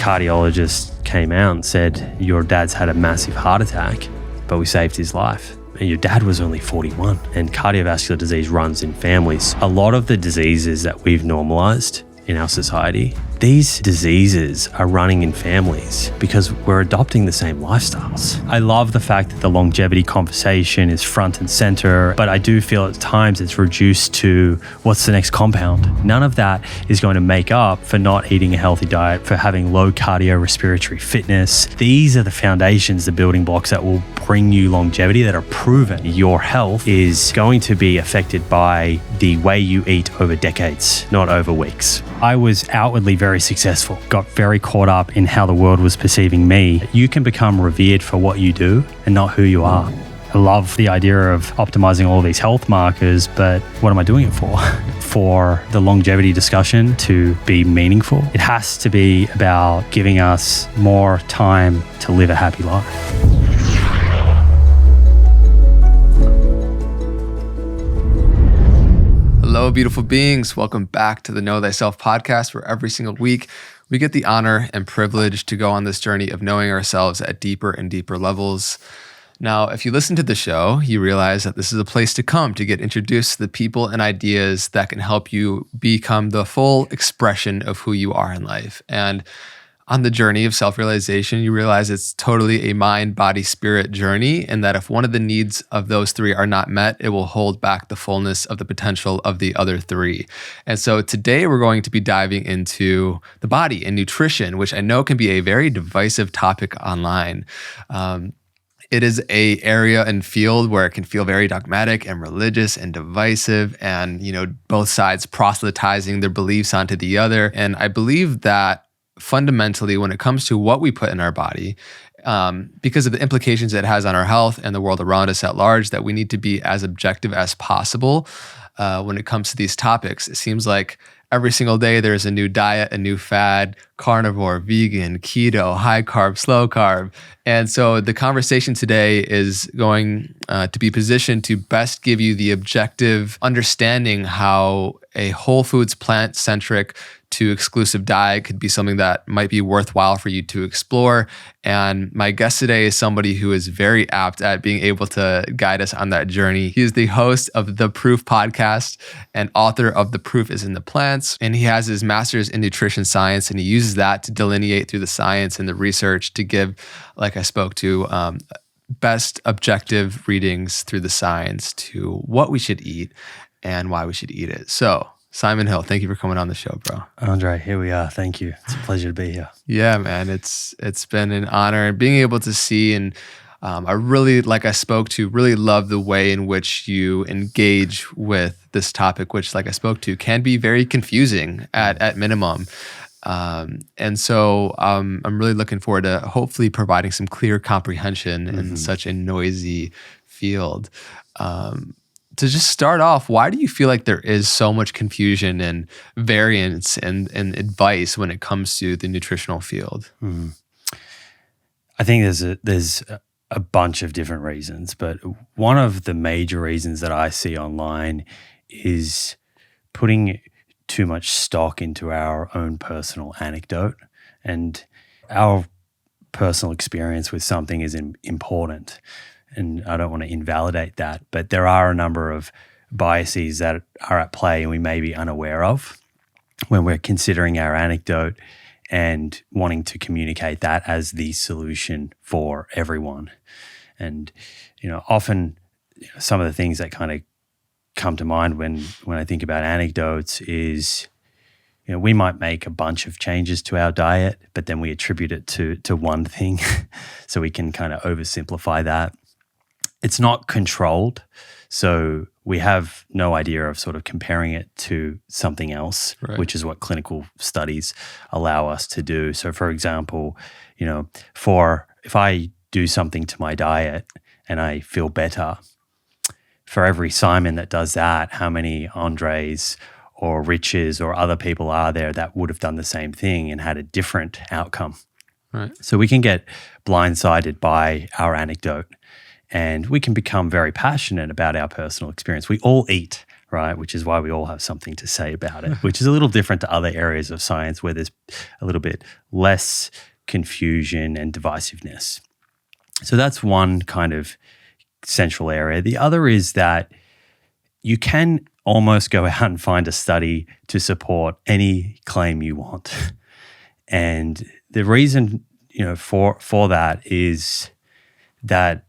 cardiologist came out and said, your dad's had a massive heart attack, but we saved his life. And your dad was only 41. And cardiovascular disease runs in families. A lot of the diseases that we've normalized in our society, these diseases are running in families because we're adopting the same lifestyles. I love the fact that the longevity conversation is front and center, but I do feel at times it's reduced to what's the next compound. None of that is going to make up for not eating a healthy diet, for having low cardiorespiratory fitness. These are the foundations, the building blocks that will bring you longevity, that are proven. Your health is going to be affected by the way you eat over decades, not over weeks. I was outwardly very successful, got very caught up in how the world was perceiving me. You can become revered for what you do and not who you are. I love the idea of optimizing all these health markers, but what am I doing it for? For the longevity discussion to be meaningful, it has to be about giving us more time to live a happy life. Hello, beautiful beings. Welcome back to the Know Thyself podcast, where every single week we get the honor and privilege to go on this journey of knowing ourselves at deeper and deeper levels. Now, if you listen to the show, you realize that this is a place to come to get introduced to the people and ideas that can help you become the full expression of who you are in life. And on the journey of self-realization, you realize it's totally a mind, body, spirit journey, and that if one of the needs of those three are not met, it will hold back the fullness of the potential of the other three. And so today we're going to be diving into the body and nutrition, which I know can be a very divisive topic online. It is an area and field where it can feel very dogmatic and religious and divisive, and both sides proselytizing their beliefs onto the other. And I believe that fundamentally, when it comes to what we put in our body, because of the implications it has on our health and the world around us at large, that we need to be as objective as possible when it comes to these topics. It seems like every single day there's a new diet, a new fad: carnivore, vegan, keto, high carb, slow carb. And so the conversation today is going to be positioned to best give you the objective understanding how a whole foods, plant-centric to exclusive diet could be something that might be worthwhile for you to explore. And my guest today is somebody who is very apt at being able to guide us on that journey. He is the host of The Proof podcast and author of The Proof is in the Plants. And he has his master's in nutrition science, and he uses that to delineate through the science and the research to give, like I spoke to, best objective readings through the science to what we should eat and why we should eat it. So Simon Hill, thank you for coming on the show, bro. Andre, here we are. Thank you. It's a pleasure to be here. Yeah, man, it's been an honor, and being able to see, and I really, like I spoke to, really love the way in which you engage with this topic, which, like I spoke to, can be very confusing at minimum. And so I'm really looking forward to hopefully providing some clear comprehension in such a noisy field. To just start off, why do you feel like there is so much confusion and variance and advice when it comes to the nutritional field? I think there's a bunch of different reasons, but one of the major reasons that I see online is putting too much stock into our own personal anecdote, and our personal experience with something is important. And I don't want to invalidate that, but there are a number of biases that are at play and we may be unaware of when we're considering our anecdote and wanting to communicate that as the solution for everyone. And, often some of the things that kind of come to mind when I think about anecdotes is, we might make a bunch of changes to our diet, but then we attribute it to one thing. So we can kind of oversimplify that. It's not controlled, so we have no idea of sort of comparing it to something else, right, which is what clinical studies allow us to do. So, for example, if I do something to my diet and I feel better, for every Simon that does that, how many Andres or Riches or other people are there that would have done the same thing and had a different outcome? Right. So we can get blindsided by our anecdote. And we can become very passionate about our personal experience. We all eat, right? Which is why we all have something to say about it, which is a little different to other areas of science where there's a little bit less confusion and divisiveness. So that's one kind of central area. The other is that you can almost go out and find a study to support any claim you want. And the reason, for that is that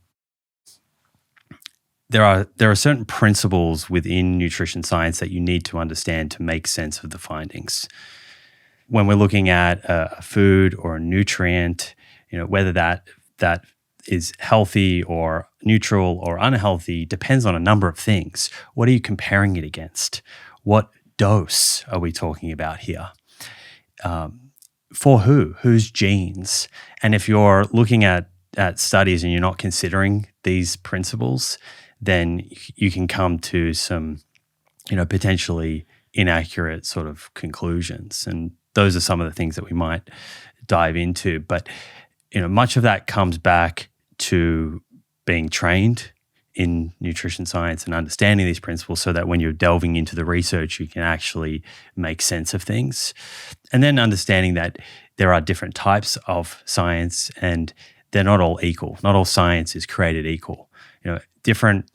there are certain principles within nutrition science that you need to understand to make sense of the findings. When we're looking at a food or a nutrient, whether that is healthy or neutral or unhealthy depends on a number of things. What are you comparing it against? What dose are we talking about here? For who? Whose genes? And if you're looking at studies and you're not considering these principles, then you can come to some, potentially inaccurate sort of conclusions. And those are some of the things that we might dive into. But, much of that comes back to being trained in nutrition science and understanding these principles so that when you're delving into the research, you can actually make sense of things. And then understanding that there are different types of science and they're not all equal. Not all science is created equal. Different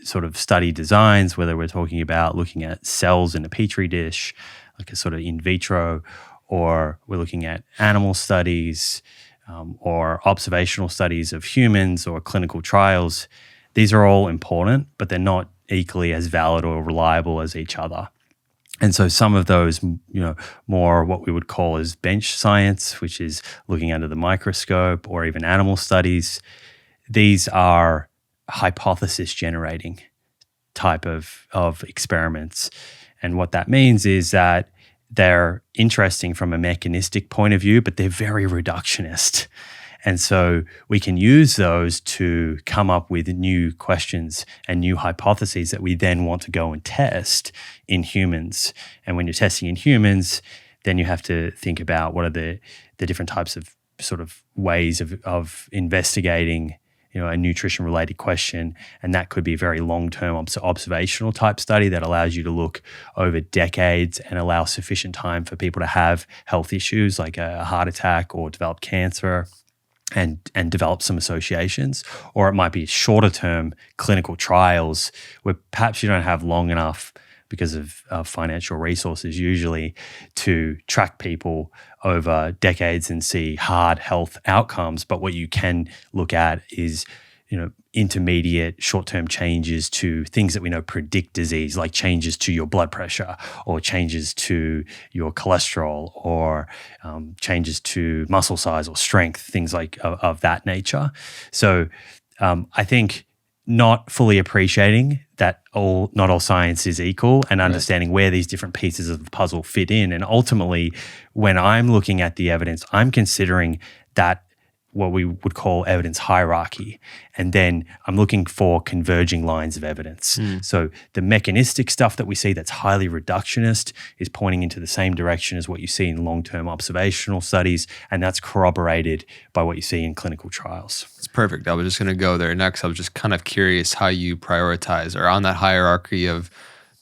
sort of study designs, whether we're talking about looking at cells in a petri dish, like a sort of in vitro, or we're looking at animal studies, or observational studies of humans or clinical trials. These are all important, but they're not equally as valid or reliable as each other. And so some of those, more what we would call as bench science, which is looking under the microscope, or even animal studies, these are hypothesis generating type of experiments. And what that means is that they're interesting from a mechanistic point of view, but they're very reductionist. And so we can use those to come up with new questions and new hypotheses that we then want to go and test in humans. And when you're testing in humans, then you have to think about what are the different types of sort of ways of investigating a nutrition-related question, and that could be a very long-term observational type study that allows you to look over decades and allow sufficient time for people to have health issues like a heart attack or develop cancer and develop some associations. Or it might be shorter-term clinical trials where perhaps you don't have long enough because of financial resources usually to track people over decades and see hard health outcomes. But what you can look at is, intermediate short-term changes to things that we know predict disease, like changes to your blood pressure or changes to your cholesterol or changes to muscle size or strength, things like of that nature. So I think not fully appreciating that not all science is equal and understanding where these different pieces of the puzzle fit in. And ultimately, when I'm looking at the evidence, I'm considering that what we would call evidence hierarchy. And then I'm looking for converging lines of evidence. So the mechanistic stuff that we see that's highly reductionist is pointing into the same direction as what you see in long-term observational studies, and that's corroborated by what you see in clinical trials. It's perfect. I was just going to go there next. I was just kind of curious how you prioritize, or on that hierarchy of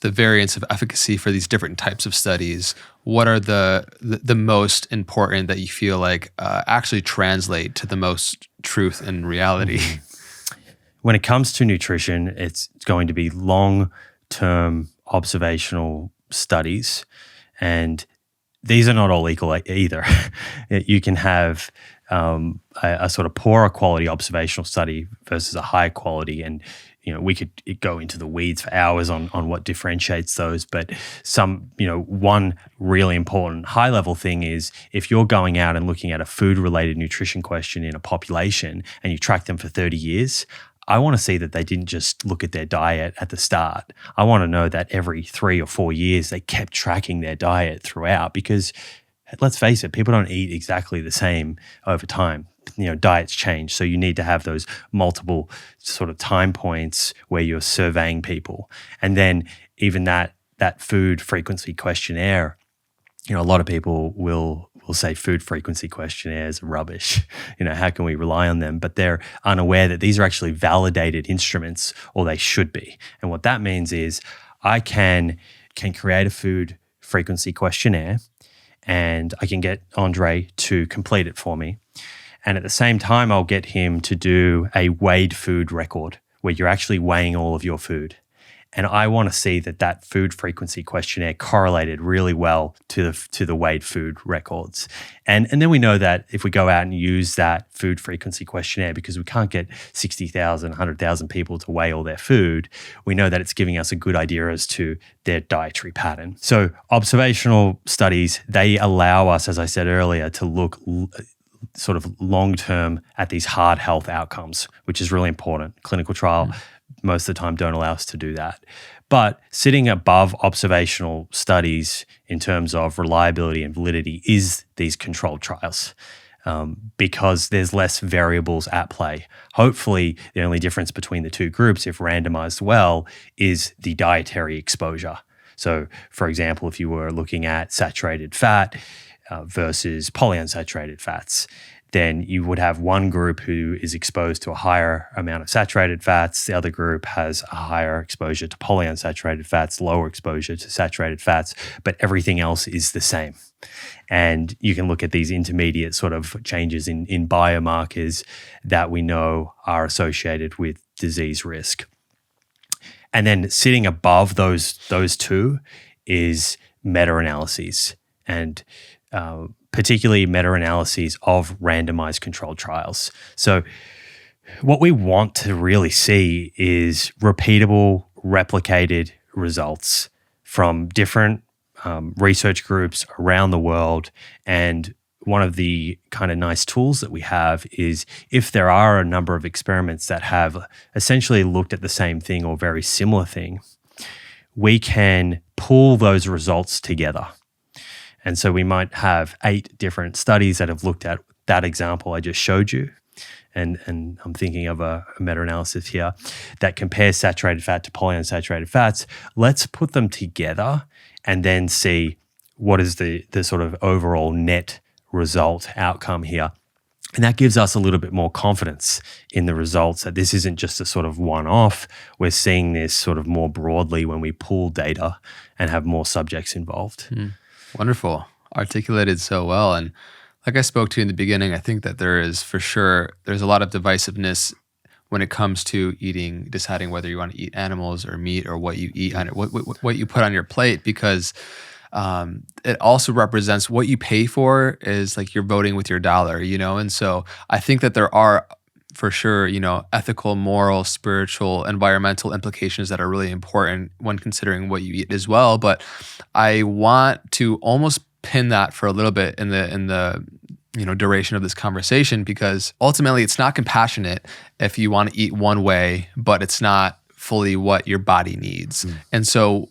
the variance of efficacy for these different types of studies, what are the most important that you feel like actually translate to the most truth and reality? When it comes to nutrition, it's going to be long-term observational studies, and these are not all equal either. You can have a sort of poorer quality observational study versus a high quality, and we could go into the weeds for hours on what differentiates those. But one really important high level thing is if you're going out and looking at a food related nutrition question in a population and you track them for 30 years, I want to see that they didn't just look at their diet at the start. I want to know that every 3 or 4 years they kept tracking their diet throughout, because let's face it, people don't eat exactly the same over time. Diets change. So you need to have those multiple sort of time points where you're surveying people. And then even that food frequency questionnaire a lot of people will say food frequency questionnaires are rubbish. How can we rely on them? But they're unaware that these are actually validated instruments, or they should be. And what that means is I can create a food frequency questionnaire, and I can get Andre to complete it for me. And at the same time, I'll get him to do a weighed food record where you're actually weighing all of your food. And I want to see that food frequency questionnaire correlated really well to the weighed food records. And then we know that if we go out and use that food frequency questionnaire, because we can't get 60,000, 100,000 people to weigh all their food, we know that it's giving us a good idea as to their dietary pattern. So observational studies, they allow us, as I said earlier, to look sort of long-term at these hard health outcomes, which is really important. Clinical trial most of the time don't allow us to do that. But sitting above observational studies in terms of reliability and validity is these controlled trials, because there's less variables at play. Hopefully, the only difference between the two groups, if randomized well, is the dietary exposure. So, for example, if you were looking at saturated fat versus polyunsaturated fats, then you would have one group who is exposed to a higher amount of saturated fats. The other group has a higher exposure to polyunsaturated fats, lower exposure to saturated fats, but everything else is the same. And you can look at these intermediate sort of changes in biomarkers that we know are associated with disease risk. And then sitting above those two is meta-analyses, and particularly meta-analyses of randomized controlled trials. So what we want to really see is repeatable, replicated results from different research groups around the world. And one of the kind of nice tools that we have is if there are a number of experiments that have essentially looked at the same thing or very similar thing, we can pull those results together. And so we might have 8 different studies that have looked at that example I just showed you. And I'm thinking of a meta-analysis here that compares saturated fat to polyunsaturated fats. Let's put them together and then see what is the sort of overall net result outcome here. And that gives us a little bit more confidence in the results, that this isn't just a sort of one-off. We're seeing this sort of more broadly when we pool data and have more subjects involved. Wonderful. Articulated so well. And like I spoke to in the beginning, I think that there's a lot of divisiveness when it comes to deciding whether you want to eat animals or meat, or what you eat on it, what you put on your plate, because it also represents what you pay for is like you're voting with your dollar, And so I think that there are, for sure, ethical, moral, spiritual, environmental implications that are really important when considering what you eat as well. But I want to almost pin that for a little bit in the duration of this conversation, because ultimately it's not compassionate if you want to eat one way, but it's not fully what your body needs. And so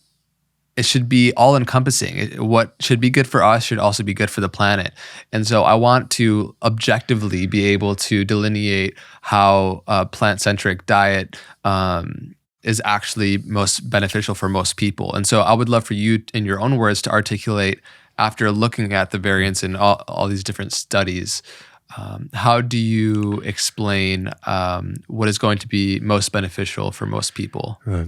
it should be all encompassing. What should be good for us should also be good for the planet. And so I want to objectively be able to delineate how a plant-centric diet is actually most beneficial for most people. And so I would love for you, in your own words, to articulate, after looking at the variance in all these different studies, how do you explain what is going to be most beneficial for most people? Right.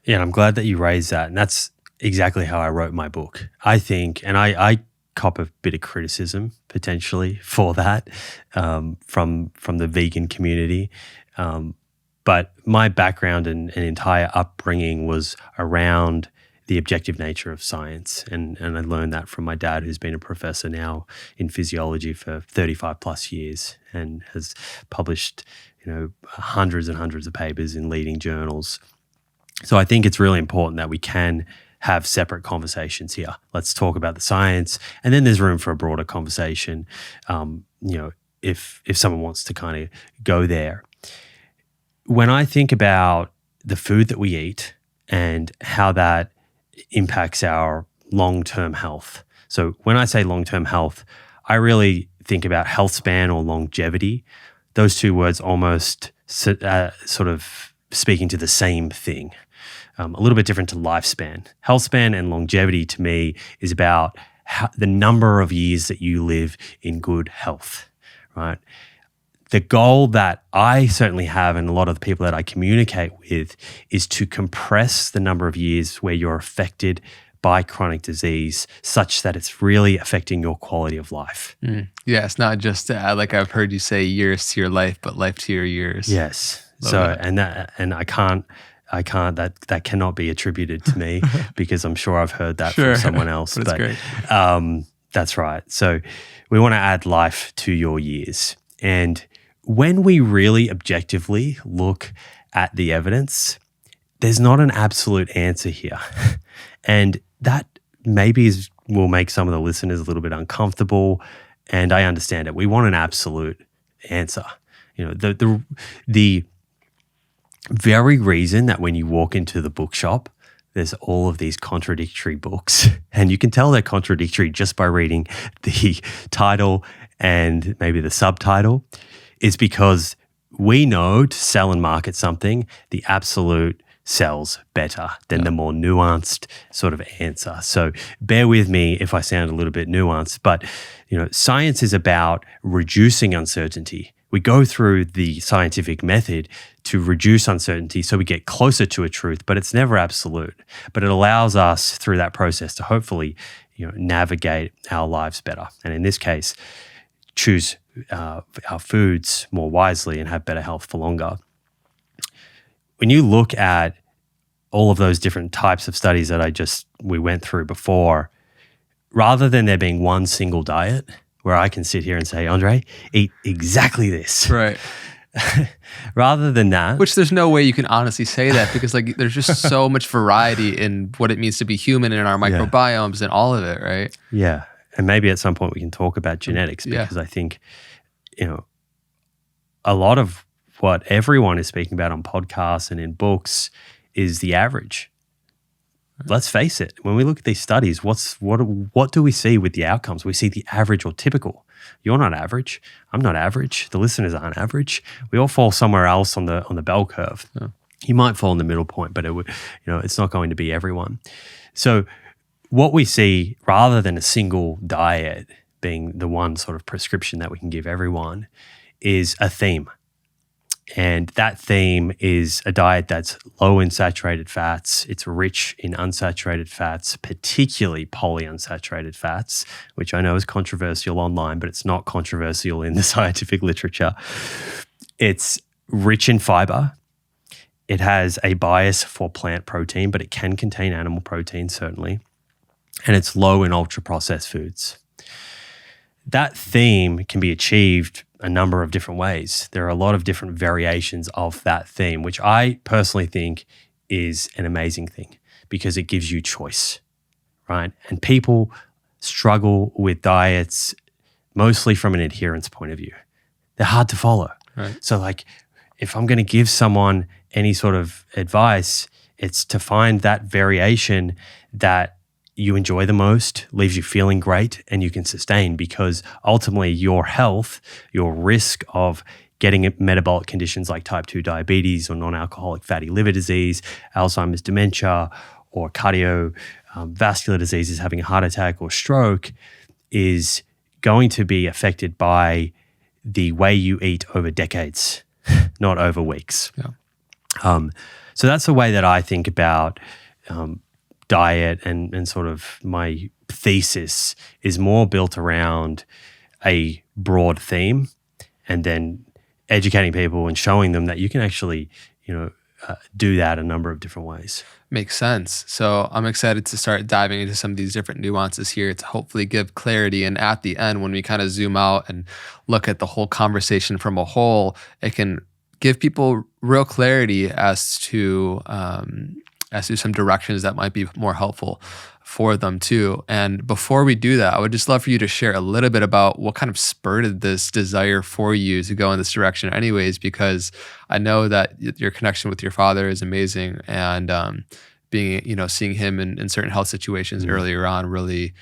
Yeah, and I'm glad that you raised that. And that's exactly how I wrote my book. I think, and I cop a bit of criticism potentially for that from the vegan community. But my background and entire upbringing was around the objective nature of science. And I learned that from my dad, who's been a professor now in physiology for 35 plus years and has published, hundreds and hundreds of papers in leading journals. So I think it's really important that we can have separate conversations here. Let's talk about the science, and then there's room for a broader conversation, if someone wants to kind of go there. When I think about the food that we eat and how that impacts our long-term health. So when I say long-term health, I really think about health span or longevity. Those two words almost sort of speaking to the same thing. A little bit different to lifespan. Health span and longevity to me is about the number of years that you live in good health, right? The goal that I certainly have, and a lot of the people that I communicate with, is to compress the number of years where you're affected by chronic disease such that it's really affecting your quality of life. Yeah, it's not just like I've heard you say years to your life, but life to your years. Yes. Love so that. and I can't that cannot be attributed to me because I'm sure I've heard that from someone else. But it's great. That's right. So we want to add life to your years. And when we really objectively look at the evidence, there's not an absolute answer here. And that maybe will make some of the listeners a little bit uncomfortable. And I understand it. We want an absolute answer. The very reason that when you walk into the bookshop, there's all of these contradictory books, and you can tell they're contradictory just by reading the title and maybe the subtitle, is because we know to sell and market something, the absolute sells better than the more nuanced sort of answer. So bear with me if I sound a little bit nuanced, but science is about reducing uncertainty. We go through the scientific method to reduce uncertainty so we get closer to a truth, but it's never absolute. But it allows us through that process to hopefully navigate our lives better. And in this case, choose our foods more wisely and have better health for longer. When you look at all of those different types of studies that we went through before, rather than there being one single diet where I can sit here and say, Andre, eat exactly this. Right. Rather than that. Which there's no way you can honestly say that because there's just so much variety in what it means to be human in our microbiomes and all of it, right? Yeah. And maybe at some point we can talk about genetics because I think, a lot of what everyone is speaking about on podcasts and in books is the average. Let's face it. When we look at these studies, what do we see with the outcomes? We see the average or typical. You're not average. I'm not average. The listeners aren't average. We all fall somewhere else on the bell curve. Yeah. You might fall in the middle point, but it's not going to be everyone. So what we see, rather than a single diet being the one sort of prescription that we can give everyone, is a theme. And that theme is a diet that's low in saturated fats. It's rich in unsaturated fats, particularly polyunsaturated fats, which I know is controversial online, but it's not controversial in the scientific literature. It's rich in fiber. It has a bias for plant protein, but it can contain animal protein, certainly. And it's low in ultra-processed foods. That theme can be achieved a number of different ways. There are a lot of different variations of that theme, which I personally think is an amazing thing because it gives you choice, right? And people struggle with diets mostly from an adherence point of view. They're hard to follow. Right. So if I'm going to give someone any sort of advice, it's to find that variation that you enjoy the most, leaves you feeling great, and you can sustain, because ultimately your health, your risk of getting metabolic conditions like type 2 diabetes or non-alcoholic fatty liver disease, Alzheimer's dementia, or cardiovascular diseases, having a heart attack or stroke, is going to be affected by the way you eat over decades, not over weeks. Yeah. So that's the way that I think about diet, and sort of my thesis is more built around a broad theme and then educating people and showing them that you can actually, do that a number of different ways. Makes sense. So I'm excited to start diving into some of these different nuances here to hopefully give clarity. And at the end, when we kind of zoom out and look at the whole conversation from a whole, it can give people real clarity as to some directions that might be more helpful for them too. And before we do that, I would just love for you to share a little bit about what kind of spurred this desire for you to go in this direction anyways, because I know that your connection with your father is amazing, and seeing him in certain health situations earlier on really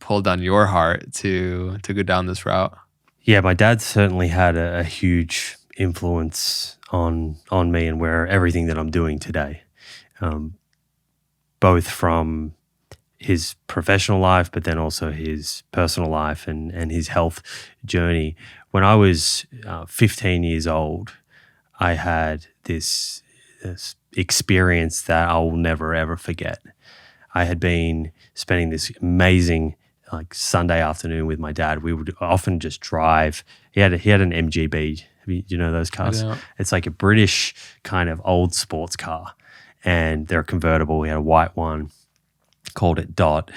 pulled on your heart to go down this route. Yeah, my dad certainly had a huge influence on me and everything that I'm doing today. Both from his professional life, but then also his personal life and his health journey. When I was 15 years old, I had this experience that I will never, ever forget. I had been spending this amazing Sunday afternoon with my dad. We would often just drive. He had an MGB. Do you know those cars? It's like a British kind of old sports car, and they're convertible. We had a white one, called it Dot,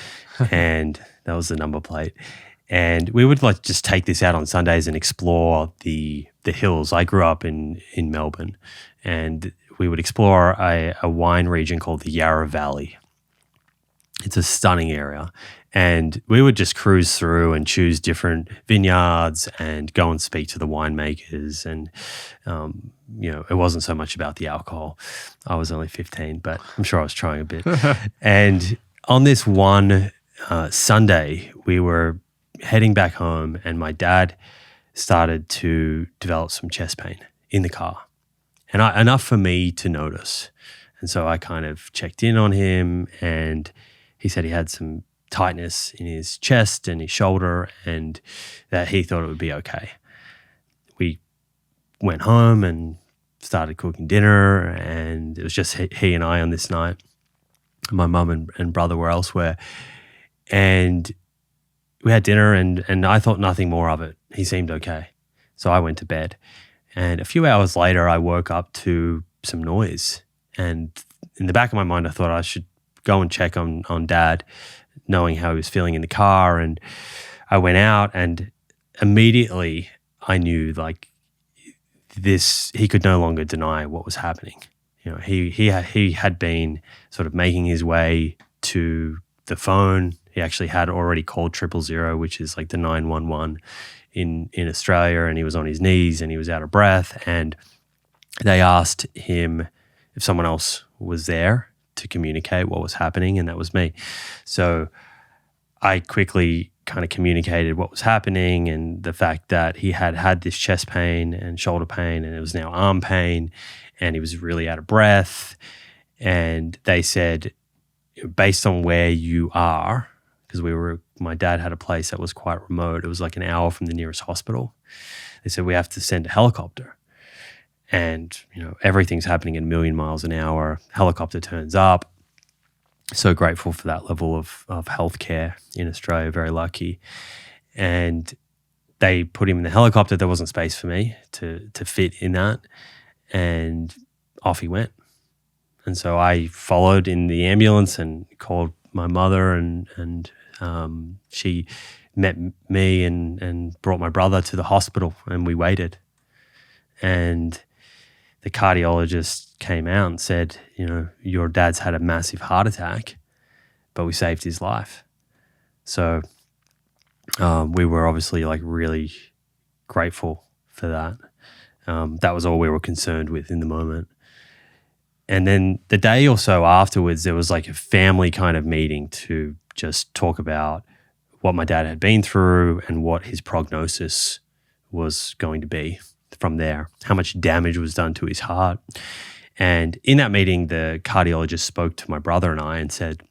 and that was the number plate. And we would just take this out on Sundays and explore the hills. I grew up in Melbourne, and we would explore a wine region called the Yarra Valley. It's a stunning area. And we would just cruise through and choose different vineyards and go and speak to the winemakers. And, it wasn't so much about the alcohol. I was only 15, but I'm sure I was trying a bit. And on this one Sunday, we were heading back home, and my dad started to develop some chest pain in the car, and enough for me to notice. And so I kind of checked in on him, and he said he had some tightness in his chest and his shoulder, and that he thought it would be okay. We went home and started cooking dinner, and it was just he and I on this night. My mum and brother were elsewhere, and we had dinner, and I thought nothing more of it. He seemed okay. So I went to bed, and a few hours later I woke up to some noise, and in the back of my mind I thought I should go and check on Dad, knowing how he was feeling in the car. And I went out, and immediately I knew he could no longer deny what was happening. He had been sort of making his way to the phone. He actually had already called 000, which is like the 911 in Australia, and he was on his knees and he was out of breath. And they asked him if someone else was there to communicate what was happening, and that was me. So I quickly kind of communicated what was happening and the fact that he had this chest pain and shoulder pain, and it was now arm pain, and he was really out of breath. And they said, based on where you are, because my dad had a place that was quite remote. It was like an hour from the nearest hospital. They said, we have to send a helicopter. And, everything's happening at 1,000,000 miles an hour. Helicopter turns up. So grateful for that level of healthcare in Australia, very lucky. And they put him in the helicopter. There wasn't space for me to fit in that. And off he went. And so I followed in the ambulance and called my mother, and she met me and brought my brother to the hospital, and we waited. And the cardiologist came out and said, your dad's had a massive heart attack, but we saved his life. So we were obviously really grateful for that. That was all we were concerned with in the moment. And then the day or so afterwards, there was a family kind of meeting to just talk about what my dad had been through and what his prognosis was going to be from there, how much damage was done to his heart. And in that meeting, the cardiologist spoke to my brother and I and said,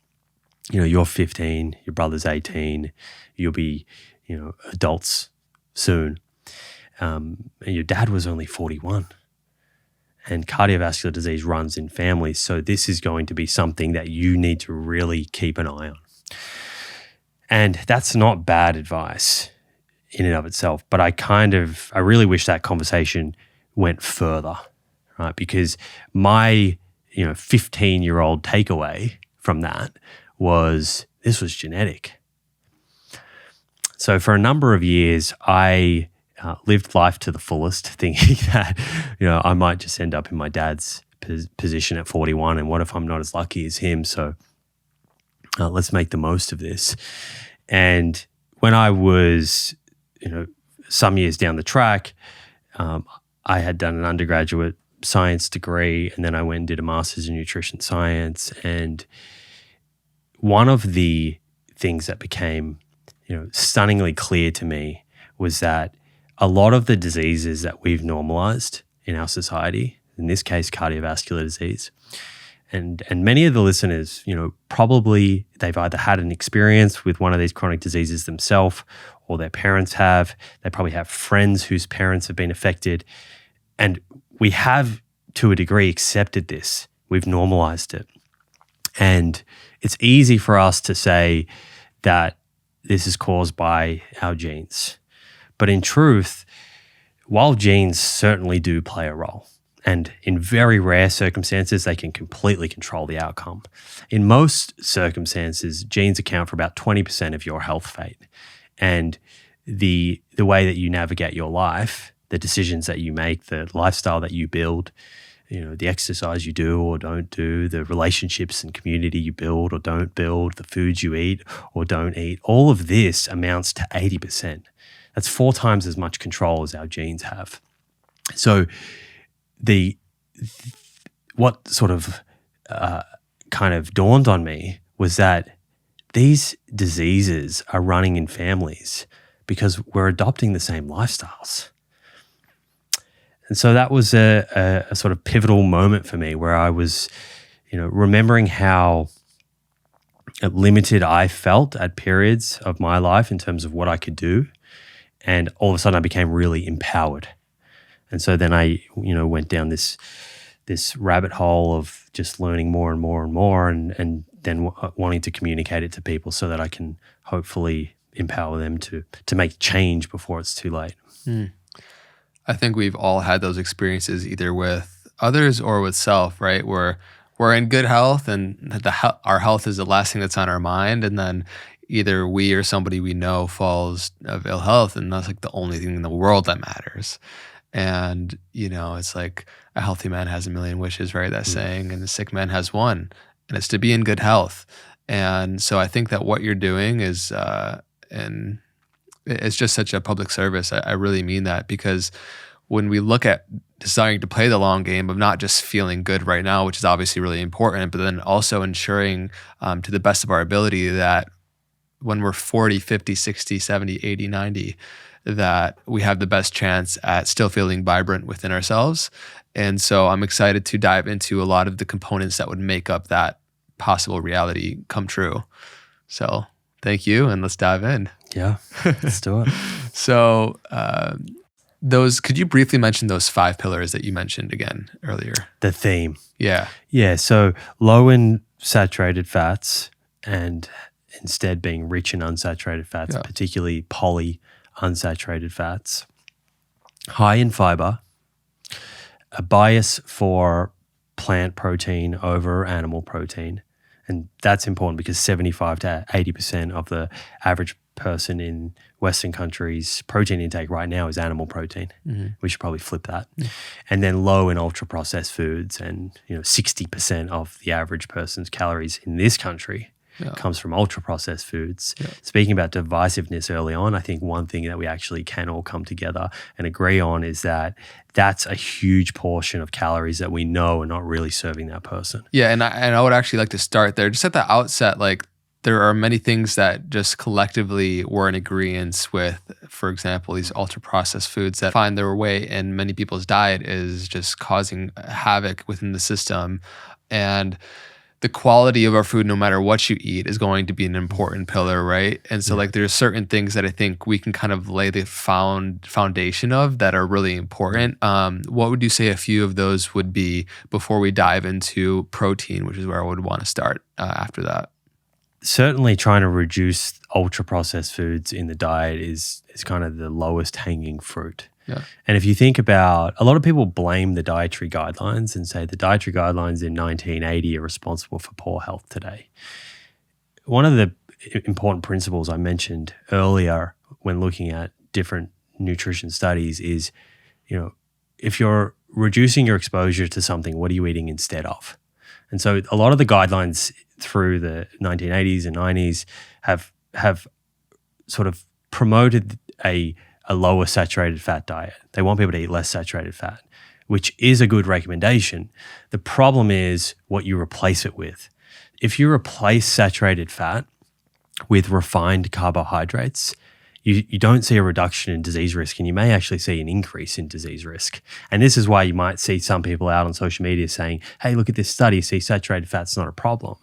you're 15, your brother's 18, you'll be, adults soon. And your dad was only 41. And cardiovascular disease runs in families. So this is going to be something that you need to really keep an eye on. And that's not bad advice in and of itself, but I really wish that conversation went further, right? Because my, 15-year-old takeaway from that was this was genetic. So for a number of years, I lived life to the fullest, thinking that, I might just end up in my dad's position at 41, and what if I'm not as lucky as him? So let's make the most of this. And when I was, some years down the track, I had done an undergraduate science degree, and then I went and did a master's in nutrition science. And one of the things that became, stunningly clear to me was that a lot of the diseases that we've normalized in our society, in this case cardiovascular disease, And many of the listeners, probably they've either had an experience with one of these chronic diseases themselves, or their parents have. They probably have friends whose parents have been affected. And we have, to a degree, accepted this. We've normalized it. And it's easy for us to say that this is caused by our genes. But in truth, while genes certainly do play a role, and in very rare circumstances, they can completely control the outcome. In most circumstances, genes account for about 20% of your health fate. And the way that you navigate your life, the decisions that you make, the lifestyle that you build, the exercise you do or don't do, the relationships and community you build or don't build, the foods you eat or don't eat, all of this amounts to 80%. That's 4 times as much control as our genes have. So what sort of kind of dawned on me was that these diseases are running in families because we're adopting the same lifestyles. And so that was a sort of pivotal moment for me where I was, remembering how limited I felt at periods of my life in terms of what I could do. And all of a sudden I became really empowered. And so then I, went down this rabbit hole of just learning more and more and more and then wanting to communicate it to people so that I can hopefully empower them to make change before it's too late. I think we've all had those experiences either with others or with self, right? Where we're in good health and our health is the last thing that's on our mind. And then either we or somebody we know falls of ill health, and that's like the only thing in the world that matters. And, it's like a healthy man has a million wishes, right? That saying, and the sick man has one, and it's to be in good health. And so I think that what you're doing is, and it's just such a public service. I really mean that, because when we look at desiring to play the long game of not just feeling good right now, which is obviously really important, but then also ensuring to the best of our ability that when we're 40, 50, 60, 70, 80, 90, that we have the best chance at still feeling vibrant within ourselves. And so I'm excited to dive into a lot of the components that would make up that possible reality come true. So thank you, and let's dive in. Yeah, let's do it. So could you briefly mention those 5 pillars that you mentioned again earlier? The theme. Yeah. Yeah, so low in saturated fats and instead being rich in unsaturated fats, particularly polyunsaturated fats. High in fiber, a bias for plant protein over animal protein. And that's important because 75 to 80% of the average person in Western countries' protein intake right now is animal protein. We should probably flip that. And then low in ultra-processed foods, and 60% of the average person's calories in this country comes from ultra-processed foods. Speaking about divisiveness early on, I think one thing that we actually can all come together and agree on is that that's a huge portion of calories that we know are not really serving that person. Yeah, and I would actually like to start there. Just at the outset, like, there are many things that just collectively we're in agreement with. For example, these ultra-processed foods that find their way in many people's diet is just causing havoc within the system. And the quality of our food, no matter what you eat, is going to be an important pillar, right? And so like there's certain things that I think we can kind of lay the foundation of that are really important. What would you say a few of those would be before we dive into protein, which is where I would want to start after that? Certainly trying to reduce ultra-processed foods in the diet is kind of the lowest hanging fruit. Yeah. And if you think about, a lot of people blame the dietary guidelines and say the dietary guidelines in 1980 are responsible for poor health today. One of the important principles I mentioned earlier when looking at different nutrition studies is, if you're reducing your exposure to something, what are you eating instead of? And so a lot of the guidelines through the 1980s and 90s have sort of promoted a lower saturated fat diet. They want people to eat less saturated fat, which is a good recommendation. The problem is what you replace it with. If you replace saturated fat with refined carbohydrates, you don't see a reduction in disease risk, and you may actually see an increase in disease risk. And this is why you might see some people out on social media saying, hey, look at this study, see saturated fat's not a problem,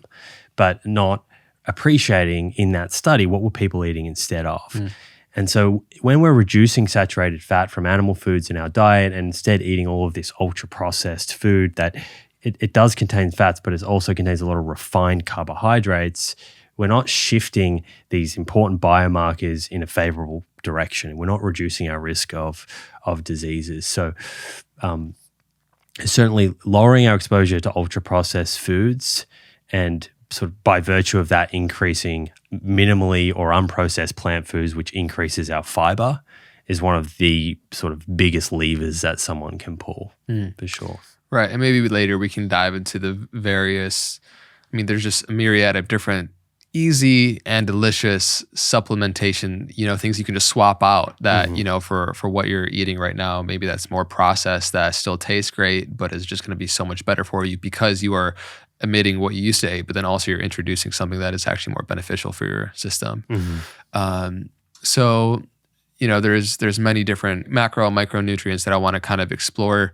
but not appreciating in that study what were people eating instead of. And so when we're reducing saturated fat from animal foods in our diet and instead eating all of this ultra-processed food that it does contain fats, but it also contains a lot of refined carbohydrates, we're not shifting these important biomarkers in a favorable direction. We're not reducing our risk of diseases. So certainly lowering our exposure to ultra-processed foods and sort of by virtue of that increasing minimally or unprocessed plant foods, which increases our fiber, is one of the sort of biggest levers that someone can pull for sure. Right. And maybe later we can dive into the various, there's just a myriad of different easy and delicious supplementation, things you can just swap out that, for what you're eating right now. Maybe that's more processed that still tastes great, but is just going to be so much better for you because you are emitting what you used to eat, but then also you're introducing something that is actually more beneficial for your system. So, there's many different macro and micronutrients that I want to kind of explore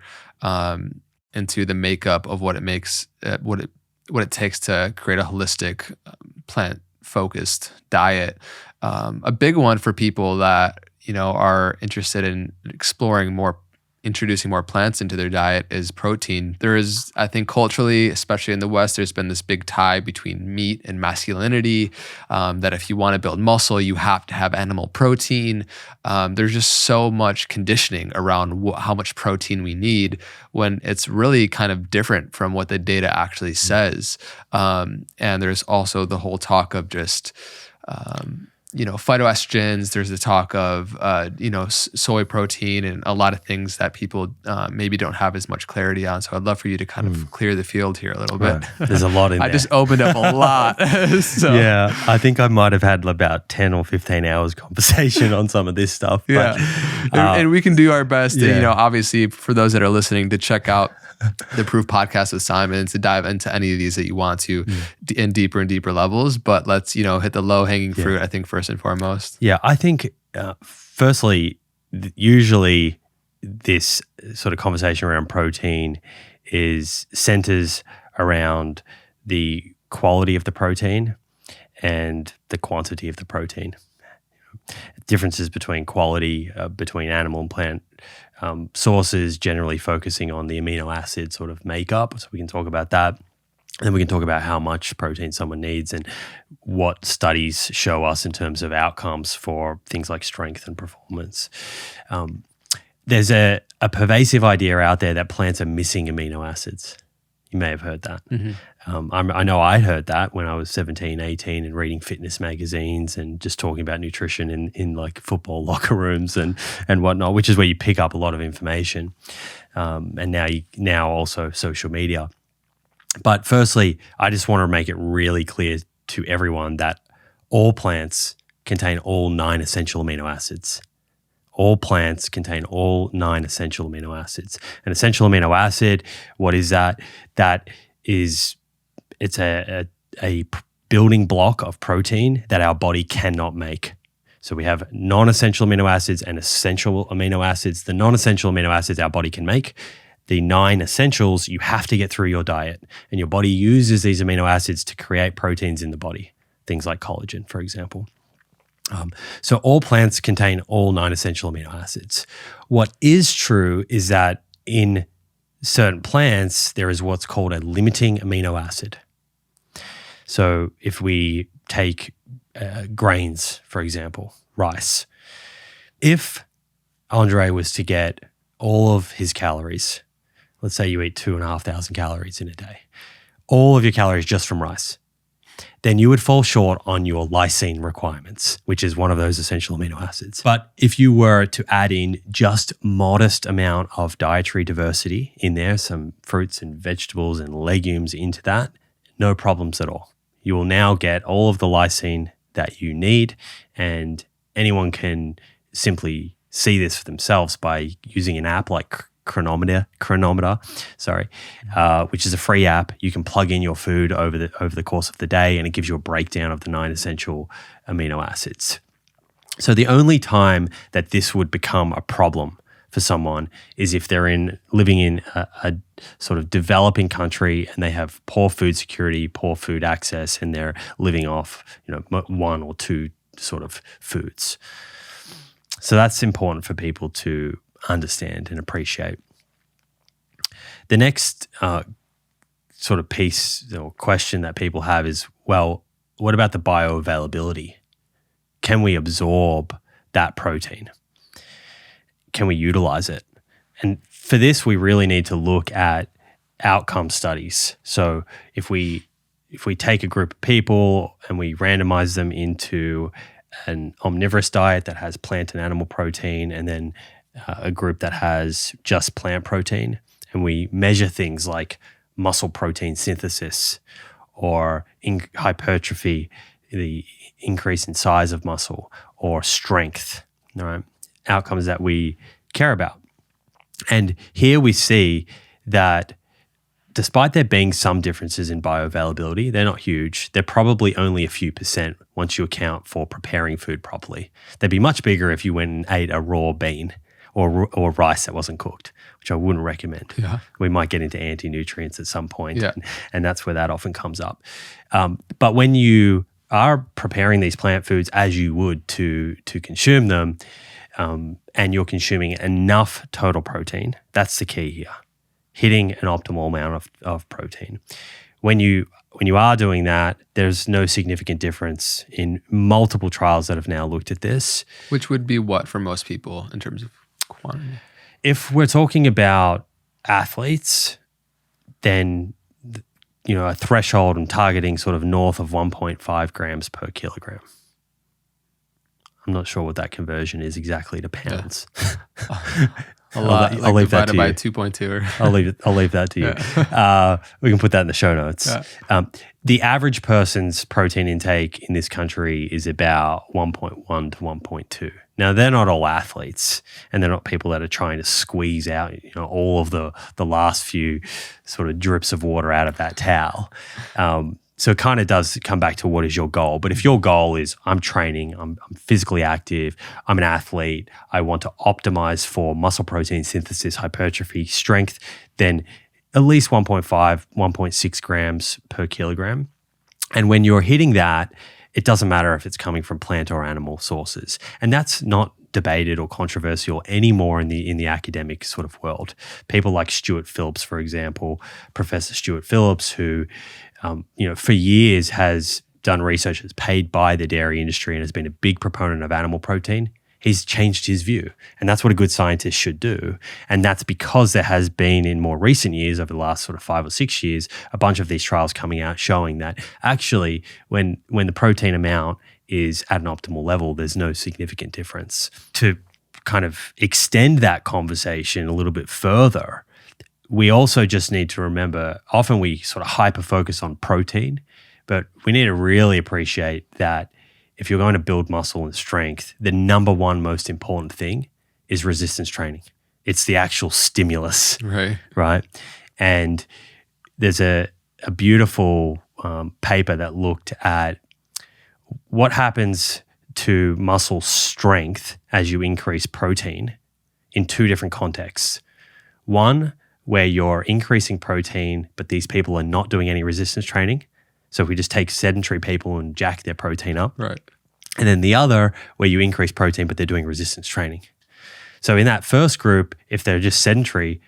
into the makeup of what it makes, what it takes to create a holistic, plant-focused diet. A big one for people that are interested in introducing more plants into their diet is protein. There is, I think, culturally, especially in the West, there's been this big tie between meat and masculinity, that if you want to build muscle, you have to have animal protein. There's just so much conditioning around how much protein we need when it's really kind of different from what the data actually says. And there's also the whole talk of just phytoestrogens. There's the talk of, soy protein and a lot of things that people maybe don't have as much clarity on. So I'd love for you to kind of clear the field here a little bit. There's a lot in there. I just opened up a lot. So. Yeah, I think I might have had about 10 or 15 hours conversation on some of this stuff. Yeah, and we can do our best, obviously for those that are listening, to check out the Proof podcast with Simon, to dive into any of these that you want to in deeper and deeper levels. But let's, hit the low hanging fruit, I think, first and foremost. Yeah, I think firstly, usually this sort of conversation around protein centers around the quality of the protein and the quantity of the protein. Differences between quality between animal and plant sources, generally focusing on the amino acid sort of makeup. So we can talk about that. And then we can talk about how much protein someone needs and what studies show us in terms of outcomes for things like strength and performance. There's a pervasive idea out there that plants are missing amino acids. You may have heard that. I know I heard that when I was 17, 18 and reading fitness magazines and just talking about nutrition in like football locker rooms and whatnot, which is where you pick up a lot of information. And now also social media. But firstly, I just want to make it really clear to everyone that all plants contain all 9 essential amino acids. All plants contain all 9 essential amino acids. An essential amino acid, what is that? It's a building block of protein that our body cannot make. So we have non-essential amino acids and essential amino acids. The non-essential amino acids our body can make. The 9 essentials you have to get through your diet. And your body uses these amino acids to create proteins in the body, things like collagen, for example. So all plants contain all 9 essential amino acids. What is true is that in certain plants, there is what's called a limiting amino acid. So if we take grains, for example, rice, if Andre was to get all of his calories, let's say you eat 2,500 calories in a day, all of your calories just from rice, then you would fall short on your lysine requirements, which is one of those essential amino acids. But if you were to add in just modest amount of dietary diversity in there, some fruits and vegetables and legumes into that, no problems at all. You will now get all of the lysine that you need, and anyone can simply see this for themselves by using an app like Chronometer, which is a free app. You can plug in your food over the course of the day, and it gives you a breakdown of the 9 essential amino acids. So the only time that this would become a problem for someone is if they're living in a sort of developing country and they have poor food security, poor food access, and they're living off, one or two sort of foods. So that's important for people to understand and appreciate. The next sort of piece or question that people have is, well, what about the bioavailability? Can we absorb that protein? Can we utilize it? And for this, we really need to look at outcome studies. So if we take a group of people and we randomize them into an omnivorous diet that has plant and animal protein, and then a group that has just plant protein, and we measure things like muscle protein synthesis or hypertrophy, the increase in size of muscle, or strength, right? Outcomes that we care about. And here we see that despite there being some differences in bioavailability, they're not huge. They're probably only a few percent once you account for preparing food properly. They'd be much bigger if you went and ate a raw bean or rice that wasn't cooked, which I wouldn't recommend. Yeah. We might get into anti-nutrients at some point, yeah. and that's where that often comes up. But when you are preparing these plant foods as you would to consume them, and you're consuming enough total protein, that's the key here. Hitting an optimal amount of protein. When you are doing that, there's no significant difference in multiple trials that have now looked at this. Which would be what for most people in terms of quantity? If we're talking about athletes, then a threshold and targeting sort of north of 1.5 grams per kilogram. I'm not sure what that conversion is exactly to pounds. Yeah. A lot. I'll leave that to by you. 2.2. I'll leave that to you. Yeah. We can put that in the show notes. Yeah. The average person's protein intake in this country is about 1.1 to 1.2. Now, they're not all athletes, and they're not people that are trying to squeeze out all of the last few sort of drips of water out of that towel. So it kind of does come back to what is your goal. But if your goal is I'm training, I'm physically active, I'm an athlete, I want to optimize for muscle protein synthesis, hypertrophy, strength, then at least 1.5, 1.6 grams per kilogram. And when you're hitting that, it doesn't matter if it's coming from plant or animal sources. And that's not debated or controversial anymore in the academic sort of world. People like Stuart Phillips, for example, Professor Stuart Phillips, who for years has done research that's paid by the dairy industry and has been a big proponent of animal protein. He's changed his view, and that's what a good scientist should do. And that's because there has been, in more recent years, over the last sort of 5 or 6 years, a bunch of these trials coming out showing that actually when the protein amount is at an optimal level, there's no significant difference. To kind of extend that conversation a little bit further, we also just need to remember, often we sort of hyper-focus on protein, but we need to really appreciate that if you're going to build muscle and strength, the number one most important thing is resistance training. It's the actual stimulus, right? And there's a beautiful paper that looked at what happens to muscle strength as you increase protein in 2 different contexts. One, where you're increasing protein, but these people are not doing any resistance training. So if we just take sedentary people and jack their protein up. Right. And then the other, where you increase protein, but they're doing resistance training. So in that first group, if they're just sedentary,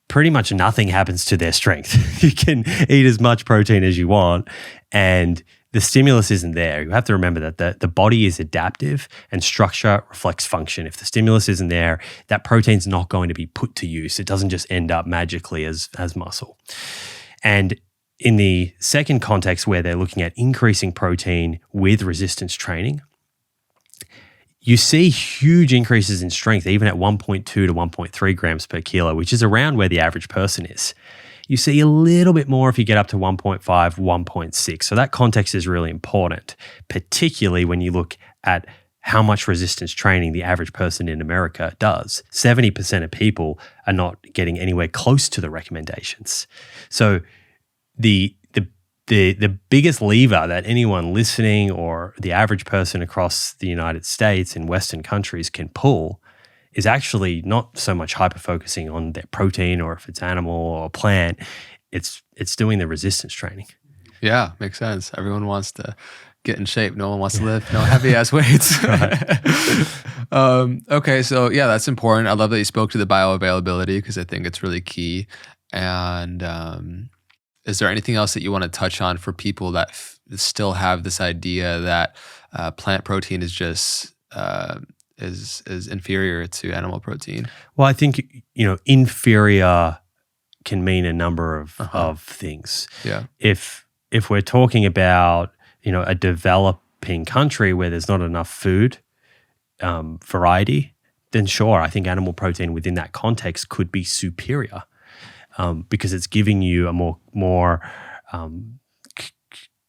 pretty much nothing happens to their strength. You can eat as much protein as you want, and the stimulus isn't there. You have to remember that the body is adaptive and structure reflects function. If the stimulus isn't there, that protein's not going to be put to use. It doesn't just end up magically as muscle. And in the second context, where they're looking at increasing protein with resistance training, you see huge increases in strength, even at 1.2 to 1.3 grams per kilo, which is around where the average person is. You see a little bit more if you get up to 1.5, 1.6. So that context is really important, particularly when you look at how much resistance training the average person in America does. 70% of people are not getting anywhere close to the recommendations. So the the biggest lever that anyone listening or the average person across the United States in Western countries can pull is actually not so much hyper-focusing on their protein or if it's animal or plant. It's doing the resistance training. Yeah, makes sense. Everyone wants to get in shape. No one wants to lift no heavy-ass weights. Okay, so yeah, that's important. I love that you spoke to the bioavailability because I think it's really key. And is there anything else that you want to touch on for people that still have this idea that plant protein is just is inferior to animal protein? Well, I think inferior can mean a number of things. Yeah. If we're talking about a developing country where there's not enough food variety, then sure, I think animal protein within that context could be superior because it's giving you a more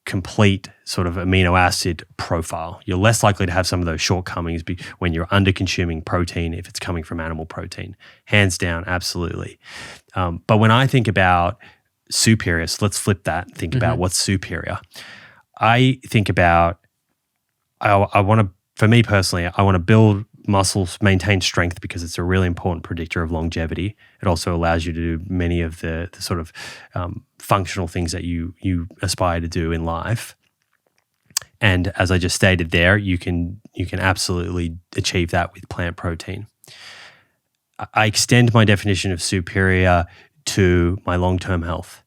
complete sort of amino acid profile. You're less likely to have some of those shortcomings when you're under-consuming protein if it's coming from animal protein. Hands down, absolutely. But when I think about superior, so let's flip that and think about what's superior. I think about, I want to, for me personally, I want to build muscles, maintain strength because it's a really important predictor of longevity. It also allows you to do many of the sort of functional things that you aspire to do in life. And as I just stated there, you can absolutely achieve that with plant protein. I extend my definition of superior to my long-term health.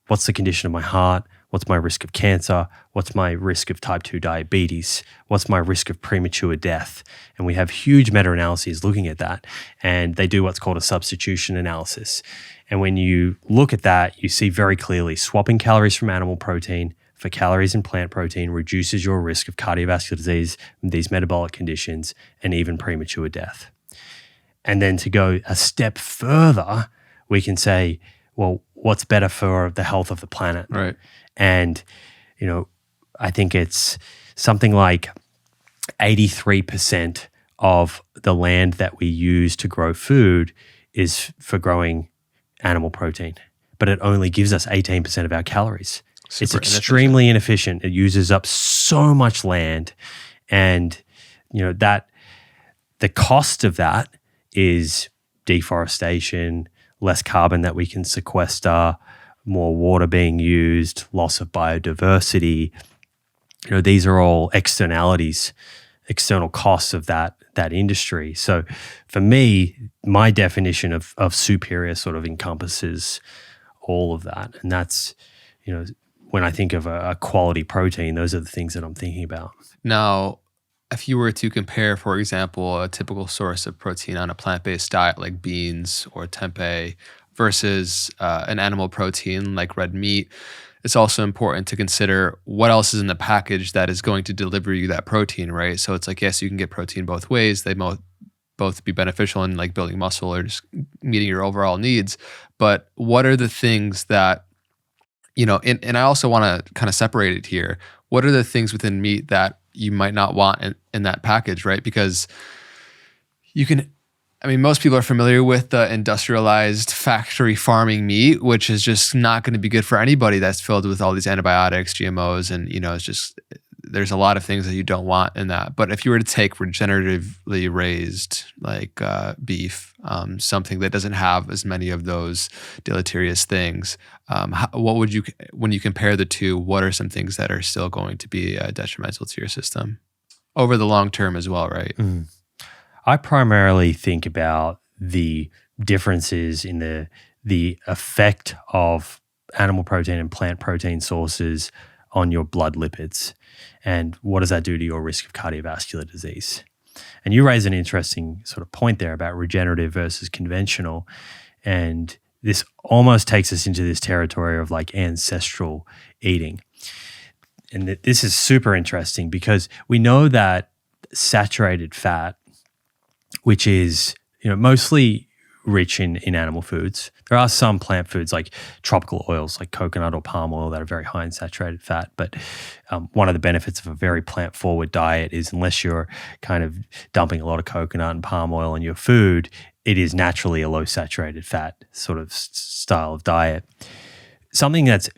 What's the condition of my heart? What's my risk of cancer? What's my risk of type 2 diabetes? What's my risk of premature death? And we have huge meta-analyses looking at that. And they do what's called a substitution analysis. And when you look at that, you see very clearly swapping calories from animal protein for calories in plant protein reduces your risk of cardiovascular disease, these metabolic conditions, and even premature death. And then to go a step further, we can say, well, what's better for the health of the planet? Right. And, I think it's something like 83% of the land that we use to grow food is for growing animal protein, but it only gives us 18% of our calories. It's extremely inefficient. It uses up so much land. And, that the cost of that is deforestation, less carbon that we can sequester, more water being used, loss of biodiversity. These are all externalities, external costs of that industry. So for me, my definition of superior sort of encompasses all of that. And that's, when I think of a quality protein, those are the things that I'm thinking about. Now, if you were to compare, for example, a typical source of protein on a plant-based diet like beans or tempeh versus an animal protein like red meat, it's also important to consider what else is in the package that is going to deliver you that protein, right? So it's like, yes, you can get protein both ways. They both be beneficial in like building muscle or just meeting your overall needs. But what are the things that, and I also want to kind of separate it here. What are the things within meat that you might not want in that package, right? Because most people are familiar with the industrialized factory farming meat, which is just not going to be good for anybody that's filled with all these antibiotics, GMOs, and, it's just, there's a lot of things that you don't want in that. But if you were to take regeneratively raised, like beef, something that doesn't have as many of those deleterious things, what would you, when you compare the two, what are some things that are still going to be detrimental to your system over the long term as well, right? Mm. I primarily think about the differences in the effect of animal protein and plant protein sources on your blood lipids. And what does that do to your risk of cardiovascular disease? And you raise an interesting sort of point there about regenerative versus conventional. And this almost takes us into this territory of like ancestral eating. And this is super interesting because we know that saturated fat, which is mostly rich in animal foods. There are some plant foods like tropical oils like coconut or palm oil that are very high in saturated fat. But one of the benefits of a very plant-forward diet is unless you're kind of dumping a lot of coconut and palm oil in your food, it is naturally a low saturated fat sort of style of diet. something that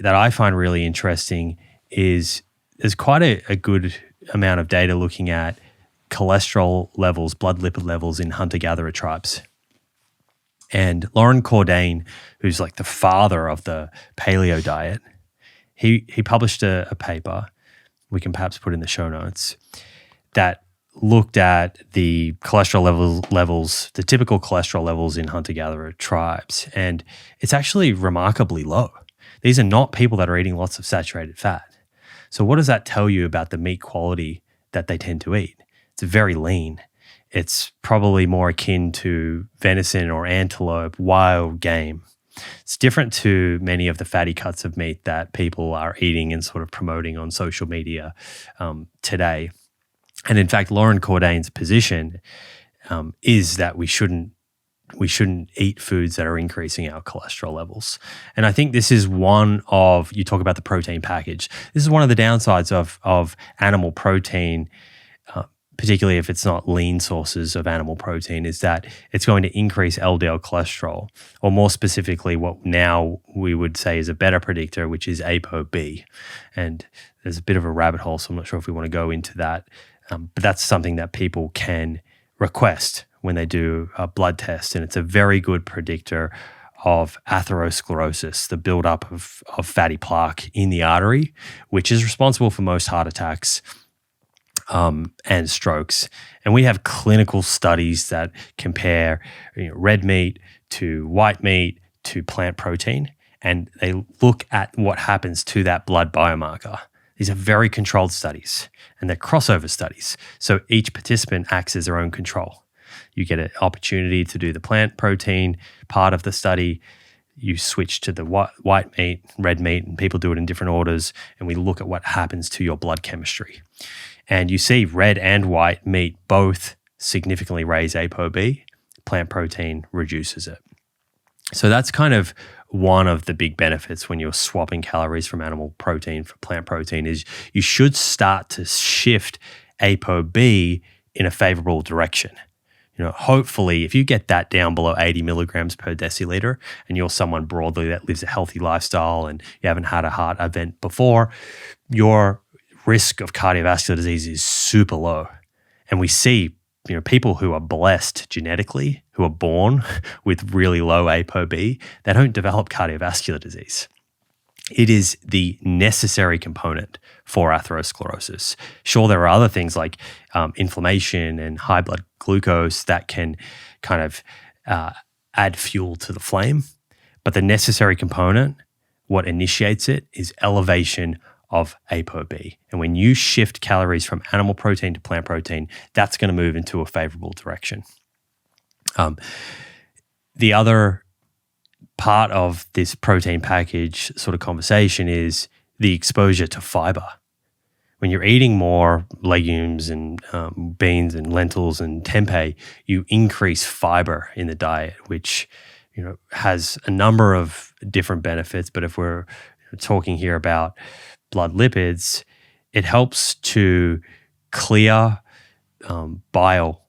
I find really interesting is there's quite a good amount of data looking at cholesterol levels, blood lipid levels in hunter-gatherer tribes. And Lauren Cordain, who's like the father of the paleo diet, he published a paper, we can perhaps put in the show notes, that looked at the cholesterol levels, the typical cholesterol levels in hunter-gatherer tribes. And it's actually remarkably low. These are not people that are eating lots of saturated fat. So what does that tell you about the meat quality that they tend to eat? It's very lean. It's probably more akin to venison or antelope, wild game. It's different to many of the fatty cuts of meat that people are eating and sort of promoting on social media today. And in fact, Lauren Cordain's position is that we shouldn't eat foods that are increasing our cholesterol levels. And I think this is one of, you talk about the protein package, this is one of the downsides of animal protein, particularly if it's not lean sources of animal protein, is that it's going to increase LDL cholesterol, or more specifically, what now we would say is a better predictor, which is ApoB. And there's a bit of a rabbit hole, so I'm not sure if we want to go into that. But that's something that people can request when they do a blood test. And it's a very good predictor of atherosclerosis, the buildup of fatty plaque in the artery, which is responsible for most heart attacks and strokes. And we have clinical studies that compare red meat to white meat to plant protein, and they look at what happens to that blood biomarker. These are very controlled studies, and they're crossover studies. So each participant acts as their own control. You get an opportunity to do the plant protein part of the study. You switch to the white meat, red meat, and people do it in different orders, and we look at what happens to your blood chemistry. And you see red and white meat both significantly raise ApoB. Plant protein reduces it. So that's kind of one of the big benefits when you're swapping calories from animal protein for plant protein, is you should start to shift ApoB in a favorable direction. Hopefully, if you get that down below 80 milligrams per deciliter, and you're someone broadly that lives a healthy lifestyle and you haven't had a heart event before, your risk of cardiovascular disease is super low. And we see people who are blessed genetically, who are born with really low ApoB, they don't develop cardiovascular disease. It is the necessary component for atherosclerosis. Sure, there are other things like inflammation and high blood glucose that can kind of add fuel to the flame, but the necessary component, what initiates it, is elevation of ApoB. And when you shift calories from animal protein to plant protein, that's going to move into a favorable direction. The other part of this protein package sort of conversation is the exposure to fiber. When you're eating more legumes and beans and lentils and tempeh, you increase fiber in the diet, which has a number of different benefits. But if we're talking here about blood lipids, it helps to clear bile,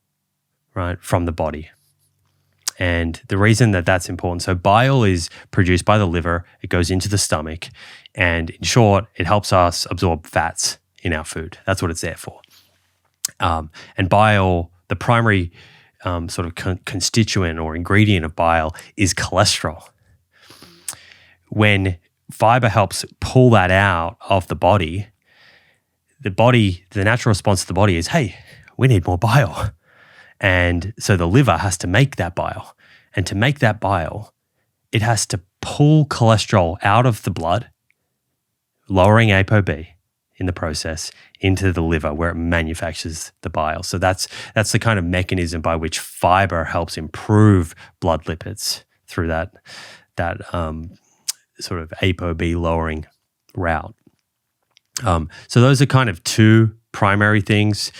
right, from the body. And the reason that that's important, so bile is produced by the liver, it goes into the stomach, and in short, it helps us absorb fats in our food. That's what it's there for. And bile, the primary sort of constituent or ingredient of bile is cholesterol. When fiber helps pull that out of the body, the natural response to the body is, hey, we need more bile. And so the liver has to make that bile. And to make that bile, it has to pull cholesterol out of the blood, lowering ApoB in the process, into the liver where it manufactures the bile. So that's the kind of mechanism by which fiber helps improve blood lipids through that sort of ApoB lowering route. So those are kind of two primary things.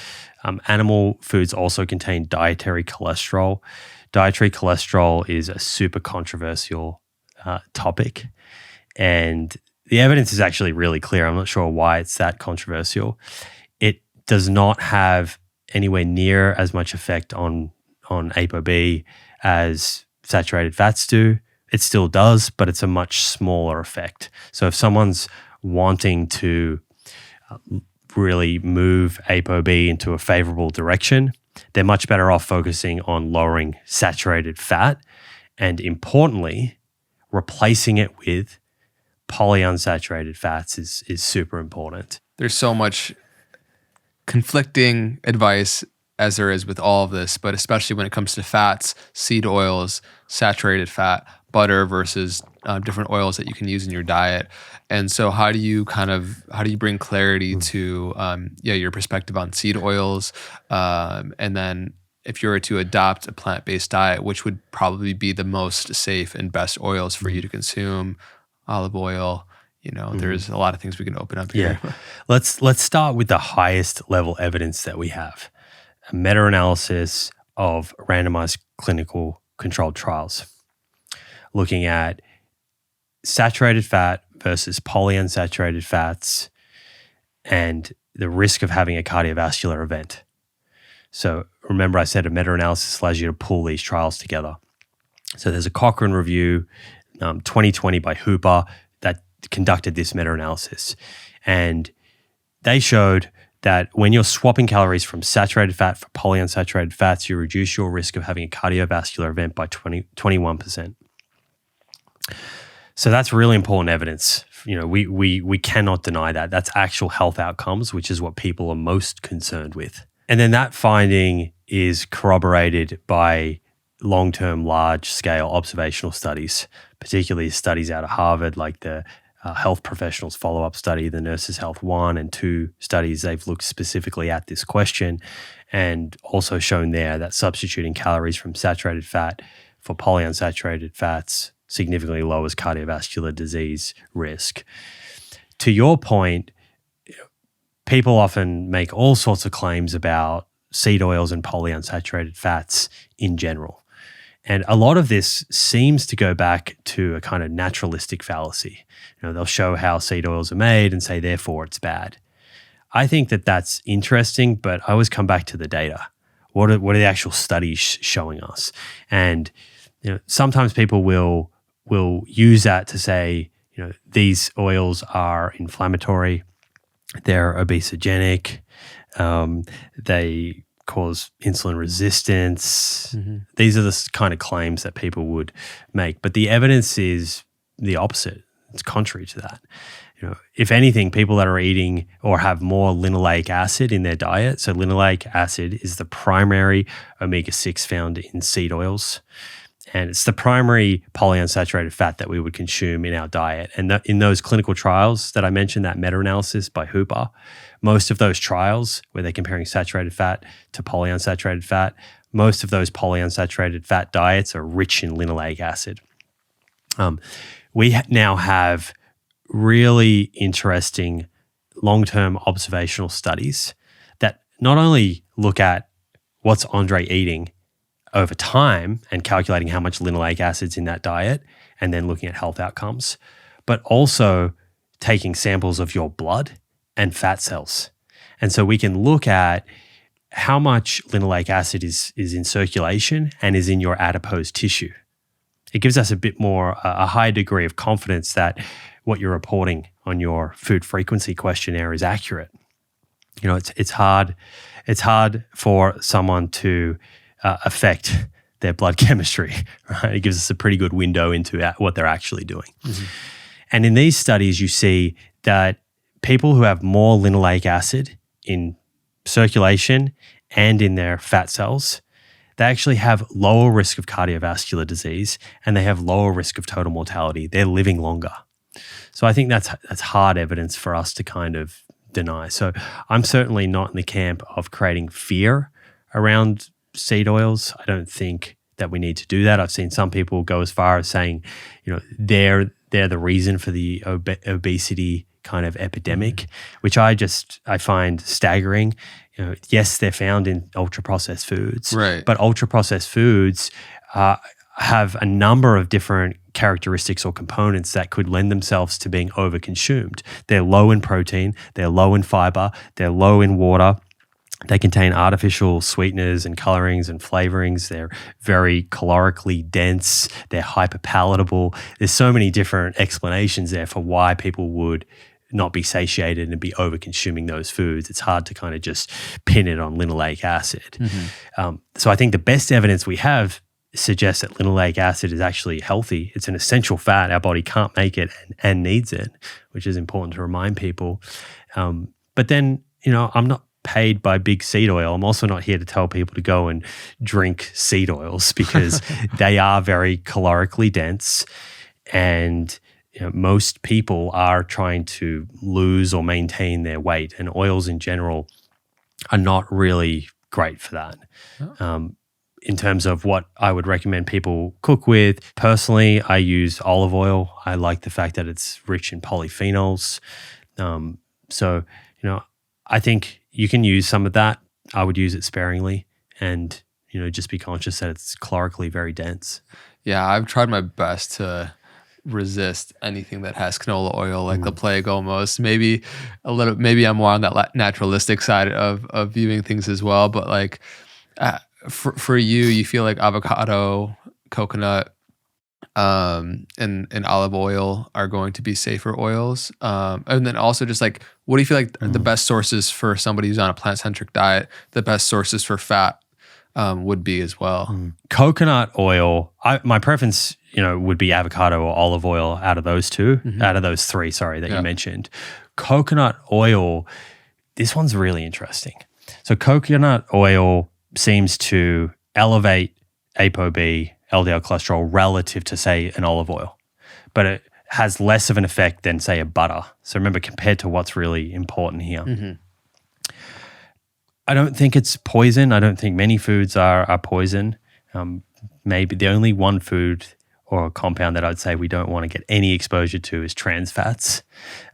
Animal foods also contain dietary cholesterol. Dietary cholesterol is a super controversial topic, and the evidence is actually really clear. I'm not sure why it's that controversial. It does not have anywhere near as much effect on ApoB as saturated fats do. It still does, but it's a much smaller effect. So if someone's wanting to really move ApoB into a favorable direction, they're much better off focusing on lowering saturated fat and, importantly, replacing it with polyunsaturated fats is super important. There's so much conflicting advice as there is with all of this, but especially when it comes to fats, seed oils, saturated fat, butter versus different oils that you can use in your diet. And so how do you bring clarity to your perspective on seed oils? And then if you were to adopt a plant-based diet, which would probably be the most safe and best oils for you to consume? Olive oil, there's a lot of things we can open up here. Yeah. Let's start with the highest level evidence that we have. A meta-analysis of randomized clinical controlled trials looking at saturated fat versus polyunsaturated fats and the risk of having a cardiovascular event. So remember I said a meta-analysis allows you to pull these trials together. So there's a Cochrane review, 2020 by Hooper, that conducted this meta-analysis. And they showed that when you're swapping calories from saturated fat for polyunsaturated fats, you reduce your risk of having a cardiovascular event by 21%. So that's really important evidence. We cannot deny that. That's actual health outcomes, which is what people are most concerned with. And then that finding is corroborated by long-term, large-scale observational studies, particularly studies out of Harvard, like the Health Professionals Follow-Up Study, the Nurses Health 1 and 2 studies. They've looked specifically at this question and also shown there that substituting calories from saturated fat for polyunsaturated fats significantly lowers cardiovascular disease risk. To your point, people often make all sorts of claims about seed oils and polyunsaturated fats in general. And a lot of this seems to go back to a kind of naturalistic fallacy. They'll show how seed oils are made and say, therefore, it's bad. I think that that's interesting, but I always come back to the data. What are the actual studies showing us? And sometimes people will use that to say, these oils are inflammatory, they're obesogenic, they cause insulin resistance. Mm-hmm. These are the kind of claims that people would make. But the evidence is the opposite. It's contrary to that. If anything, people that are eating or have more linoleic acid in their diet, so linoleic acid is the primary omega-6 found in seed oils, and it's the primary polyunsaturated fat that we would consume in our diet. And in those clinical trials that I mentioned, that meta-analysis by Hooper, most of those trials where they're comparing saturated fat to polyunsaturated fat, most of those polyunsaturated fat diets are rich in linoleic acid. We now have really interesting long-term observational studies that not only look at what's Andre eating over time and calculating how much linoleic acid's in that diet and then looking at health outcomes, but also taking samples of your blood and fat cells. And so we can look at how much linoleic acid is in circulation and is in your adipose tissue. It gives us a bit more, a high degree of confidence that what you're reporting on your food frequency questionnaire is accurate. It's hard for someone to affect their blood chemistry, right? It gives us a pretty good window into what they're actually doing. Mm-hmm. And in these studies, you see that people who have more linoleic acid in circulation and in their fat cells, they actually have lower risk of cardiovascular disease and they have lower risk of total mortality. They're living longer. So I think that's hard evidence for us to kind of deny. So I'm certainly not in the camp of creating fear around seed oils. I don't think that we need to do that. I've seen some people go as far as saying, they're the reason for the obesity kind of epidemic, which I find staggering. Yes, they're found in ultra-processed foods, right? But ultra-processed foods have a number of different characteristics or components that could lend themselves to being overconsumed. They're low in protein, they're low in fiber, they're low in water, They contain artificial sweeteners and colorings and flavorings. They're very calorically dense. They're hyperpalatable. There's so many different explanations there for why people would not be satiated and be over-consuming those foods. It's hard to kind of just pin it on linoleic acid. So I think the best evidence we have suggests that linoleic acid is actually healthy. It's an essential fat. Our body can't make it and needs it, which is important to remind people. But then, I'm not paid by big seed oil. I'm also not here to tell people to go and drink seed oils because they are very calorically dense, and most people are trying to lose or maintain their weight, and oils in general are not really great for that. In terms of what I would recommend people cook with, personally, I use olive oil. I like the fact that it's rich in polyphenols. So, I think you can use some of that. I would use it sparingly and, just be conscious that it's calorically very dense. Yeah, I've tried my best to resist anything that has canola oil, like the plague almost. Maybe I'm more on that naturalistic side of viewing things as well. But like for you feel like avocado, coconut, and olive oil are going to be safer oils. And then also just like, what do you feel like the best sources for somebody who's on a plant-centric diet, the best sources for fat would be as well? Coconut oil, my preference, would be avocado or olive oil out of those out of those three, that you mentioned. Coconut oil, this one's really interesting. So coconut oil seems to elevate ApoB, LDL cholesterol relative to, say, an olive oil, but it has less of an effect than, say, a butter. So remember, compared to what's really important here. I don't think it's poison. I don't think many foods are poison. Maybe the only one food or a compound that I'd say we don't want to get any exposure to is trans fats.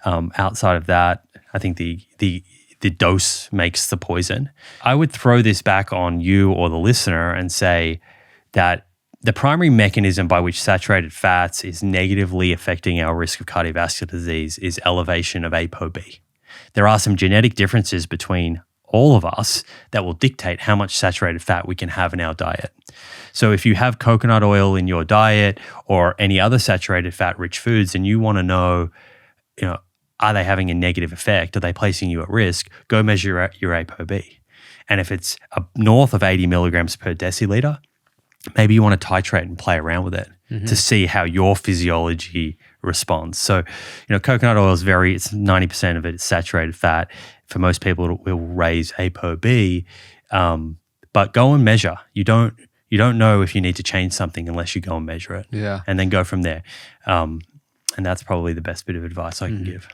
Outside of that, I think the dose makes the poison. I would throw this back on you or the listener and say that the primary mechanism by which saturated fats is negatively affecting our risk of cardiovascular disease is elevation of ApoB. There are some genetic differences between all of us that will dictate how much saturated fat we can have in our diet. So if you have coconut oil in your diet or any other saturated fat-rich foods and you want to know, are they having a negative effect? Are they placing you at risk? Go measure your ApoB. And if it's north of 80 milligrams per deciliter, maybe you want to titrate and play around with it to see how your physiology responds. So, coconut oil is it's 90% of it is saturated fat. For most people, it will raise ApoB, but go and measure. You don't know if you need to change something unless you go and measure it. Yeah. And then go from there. And that's probably the best bit of advice I can give.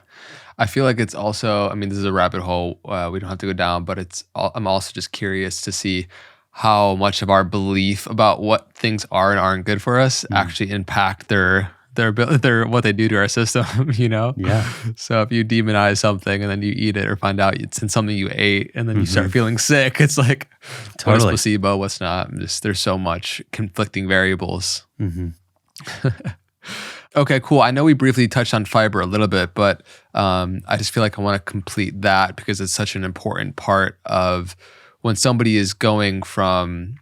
I feel like it's also, this is a rabbit hole we don't have to go down, but I'm also just curious to see how much of our belief about what things are and aren't good for us actually impact their what they do to our system, Yeah. So if you demonize something and then you eat it or find out it's in something you ate and then you start feeling sick, it's like, what's placebo, what's not? There's so much conflicting variables. Okay, cool. I know we briefly touched on fiber a little bit, but I just feel like I want to complete that because it's such an important part of when somebody is going from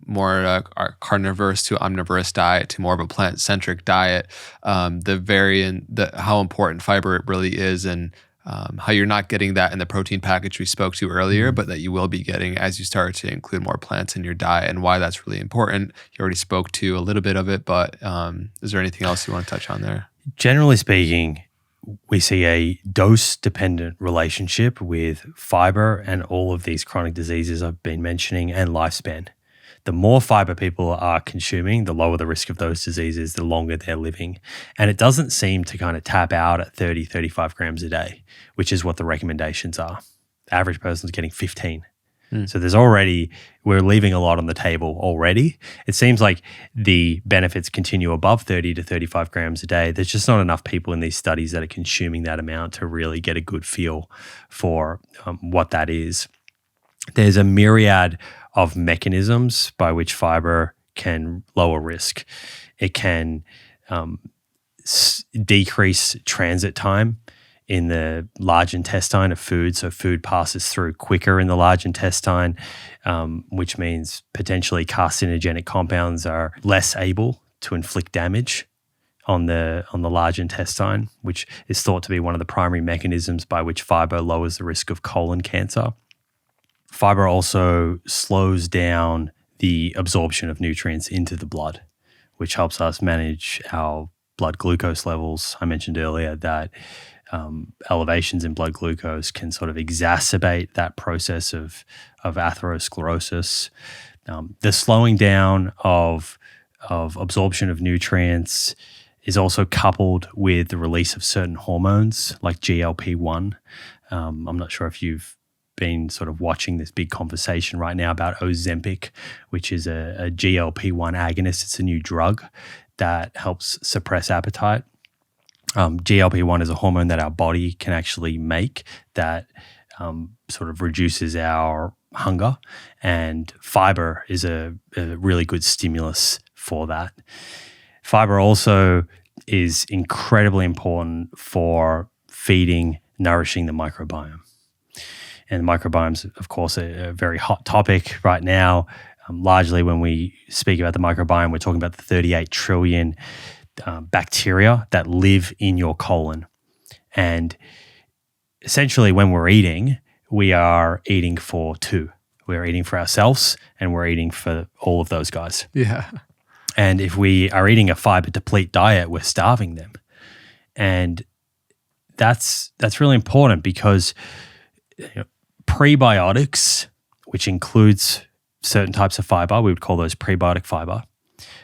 more a carnivorous to omnivorous diet to more of a plant-centric diet, how important fiber really is, and how you're not getting that in the protein package we spoke to earlier, but that you will be getting as you start to include more plants in your diet, and why that's really important. You already spoke to a little bit of it, but is there anything else you want to touch on there? Generally speaking, we see a dose-dependent relationship with fiber and all of these chronic diseases I've been mentioning and lifespan. The more fiber people are consuming, the lower the risk of those diseases, the longer they're living. And it doesn't seem to kind of tap out at 30, 35 grams a day, which is what the recommendations are. The average person's getting 15. So we're leaving a lot on the table already. It seems like the benefits continue above 30 to 35 grams a day. There's just not enough people in these studies that are consuming that amount to really get a good feel for what that is. There's a myriad of mechanisms by which fiber can lower risk. It can decrease transit time in the large intestine of food. So food passes through quicker in the large intestine, which means potentially carcinogenic compounds are less able to inflict damage on the large intestine, which is thought to be one of the primary mechanisms by which fiber lowers the risk of colon cancer. Fiber also slows down the absorption of nutrients into the blood, which helps us manage our blood glucose levels. I mentioned earlier that elevations in blood glucose can sort of exacerbate that process of atherosclerosis. The slowing down of absorption of nutrients is also coupled with the release of certain hormones like GLP-1. I'm not sure if you've been sort of watching this big conversation right now about Ozempic, which is a GLP-1 agonist. It's a new drug that helps suppress appetite. GLP-1 is a hormone that our body can actually make that sort of reduces our hunger, and fiber is a really good stimulus for that. Fiber also is incredibly important for feeding, nourishing the microbiome. And the microbiome is, of course, a very hot topic right now. Largely when we speak about the microbiome, we're talking about the 38 trillion bacteria that live in your colon. And essentially when we're eating, we are eating for two. We're eating for ourselves and we're eating for all of those guys. Yeah. And if we are eating a fiber deplete diet, we're starving them. And that's really important because prebiotics, which includes certain types of fiber, we would call those prebiotic fiber,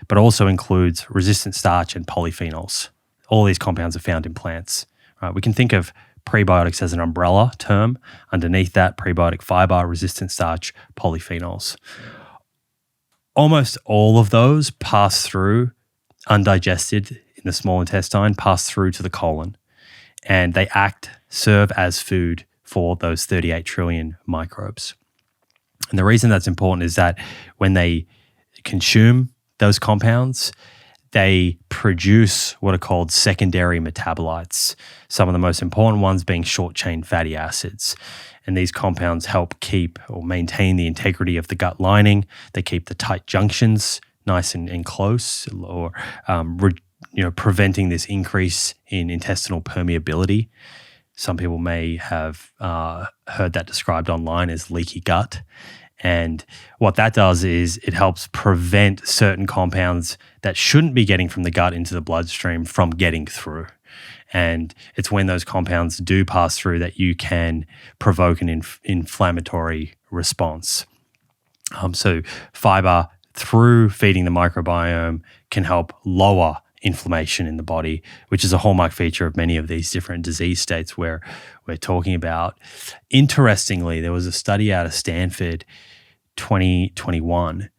but also includes resistant starch and polyphenols. All these compounds are found in plants. Right? We can think of prebiotics as an umbrella term. Underneath that, prebiotic fiber, resistant starch, polyphenols. Almost all of those pass through undigested in the small intestine, pass through to the colon, and they serve as food for those 38 trillion microbes. And the reason that's important is that when they consume those compounds, they produce what are called secondary metabolites, some of the most important ones being short-chain fatty acids. And these compounds help keep or maintain the integrity of the gut lining. They keep the tight junctions nice and close, or preventing this increase in intestinal permeability. Some people may have heard that described online as leaky gut. And what that does is it helps prevent certain compounds that shouldn't be getting from the gut into the bloodstream from getting through. And it's when those compounds do pass through that you can provoke an inflammatory response. So fiber, through feeding the microbiome, can help lower inflammation in the body, which is a hallmark feature of many of these different disease states where we're talking about. Interestingly, there was a study out of Stanford, 2021,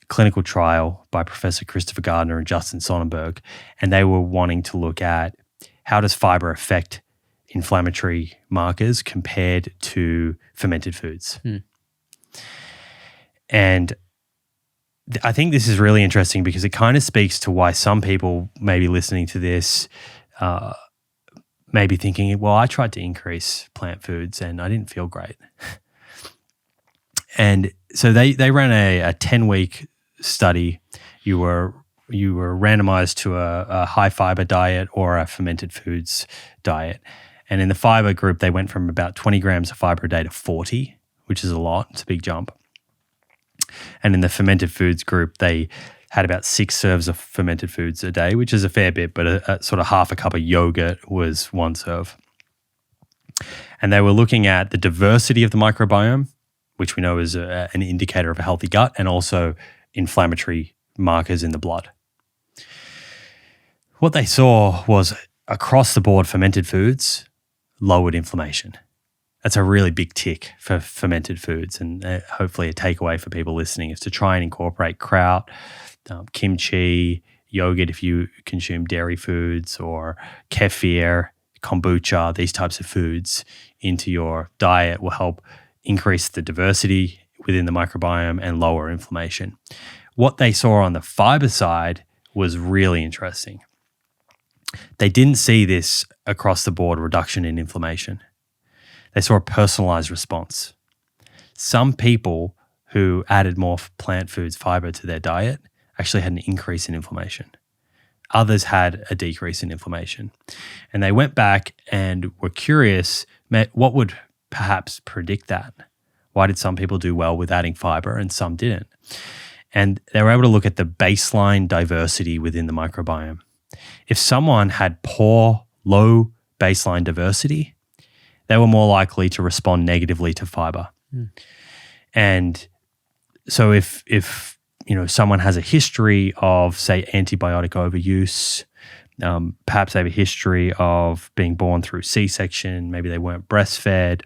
clinical trial by Professor Christopher Gardner and Justin Sonnenberg, and they were wanting to look at how does fiber affect inflammatory markers compared to fermented foods. And I think this is really interesting because it kind of speaks to why some people may be listening to this may be thinking, well, I tried to increase plant foods and I didn't feel great. And so they ran a 10-week study. You were randomized to a high fiber diet or a fermented foods diet. And in the fiber group, they went from about 20 grams of fiber a day to 40, which is a lot. It's a big jump. And in the fermented foods group, they had about 6 serves of fermented foods a day, which is a fair bit, but a sort of half a cup of yogurt was 1 serve. And they were looking at the diversity of the microbiome, which we know is an indicator of a healthy gut, and also inflammatory markers in the blood. What they saw was across the board fermented foods lowered inflammation. That's a really big tick for fermented foods, and hopefully a takeaway for people listening is to try and incorporate kraut, kimchi, yogurt if you consume dairy foods, or kefir, kombucha, these types of foods into your diet will help increase the diversity within the microbiome and lower inflammation. What they saw on the fiber side was really interesting. They didn't see this across the board reduction in inflammation. They saw a personalized response. Some people who added more plant foods, fiber to their diet actually had an increase in inflammation. Others had a decrease in inflammation. And they went back and were curious, what would perhaps predict that? Why did some people do well with adding fiber and some didn't? And they were able to look at the baseline diversity within the microbiome. If someone had poor, low baseline diversity, they were more likely to respond negatively to fiber. And so if someone has a history of, say, antibiotic overuse, perhaps they have a history of being born through C-section, maybe they weren't breastfed,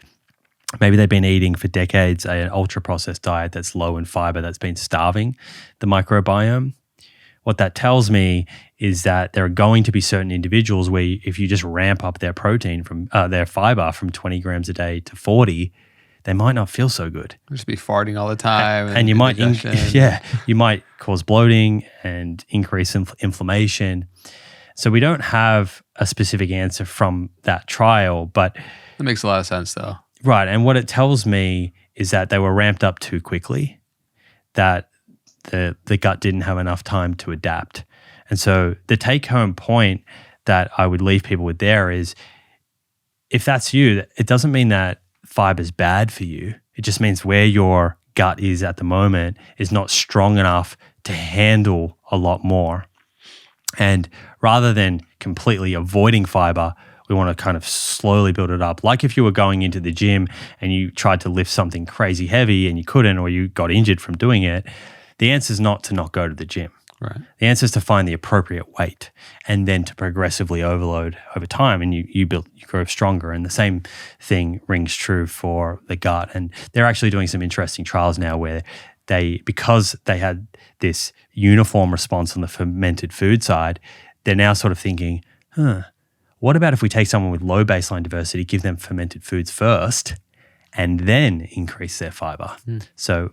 maybe they've been eating for decades an ultra-processed diet that's low in fiber that's been starving the microbiome. What that tells me is that there are going to be certain individuals where if you just ramp up their protein from their fiber from 20 grams a day to 40, they might not feel so good. Just be farting all the time. And you might, you might cause bloating and increase inflammation. So we don't have a specific answer from that trial, but that makes a lot of sense though. Right. And what it tells me is that they were ramped up too quickly, that the gut didn't have enough time to adapt. And so the take-home point that I would leave people with there is, if that's you, it doesn't mean that fiber is bad for you. It just means where your gut is at the moment is not strong enough to handle a lot more. And rather than completely avoiding fiber, we want to kind of slowly build it up. Like if you were going into the gym and you tried to lift something crazy heavy and you couldn't, or you got injured from doing it, the answer is not to not go to the gym. Right. The answer is to find the appropriate weight and then to progressively overload over time, and you grow stronger. And the same thing rings true for the gut. And they're actually doing some interesting trials now where because they had this uniform response on the fermented food side, they're now sort of thinking, what about if we take someone with low baseline diversity, give them fermented foods first, and then increase their fiber? So,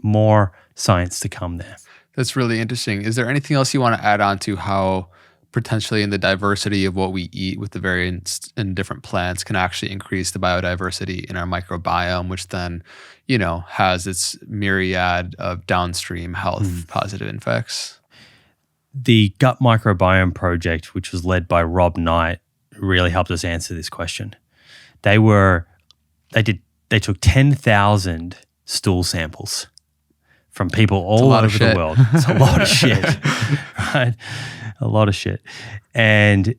more science to come there. That's really interesting. Is there anything else you want to add on to how potentially in the diversity of what we eat with the variants in different plants can actually increase the biodiversity in our microbiome, which then, has its myriad of downstream health positive effects? The Gut Microbiome Project, which was led by Rob Knight, really helped us answer this question. They took 10,000 stool samples from people all over the world. It's a lot of shit, right? A lot of shit. And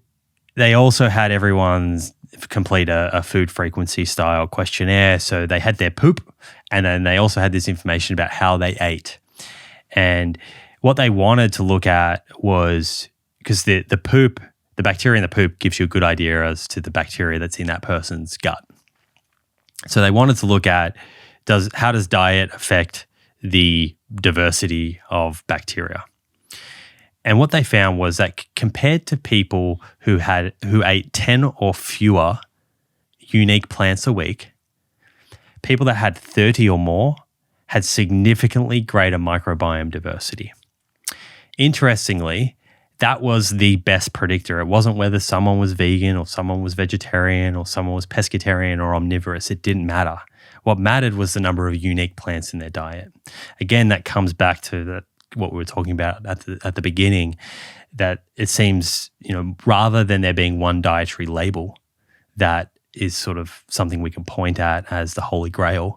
they also had everyone's complete a food frequency style questionnaire. So they had their poop, and then they also had this information about how they ate. And what they wanted to look at was, because the bacteria in the poop gives you a good idea as to the bacteria that's in that person's gut. So they wanted to look at how does diet affect the diversity of bacteria. And what they found was that compared to people who ate 10 or fewer unique plants a week, people that had 30 or more had significantly greater microbiome diversity. Interestingly, that was the best predictor. It wasn't whether someone was vegan or someone was vegetarian or someone was pescatarian or omnivorous. It didn't matter. What mattered was the number of unique plants in their diet. Again, that comes back to what we were talking about at the beginning, that it seems, rather than there being one dietary label that is sort of something we can point at as the holy grail,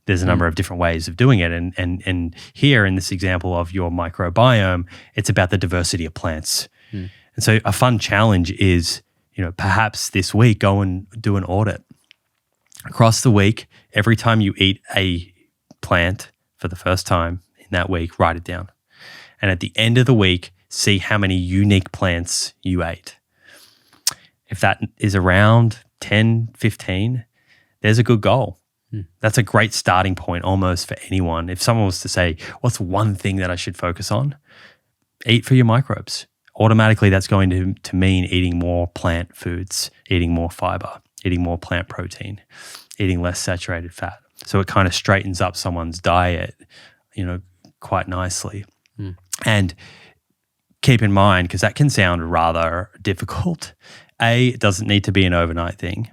there's a number of different ways of doing it. And here in this example of your microbiome, it's about the diversity of plants. And so a fun challenge is, perhaps this week, go and do an audit. Across the week, every time you eat a plant for the first time in that week, write it down. And at the end of the week, see how many unique plants you ate. If that is around 10, 15, there's a good goal. That's a great starting point almost for anyone. If someone was to say, what's one thing that I should focus on? Eat for your microbes. Automatically, that's going to mean eating more plant foods, eating more fiber, eating more plant protein, eating less saturated fat. So it kind of straightens up someone's diet, quite nicely. And keep in mind, because that can sound rather difficult, A, it doesn't need to be an overnight thing.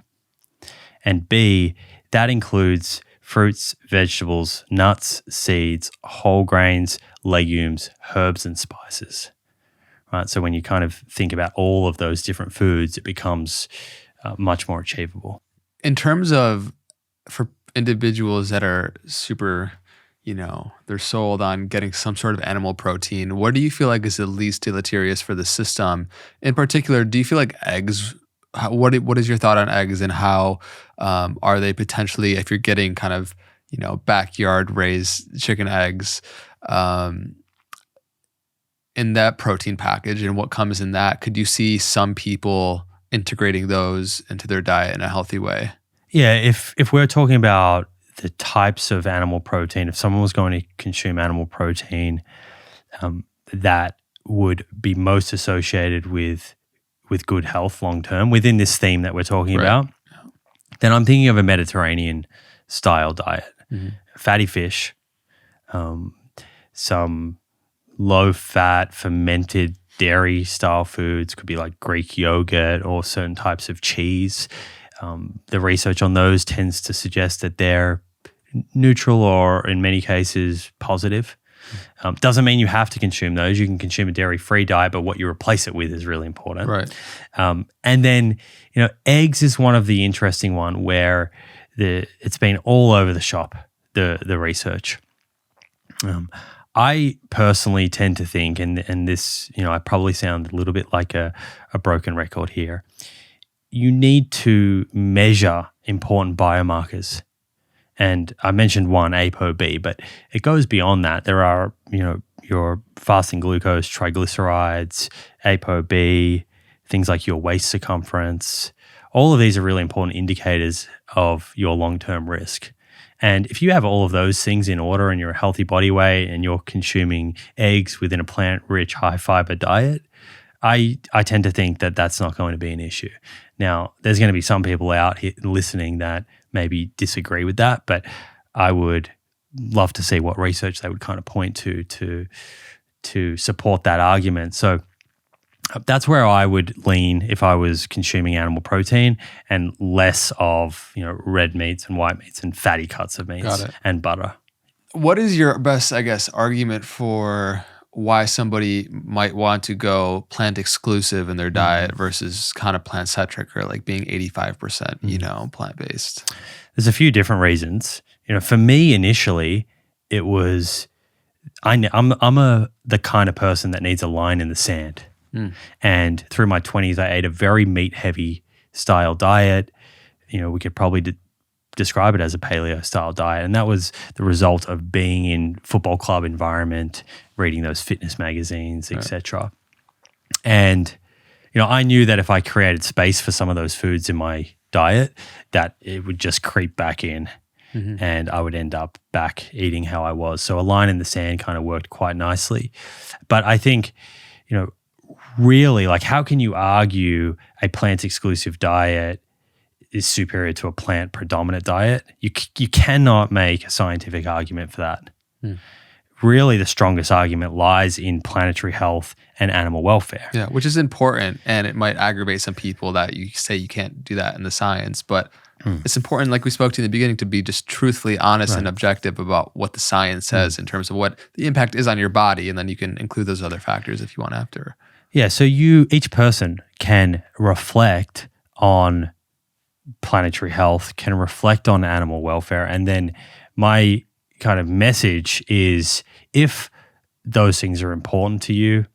And B, that includes fruits, vegetables, nuts, seeds, whole grains, legumes, herbs, and spices. Right? So when you kind of think about all of those different foods, it becomes much more achievable. In terms of for individuals that are super, they're sold on getting some sort of animal protein, what do you feel like is the least deleterious for the system? In particular, do you feel like eggs, what is your thought on eggs, and how are they potentially, if you're getting kind of, backyard raised chicken eggs, in that protein package and what comes in that, could you see some people integrating those into their diet in a healthy way? Yeah, if we're talking about the types of animal protein, if someone was going to consume animal protein, that would be most associated with good health long term within this theme that we're talking about, then I'm thinking of a Mediterranean style diet. Mm-hmm. Fatty fish, some low-fat, fermented dairy-style foods, could be like Greek yogurt or certain types of cheese. The research on those tends to suggest that they're neutral or, in many cases, positive. Doesn't mean you have to consume those. You can consume a dairy-free diet, but what you replace it with is really important. Right. And then, eggs is one of the interesting one where it's been all over the shop, the research. I personally tend to think, and this, I probably sound a little bit like a broken record here, you need to measure important biomarkers. And I mentioned one, ApoB, but it goes beyond that. There are, your fasting glucose, triglycerides, ApoB, things like your waist circumference. All of these are really important indicators of your long-term risk. And if you have all of those things in order and you're a healthy body weight and you're consuming eggs within a plant-rich, high-fiber diet, I tend to think that that's not going to be an issue. Now, there's going to be some people out here listening that maybe disagree with that, but I would love to see what research they would kind of point to support that argument. So that's where I would lean if I was consuming animal protein, and less of, red meats and white meats and fatty cuts of meats and butter. What is your best, argument for why somebody might want to go plant exclusive in their diet versus kind of plant centric, or like being 85%, plant-based? There's a few different reasons. For me initially, it was I'm the kind of person that needs a line in the sand. And through my 20s, I ate a very meat-heavy style diet. We could probably describe it as a paleo-style diet. And that was the result of being in football club environment, reading those fitness magazines, etc. And, I knew that if I created space for some of those foods in my diet, that it would just creep back in and I would end up back eating how I was. So a line in the sand kind of worked quite nicely. But I think, really, like, how can you argue a plant-exclusive diet is superior to a plant-predominant diet? You cannot make a scientific argument for that. Really, the strongest argument lies in planetary health and animal welfare. Yeah, which is important, and it might aggravate some people that you say you can't do that in the science, but it's important, like we spoke to in the beginning, to be just truthfully honest and objective about what the science says in terms of what the impact is on your body, and then you can include those other factors if you want after. Yeah, so each person can reflect on planetary health, can reflect on animal welfare, and then my kind of message is, if those things are important to you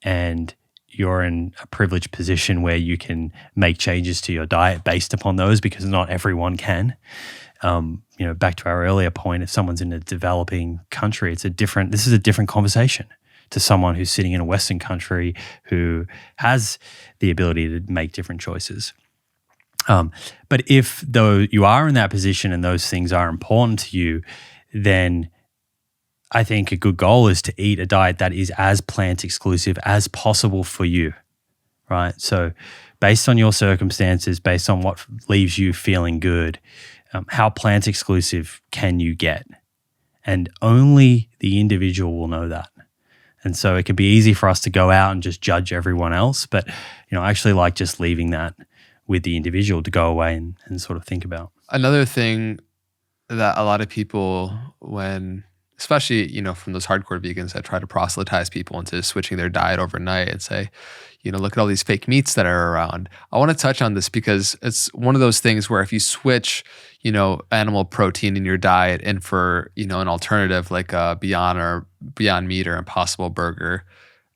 and you're in a privileged position where you can make changes to your diet based upon those, because not everyone can. Back to our earlier point, if someone's in a developing country, this is a different conversation to someone who's sitting in a Western country who has the ability to make different choices. But if though you are in that position and those things are important to you, then I think a good goal is to eat a diet that is as plant exclusive as possible for you, right? So based on your circumstances, based on what leaves you feeling good, how plant exclusive can you get? And only the individual will know that. And so it can be easy for us to go out and just judge everyone else. But, I actually like just leaving that with the individual to go away and sort of think about. Another thing that a lot of people, when, especially, from those hardcore vegans that try to proselytize people into switching their diet overnight and say, look at all these fake meats that are around. I want to touch on this because it's one of those things where if you switch, animal protein in your diet and for, an alternative like a Beyond Meat or Impossible Burger,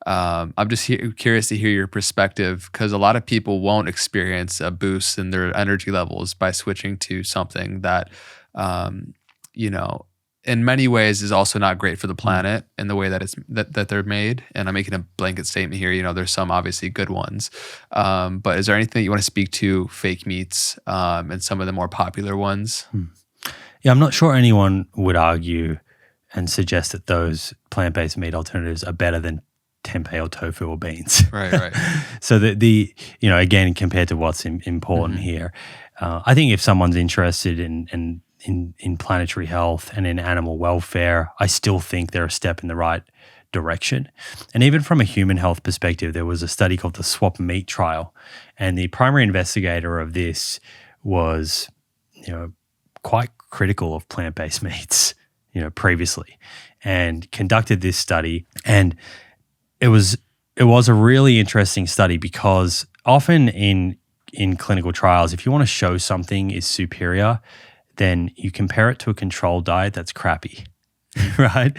I'm just curious to hear your perspective, because a lot of people won't experience a boost in their energy levels by switching to something that, in many ways is also not great for the planet in the way that that they're made. And I'm making a blanket statement here. There's some obviously good ones, but is there anything you want to speak to fake meats and some of the more popular ones? Yeah, I'm not sure anyone would argue and suggest that those plant-based meat alternatives are better than tempeh or tofu or beans. Right. So the again, compared to what's important here, I think if someone's interested in planetary health and in animal welfare, I still think they're a step in the right direction. And even from a human health perspective, there was a study called the Swap Meat Trial, and the primary investigator of this was, quite critical of plant-based meats, previously, and conducted this study. And it was a really interesting study, because often in clinical trials, if you want to show something is superior, then you compare it to a control diet that's crappy, right?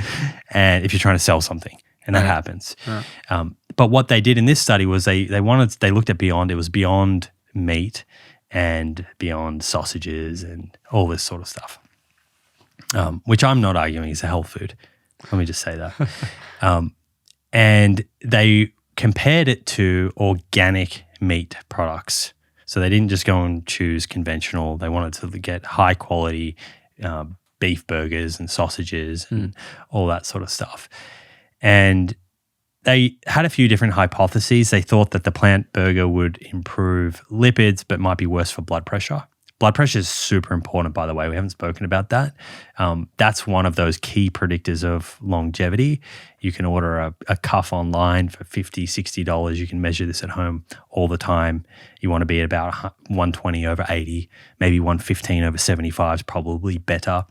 And if you're trying to sell something, and that happens. Right. But what they did in this study was they looked at beyond. It was beyond meat and beyond sausages and all this sort of stuff, which I'm not arguing is a health food. Let me just say that. And they compared it to organic meat products. So they didn't just go and choose conventional. They wanted to get high quality beef burgers and sausages and all that sort of stuff. And they had a few different hypotheses. They thought that the plant burger would improve lipids but might be worse for blood pressure. Blood pressure is super important, by the way. We haven't spoken about that. That's one of those key predictors of longevity. You can order a cuff online for $50, $60. You can measure this at home all the time. You want to be at about 120 over 80, maybe 115 over 75 is probably better.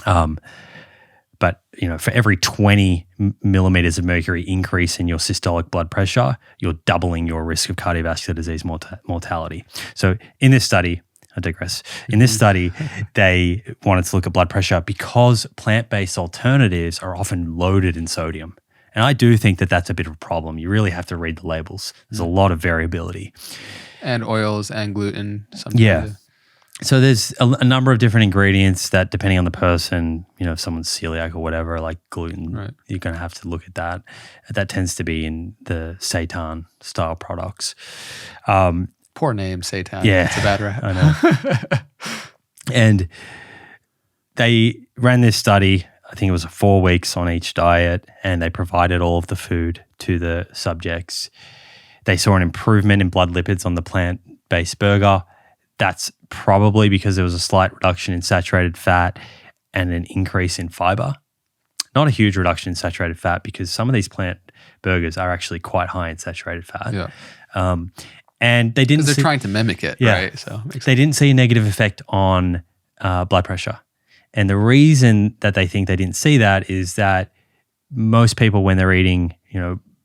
But for every 20 millimeters of mercury increase in your systolic blood pressure, you're doubling your risk of cardiovascular disease mortality. So in this study, I digress. In this study, they wanted to look at blood pressure because plant-based alternatives are often loaded in sodium. And I do think that that's a bit of a problem. You really have to read the labels. There's a lot of variability. And oils and gluten. Sometimes. Yeah. So there's a number of different ingredients that, depending on the person, if someone's celiac or whatever, like gluten, you're going to have to look at that. That tends to be in the seitan-style products. Poor name, seitan. Yeah. It's a bad rap. I know. And they ran this study, I think it was 4 weeks on each diet, and they provided all of the food to the subjects. They saw an improvement in blood lipids on the plant-based burger. That's probably because there was a slight reduction in saturated fat and an increase in fiber. Not a huge reduction in saturated fat, because some of these plant burgers are actually quite high in saturated fat. Yeah. And they didn't. Because they're trying to mimic it, right? So they didn't see a negative effect on blood pressure. And the reason that they think they didn't see that is that most people, when they're eating,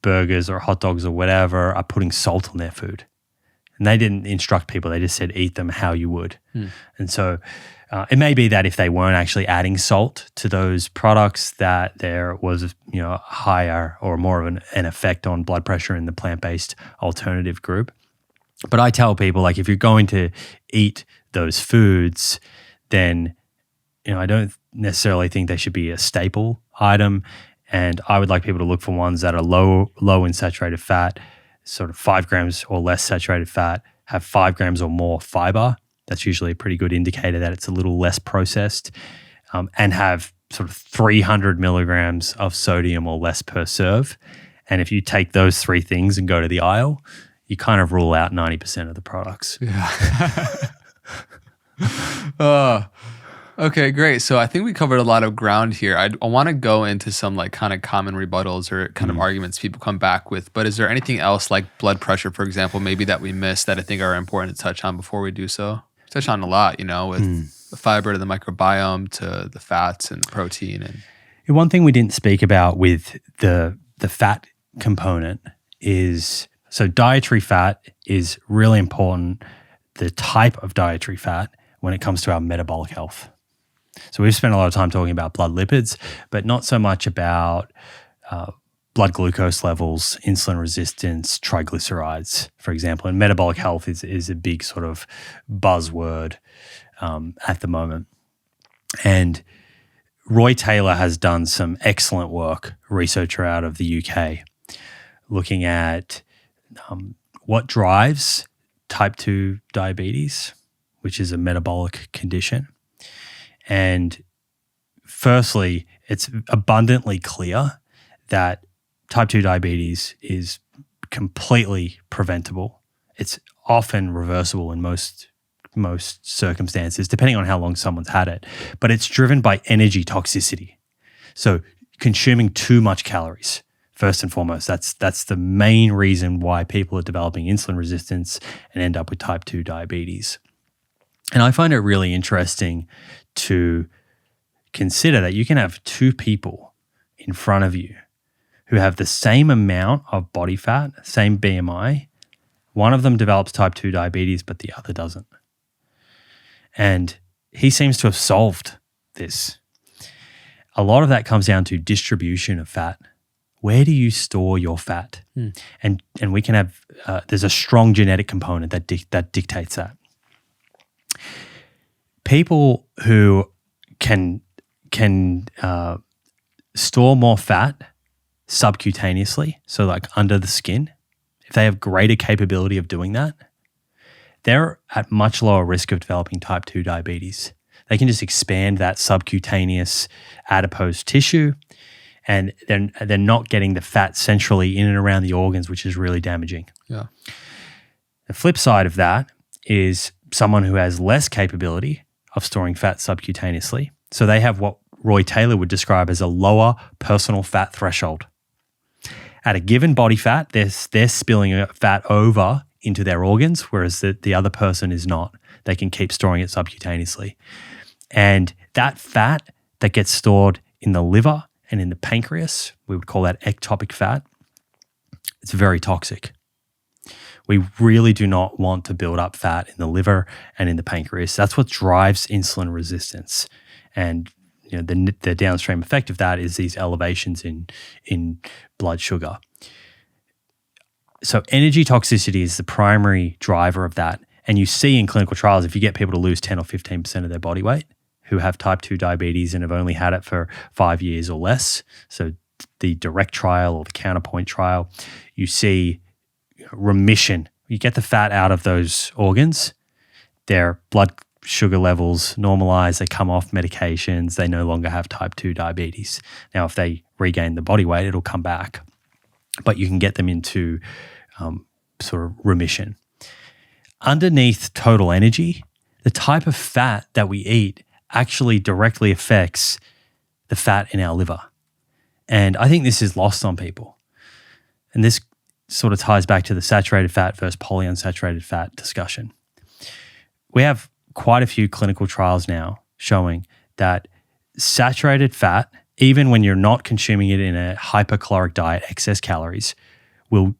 burgers or hot dogs or whatever, are putting salt on their food. And they didn't instruct people. They just said, eat them how you would. And so it may be that if they weren't actually adding salt to those products, that there was, higher or more of an effect on blood pressure in the plant-based alternative group. But I tell people, like, if you're going to eat those foods, then, I don't necessarily think they should be a staple item. And I would like people to look for ones that are low in saturated fat, sort of 5 grams or less saturated fat, have 5 grams or more fiber. That's usually a pretty good indicator that it's a little less processed, and have sort of 300 milligrams of sodium or less per serve. And if you take those 3 things and go to the aisle, you kind of rule out 90% of the products. Yeah. Okay, great. So I think we covered a lot of ground here. I want to go into some like kind of common rebuttals or kind of arguments people come back with. But is there anything else like blood pressure, for example, maybe that we missed that I think are important to touch on before we do so? Touch on a lot, with the fiber to the microbiome to the fats and protein. And one thing we didn't speak about with the fat component is, so dietary fat is really important, the type of dietary fat when it comes to our metabolic health. So we've spent a lot of time talking about blood lipids, but not so much about blood glucose levels, insulin resistance, triglycerides, for example. And metabolic health is a big sort of buzzword at the moment. And Roy Taylor has done some excellent work, researcher out of the UK, looking at what drives type 2 diabetes, which is a metabolic condition. And firstly, it's abundantly clear that type 2 diabetes is completely preventable. It's often reversible in most circumstances, depending on how long someone's had it. But it's driven by energy toxicity. So consuming too much calories, first and foremost, that's the main reason why people are developing insulin resistance and end up with type 2 diabetes. And I find it really interesting to consider that you can have two people in front of you who have the same amount of body fat, same BMI. One of them develops type 2 diabetes, but the other doesn't. And he seems to have solved this. A lot of that comes down to distribution of fat. Where do you store your fat? And we can have, there's a strong genetic component that dictates that. People who can store more fat subcutaneously, so like under the skin, if they have greater capability of doing that, they're at much lower risk of developing type 2 diabetes. They can just expand that subcutaneous adipose tissue, and they're not getting the fat centrally in and around the organs, which is really damaging. Yeah. The flip side of that is someone who has less capability of storing fat subcutaneously. So they have what Roy Taylor would describe as a lower personal fat threshold. At a given body fat, they're spilling fat over into their organs, whereas the other person is not. They can keep storing it subcutaneously. And that fat that gets stored in the liver and in the pancreas, we would call that ectopic fat, it's very toxic. We really do not want to build up fat in the liver and in the pancreas. That's what drives insulin resistance. And the downstream effect of that is these elevations in blood sugar. So energy toxicity is the primary driver of that. And you see in clinical trials, if you get people to lose 10 or 15% of their body weight who have type 2 diabetes and have only had it for 5 years or less, so the direct trial or the counterpoint trial, you see remission. You get the fat out of those organs, their blood sugar levels normalize, they come off medications, they no longer have type 2 diabetes. Now, if they regain the body weight, it'll come back. But you can get them into sort of remission. Underneath total energy, the type of fat that we eat actually directly affects the fat in our liver. And I think this is lost on people. And this sort of ties back to the saturated fat versus polyunsaturated fat discussion. We have quite a few clinical trials now showing that saturated fat, even when you're not consuming it in a hypercaloric diet, excess calories, will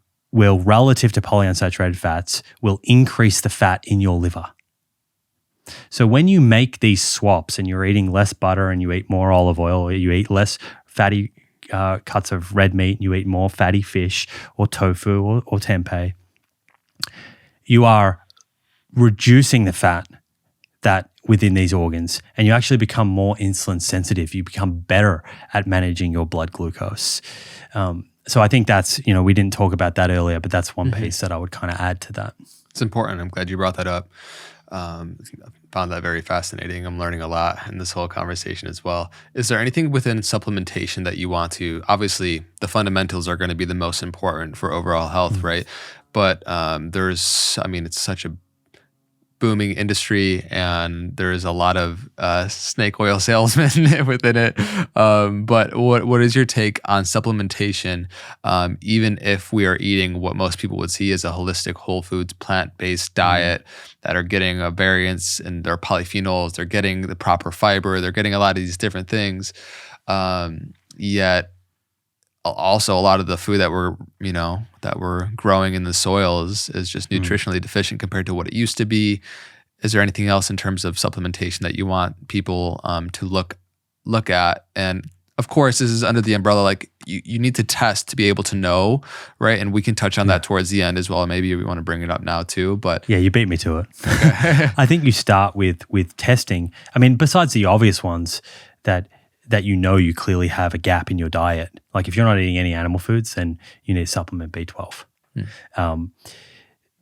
relative to polyunsaturated fats, will increase the fat in your liver. So when you make these swaps and you're eating less butter and you eat more olive oil, or you eat less fatty cuts of red meat and you eat more fatty fish or tofu or tempeh, you are reducing the fat that within these organs, and you actually become more insulin sensitive. You become better at managing your blood glucose. So I think that's, we didn't talk about that earlier, but that's one piece that I would kind of add to that. It's important. I'm glad you brought that up. I found that very fascinating. I'm learning a lot in this whole conversation as well. Is there anything within supplementation that you want to, obviously the fundamentals are going to be the most important for overall health, right? But it's such a booming industry, and there's a lot of snake oil salesmen within it. But what is your take on supplementation, even if we are eating what most people would see as a holistic, whole foods, plant-based diet that are getting a variance in their polyphenols, they're getting the proper fiber, they're getting a lot of these different things, yet also a lot of the food that we're growing in the soil is just nutritionally deficient compared to what it used to be. Is there anything else in terms of supplementation that you want people to look at? And of course, this is under the umbrella, like you need to test to be able to know, right? And we can touch on that towards the end as well. Maybe we want to bring it up now too, but yeah, you beat me to it. Okay. I think you start with testing. I mean, besides the obvious ones that you clearly have a gap in your diet. Like if you're not eating any animal foods, then you need to supplement B12.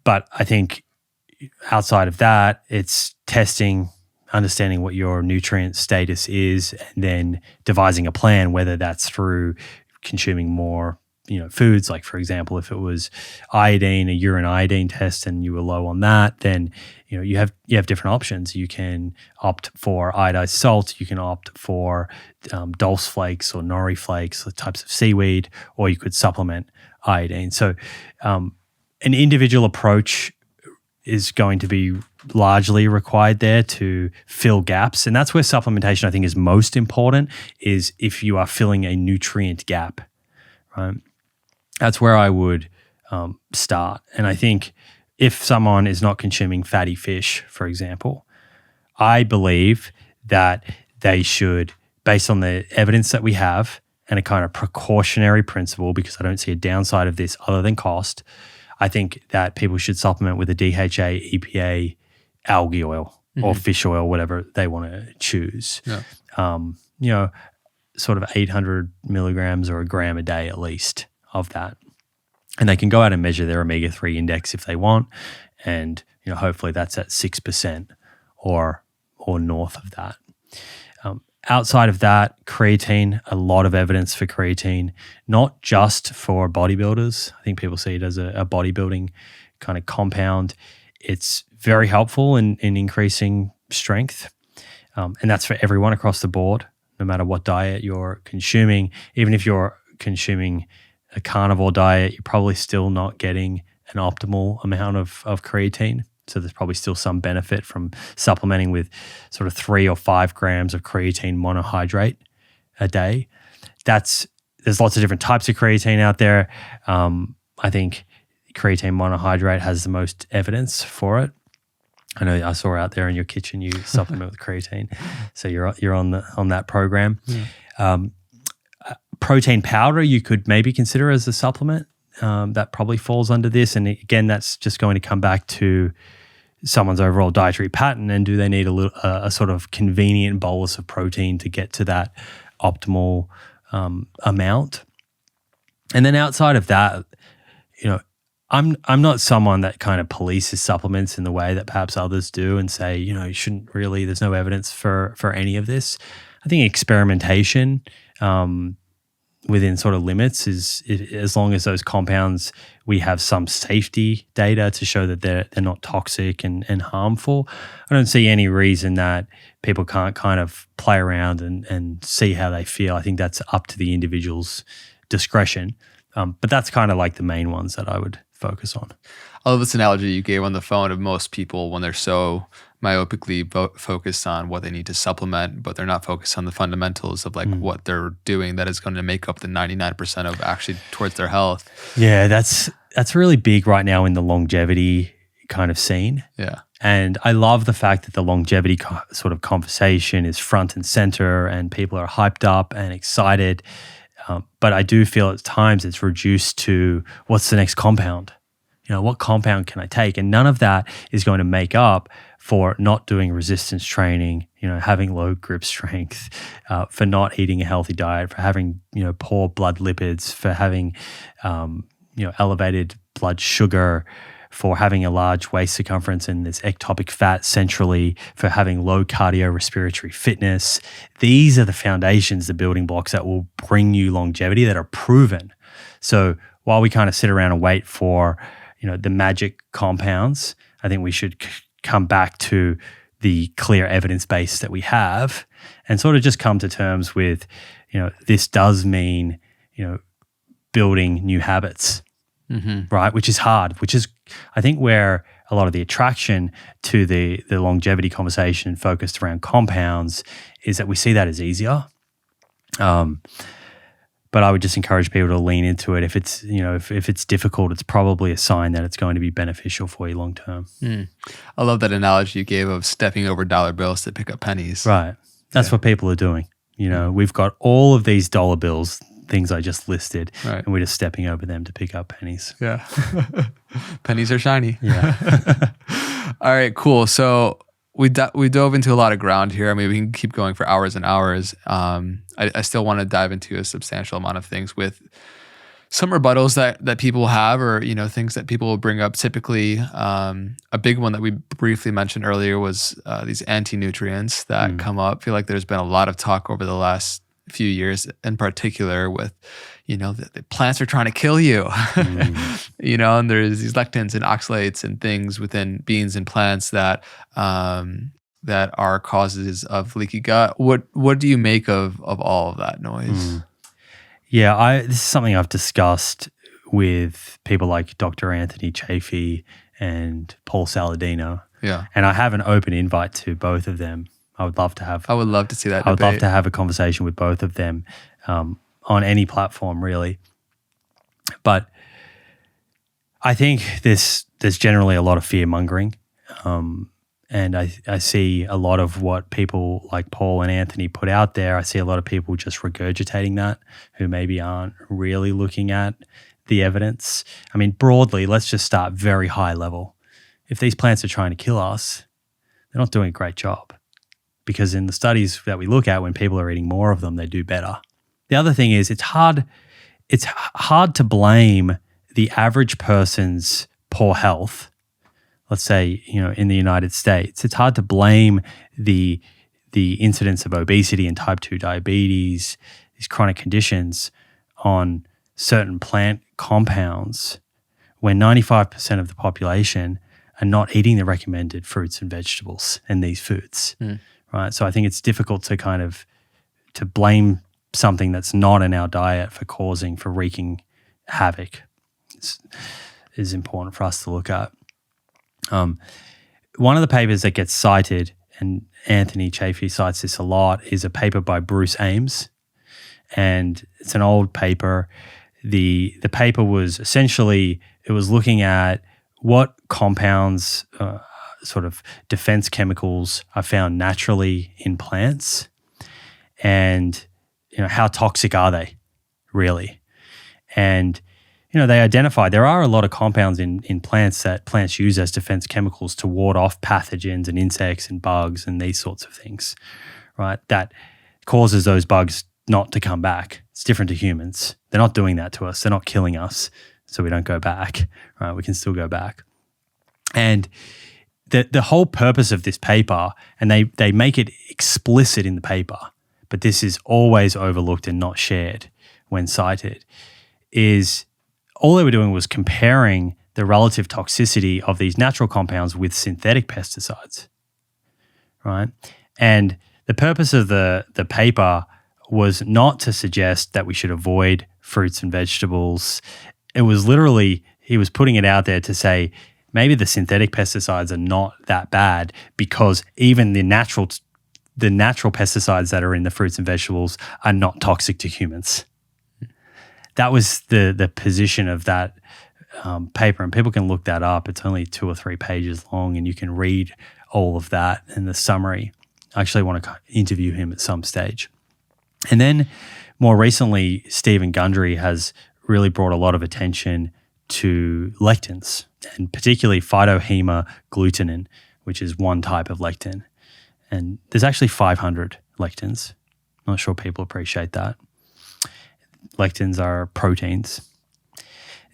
But I think outside of that, it's testing, understanding what your nutrient status is, and then devising a plan, whether that's through consuming more foods. Like for example, if it was iodine, a urine iodine test, and you were low on that, then you have different options. You can opt for iodized salt. You can opt for dulse flakes or nori flakes, the types of seaweed, or you could supplement iodine. So an individual approach is going to be largely required there to fill gaps. And that's where supplementation, I think, is most important, is if you are filling a nutrient gap, right? That's where I would start. And I think if someone is not consuming fatty fish, for example, I believe that they should, based on the evidence that we have and a kind of precautionary principle, because I don't see a downside of this other than cost, I think that people should supplement with a DHA, EPA, algae oil or fish oil, whatever they want to choose. Yeah. Sort of 800 milligrams or a gram a day at least of that. And they can go out and measure their omega-3 index if they want. And, hopefully that's at 6% or north of that. Outside of that, creatine, a lot of evidence for creatine, not just for bodybuilders. I think people see it as a bodybuilding kind of compound. It's very helpful in increasing strength. And that's for everyone across the board, no matter what diet you're consuming. Even if you're consuming a carnivore diet, you're probably still not getting an optimal amount of creatine. So there's probably still some benefit from supplementing with sort of 3 or 5 grams of creatine monohydrate a day. There's lots of different types of creatine out there. I think creatine monohydrate has the most evidence for it. I know I saw out there in your kitchen you supplement with creatine, so you're on that program. Protein powder you could maybe consider as a supplement. That probably falls under this, and again, that's just going to come back to someone's overall dietary pattern, and do they need a sort of convenient bolus of protein to get to that optimal amount. And then outside of that, I'm not someone that kind of polices supplements in the way that perhaps others do and say, you shouldn't really, there's no evidence for any of this. I think experimentation within sort of limits is as long as those compounds, we have some safety data to show that they're not toxic and harmful. I don't see any reason that people can't kind of play around and see how they feel. I think that's up to the individual's discretion. But that's kind of like the main ones that I would focus on. I love this analogy you gave on the phone of most people when they're so myopically focused on what they need to supplement, but they're not focused on the fundamentals of what they're doing that is going to make up the 99% of actually towards their health. Yeah, that's really big right now in the longevity kind of scene. Yeah. And I love the fact that the longevity sort of conversation is front and center and people are hyped up and excited. But I do feel at times it's reduced to what's the next compound? What compound can I take? And none of that is going to make up for not doing resistance training, having low grip strength, for not eating a healthy diet, for having, poor blood lipids, for having, elevated blood sugar, for having a large waist circumference and this ectopic fat centrally, for having low cardiorespiratory fitness. These are the foundations, the building blocks that will bring you longevity that are proven. So while we kind of sit around and wait for, the magic compounds, I think we should come back to the clear evidence base that we have and sort of just come to terms with, this does mean, building new habits, right? Which is hard, which is, I think, where a lot of the attraction to the longevity conversation focused around compounds is that we see that as easier. But I would just encourage people to lean into it. If it's, if it's difficult, it's probably a sign that it's going to be beneficial for you long term. I love that analogy you gave of stepping over dollar bills to pick up pennies. Right. That's what people are doing. We've got all of these dollar bills, things I just listed, and we're just stepping over them to pick up pennies. Yeah. Pennies are shiny. Yeah. All right, cool. So we dove into a lot of ground here. I mean, we can keep going for hours and hours. I still want to dive into a substantial amount of things with some rebuttals that people have, or things that people will bring up. Typically, a big one that we briefly mentioned earlier was these anti-nutrients that come up. I feel like there's been a lot of talk over the last few years, in particular, with the plants are trying to kill you. And there's these lectins and oxalates and things within beans and plants that are causes of leaky gut. What do you make of all of that noise? Yeah, this is something I've discussed with people like Dr. Anthony Chaffee and Paul Saladino. Yeah. And I have an open invite to both of them. I would love to see that debate. I would love to have a conversation with both of them on any platform, really. But I think there's generally a lot of fear-mongering. And I see a lot of what people like Paul and Anthony put out there. I see a lot of people just regurgitating that, who maybe aren't really looking at the evidence. I mean, broadly, let's just start very high level. If these plants are trying to kill us, they're not doing a great job. Because in the studies that we look at, when people are eating more of them, they do better. The other thing is it's hard to blame the average person's poor health. Let's say, in the United States, it's hard to blame the incidence of obesity and type 2 diabetes, these chronic conditions, on certain plant compounds when 95% of the population are not eating the recommended fruits and vegetables and these foods. Right. So I think it's difficult to blame something that's not in our diet for wreaking havoc. Is important for us to look at. One of the papers that gets cited, and Anthony Chaffee cites this a lot, is a paper by Bruce Ames. And it's an old paper. The paper was essentially, it was looking at what compounds, sort of defense chemicals, are found naturally in plants, and how toxic are they really? And they identified there are a lot of compounds in plants that plants use as defense chemicals to ward off pathogens and insects and bugs and these sorts of things, right? That causes those bugs not to come back. It's different to humans. They're not doing that to us. They're not killing us, so we don't go back, right? We can still go back. And the whole purpose of this paper, and they make it explicit in the paper, but this is always overlooked and not shared when cited, is all they were doing was comparing the relative toxicity of these natural compounds with synthetic pesticides, right? And the purpose of the paper was not to suggest that we should avoid fruits and vegetables. It was literally, he was putting it out there to say, maybe the synthetic pesticides are not that bad because even the natural pesticides that are in the fruits and vegetables are not toxic to humans. That was the position of that paper, and people can look that up. It's only 2 or 3 pages long, and you can read all of that in the summary. I actually want to interview him at some stage. And then more recently, Stephen Gundry has really brought a lot of attention to lectins, and particularly phytohemagglutinin, which is one type of lectin. And there's actually 500 lectins. I'm not sure people appreciate that. Lectins are proteins.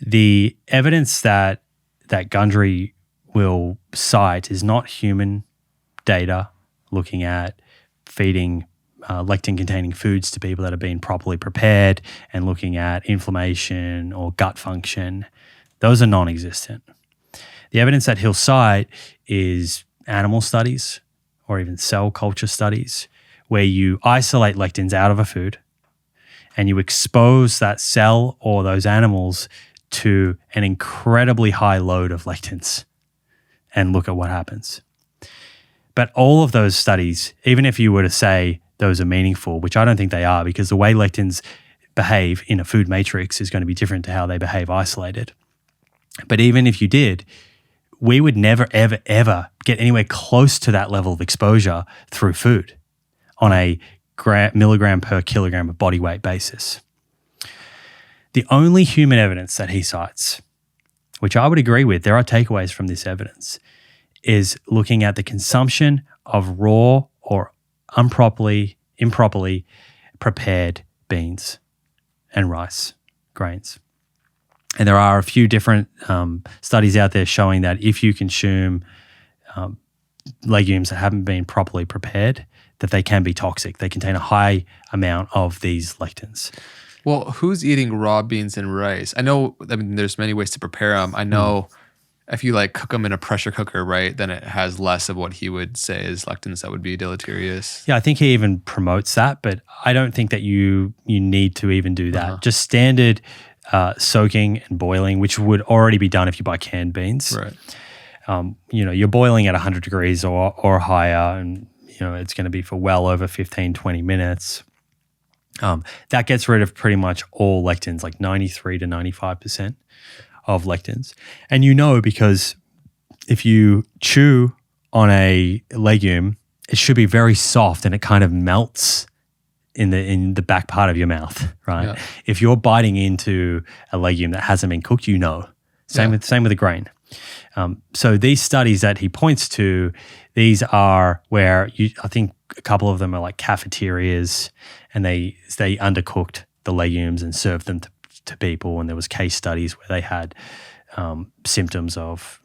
The evidence that Gundry will cite is not human data looking at feeding lectin-containing foods to people that have been properly prepared and looking at inflammation or gut function. Those are non-existent. The evidence that he'll cite is animal studies or even cell culture studies where you isolate lectins out of a food and you expose that cell or those animals to an incredibly high load of lectins and look at what happens. But all of those studies, even if you were to say those are meaningful, which I don't think they are, because the way lectins behave in a food matrix is going to be different to how they behave isolated. But even if you did, we would never, ever, ever get anywhere close to that level of exposure through food on a milligram per kilogram of body weight basis. The only human evidence that he cites, which I would agree with, there are takeaways from this evidence, is looking at the consumption of raw or improperly prepared beans and rice grains. And there are a few different studies out there showing that if you consume legumes that haven't been properly prepared, that they can be toxic. They contain a high amount of these lectins. Well, who's eating raw beans and rice? I know, there's many ways to prepare them. I know if you cook them in a pressure cooker, right, then it has less of what he would say is lectins that would be deleterious. Yeah, I think he even promotes that, but I don't think that you need to even do that. Just standard soaking and boiling, which would already be done if you buy canned beans. Right. You're boiling at 100 degrees or higher, and it's going to be for well over 15, 20 minutes. That gets rid of pretty much all lectins, like 93 to 95% of lectins. And because if you chew on a legume, it should be very soft and it kind of melts in the back part of your mouth, right? Yeah. If you're biting into a legume that hasn't been cooked, Same with a grain. So these studies that he points to, these are where I think a couple of them are like cafeterias, and they undercooked the legumes and served them to people. And there was case studies where they had symptoms of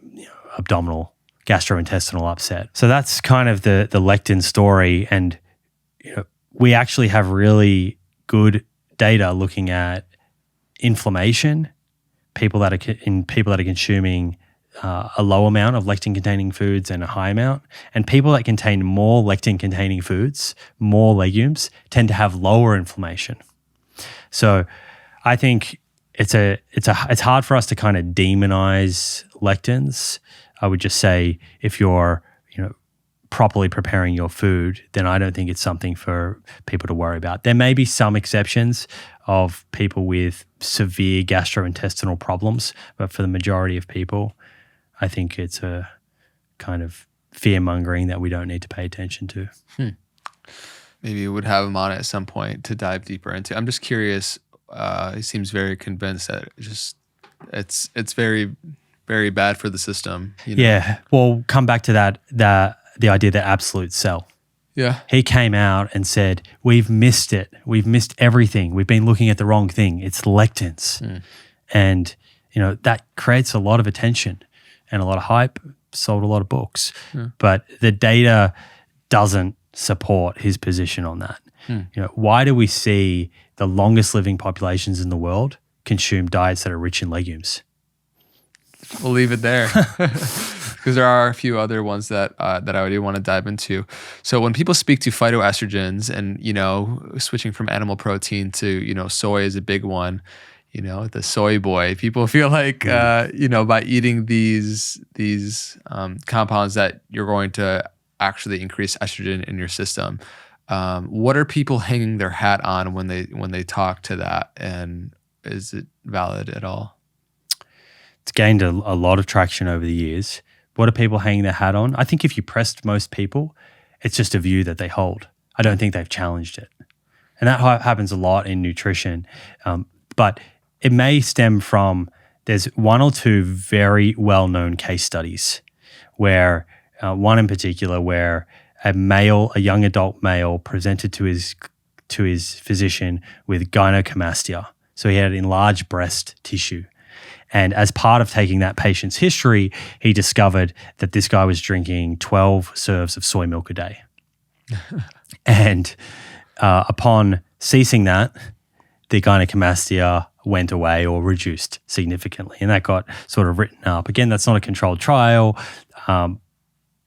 abdominal gastrointestinal upset. So that's kind of the lectin story. And we actually have really good data looking at inflammation. People that are consuming a low amount of lectin-containing foods and a high amount, and people that contain more lectin-containing foods, more legumes, tend to have lower inflammation. So I think it's hard for us to kind of demonize lectins. I would just say if you're properly preparing your food, then I don't think it's something for people to worry about. There may be some exceptions of people with severe gastrointestinal problems, but for the majority of people, I think it's a kind of fear-mongering that we don't need to pay attention to. Maybe we would have him on at some point to dive deeper into. I'm just curious. He seems very convinced that it's very, very bad for the system. Yeah. Well, come back to the idea that absolute cell. Yeah. He came out and said, we've missed it. We've missed everything. We've been looking at the wrong thing. It's lectins. And, that creates a lot of attention and a lot of hype, sold a lot of books. But the data doesn't support his position on that. Why do we see the longest living populations in the world consume diets that are rich in legumes? We'll leave it there. Because there are a few other ones that I do want to dive into. So when people speak to phytoestrogens and, switching from animal protein to, soy is a big one, the soy boy, people feel like, by eating these compounds that you're going to actually increase estrogen in your system. What are people hanging their hat on when they talk to that? And is it valid at all? It's gained a lot of traction over the years. What are people hanging their hat on? I think if you pressed most people, it's just a view that they hold. I don't think they've challenged it. And that happens a lot in nutrition. But it may stem from, there's one or two very well-known case studies where, one in particular where a young adult male presented to his physician with gynecomastia. So he had enlarged breast tissue. And as part of taking that patient's history, he discovered that this guy was drinking 12 serves of soy milk a day. And upon ceasing that, the gynecomastia went away or reduced significantly. And that got sort of written up. Again, that's not a controlled trial,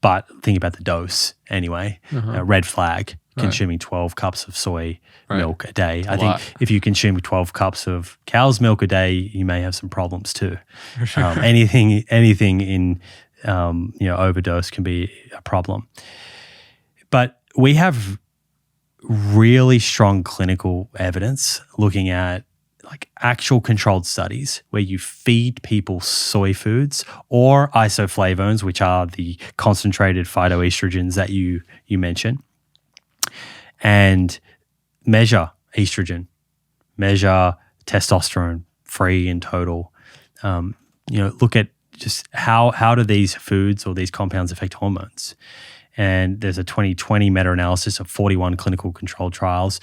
but think about the dose anyway. Red flag, consuming 12 cups of soy milk a day. I think if you consume 12 cups of cow's milk a day, you may have some problems too. For sure. Anything in overdose can be a problem. But we have really strong clinical evidence looking at like actual controlled studies where you feed people soy foods or isoflavones, which are the concentrated phytoestrogens that you mentioned, and measure estrogen, measure testosterone free in total. Look at just how do these foods or these compounds affect hormones. And there's a 2020 meta-analysis of 41 clinical controlled trials.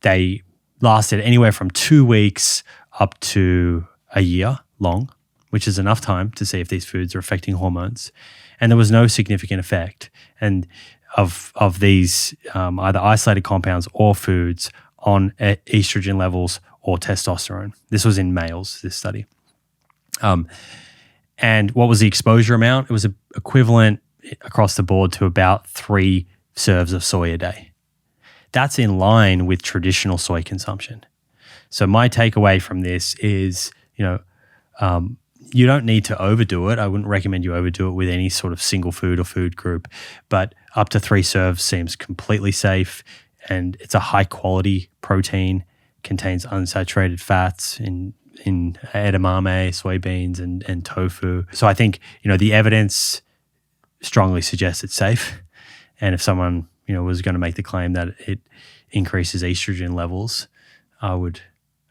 They lasted anywhere from 2 weeks up to a year long, which is enough time to see if these foods are affecting hormones. And there was no significant effect of these either isolated compounds or foods on estrogen levels or testosterone. This was in males, this study. And what was the exposure amount? It was equivalent across the board to about 3 serves of soy a day. That's in line with traditional soy consumption. So my takeaway from this is, you don't need to overdo it. I wouldn't recommend you overdo it with any sort of single food or food group, but up to 3 serves seems completely safe, and it's a high quality protein, contains unsaturated fats in edamame, soybeans, and tofu. So I think, the evidence strongly suggests it's safe. And if someone, was going to make the claim that it increases estrogen levels, I would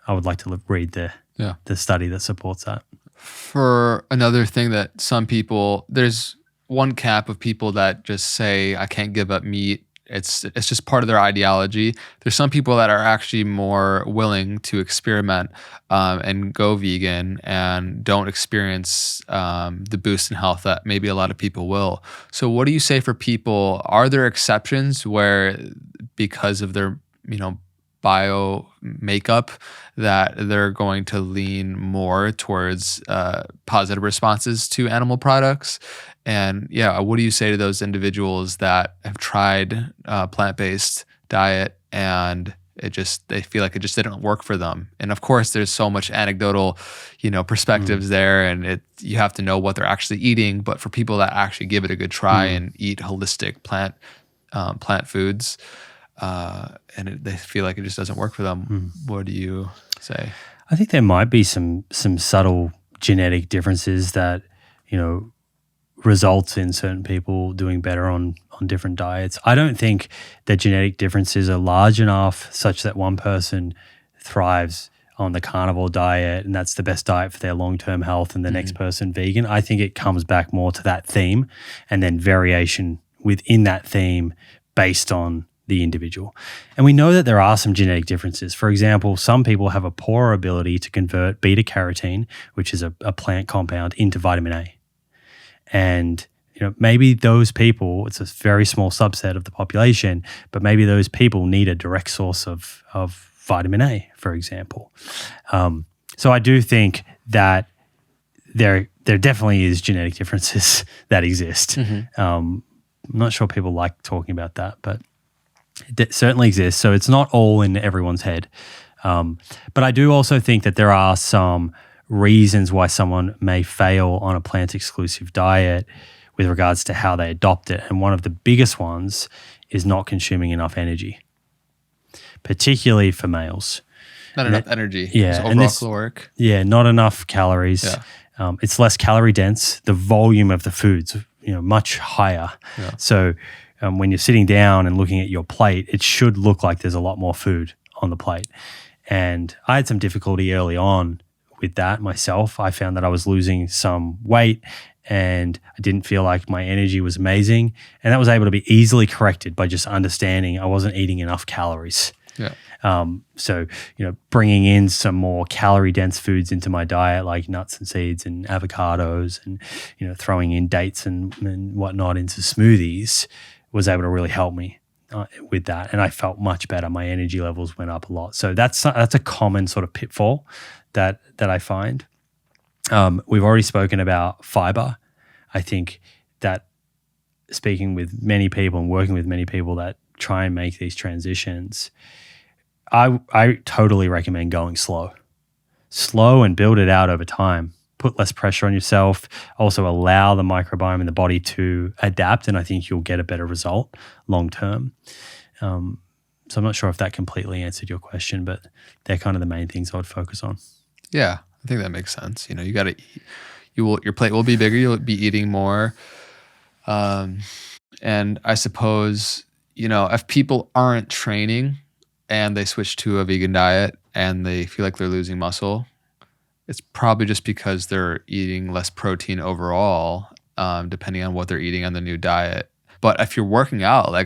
like to read the study that supports that. For another thing that some people, there's one camp of people that just say, I can't give up meat. It's just part of their ideology. There's some people that are actually more willing to experiment and go vegan and don't experience the boost in health that maybe a lot of people will. So what do you say for people? Are there exceptions where because of their bio makeup that they're going to lean more towards positive responses to animal products? And what do you say to those individuals that have tried plant-based diet and they feel like it just didn't work for them? And of course, there's so much anecdotal, perspectives there, and you have to know what they're actually eating. But for people that actually give it a good try and eat holistic plant foods, and they feel like it just doesn't work for them, what do you say? I think there might be some subtle genetic differences that results in certain people doing better on different diets. I don't think that genetic differences are large enough such that one person thrives on the carnivore diet and that's the best diet for their long-term health and the next person vegan. I think it comes back more to that theme and then variation within that theme based on the individual. And we know that there are some genetic differences. For example, some people have a poorer ability to convert beta carotene, which is a plant compound, into vitamin A. And maybe those people, it's a very small subset of the population, but maybe those people need a direct source of vitamin A, for example. So I do think that there definitely is genetic differences that exist. I'm not sure people like talking about that, but it certainly exists. So it's not all in everyone's head. But I do also think that there are some reasons why someone may fail on a plant-exclusive diet with regards to how they adopt it. And one of the biggest ones is not consuming enough energy, particularly for males. Not enough energy. Yeah. So overall caloric. Yeah, not enough calories. Yeah. It's less calorie dense. The volume of the food's much higher. Yeah. So when you're sitting down and looking at your plate, it should look like there's a lot more food on the plate. And I had some difficulty early on with that myself. I found that I was losing some weight and I didn't feel like my energy was amazing. And that was able to be easily corrected by just understanding I wasn't eating enough calories. Yeah. So, bringing in some more calorie dense foods into my diet, like nuts and seeds and avocados and, throwing in dates and whatnot into smoothies was able to really help me with that. And I felt much better. My energy levels went up a lot. So that's a common sort of pitfall that I find. We've already spoken about fiber. I think that speaking with many people and working with many people that try and make these transitions, I totally recommend going slow and build it out over time. Put less pressure on yourself. Also allow the microbiome in the body to adapt, and I think you'll get a better result long term. So I'm not sure if that completely answered your question, but they're kind of the main things I would focus on. Yeah, I think that makes sense. You got to eat. Your plate will be bigger. You'll be eating more. And I suppose, if people aren't training and they switch to a vegan diet and they feel like they're losing muscle, it's probably just because they're eating less protein overall, depending on what they're eating on the new diet. But if you're working out, like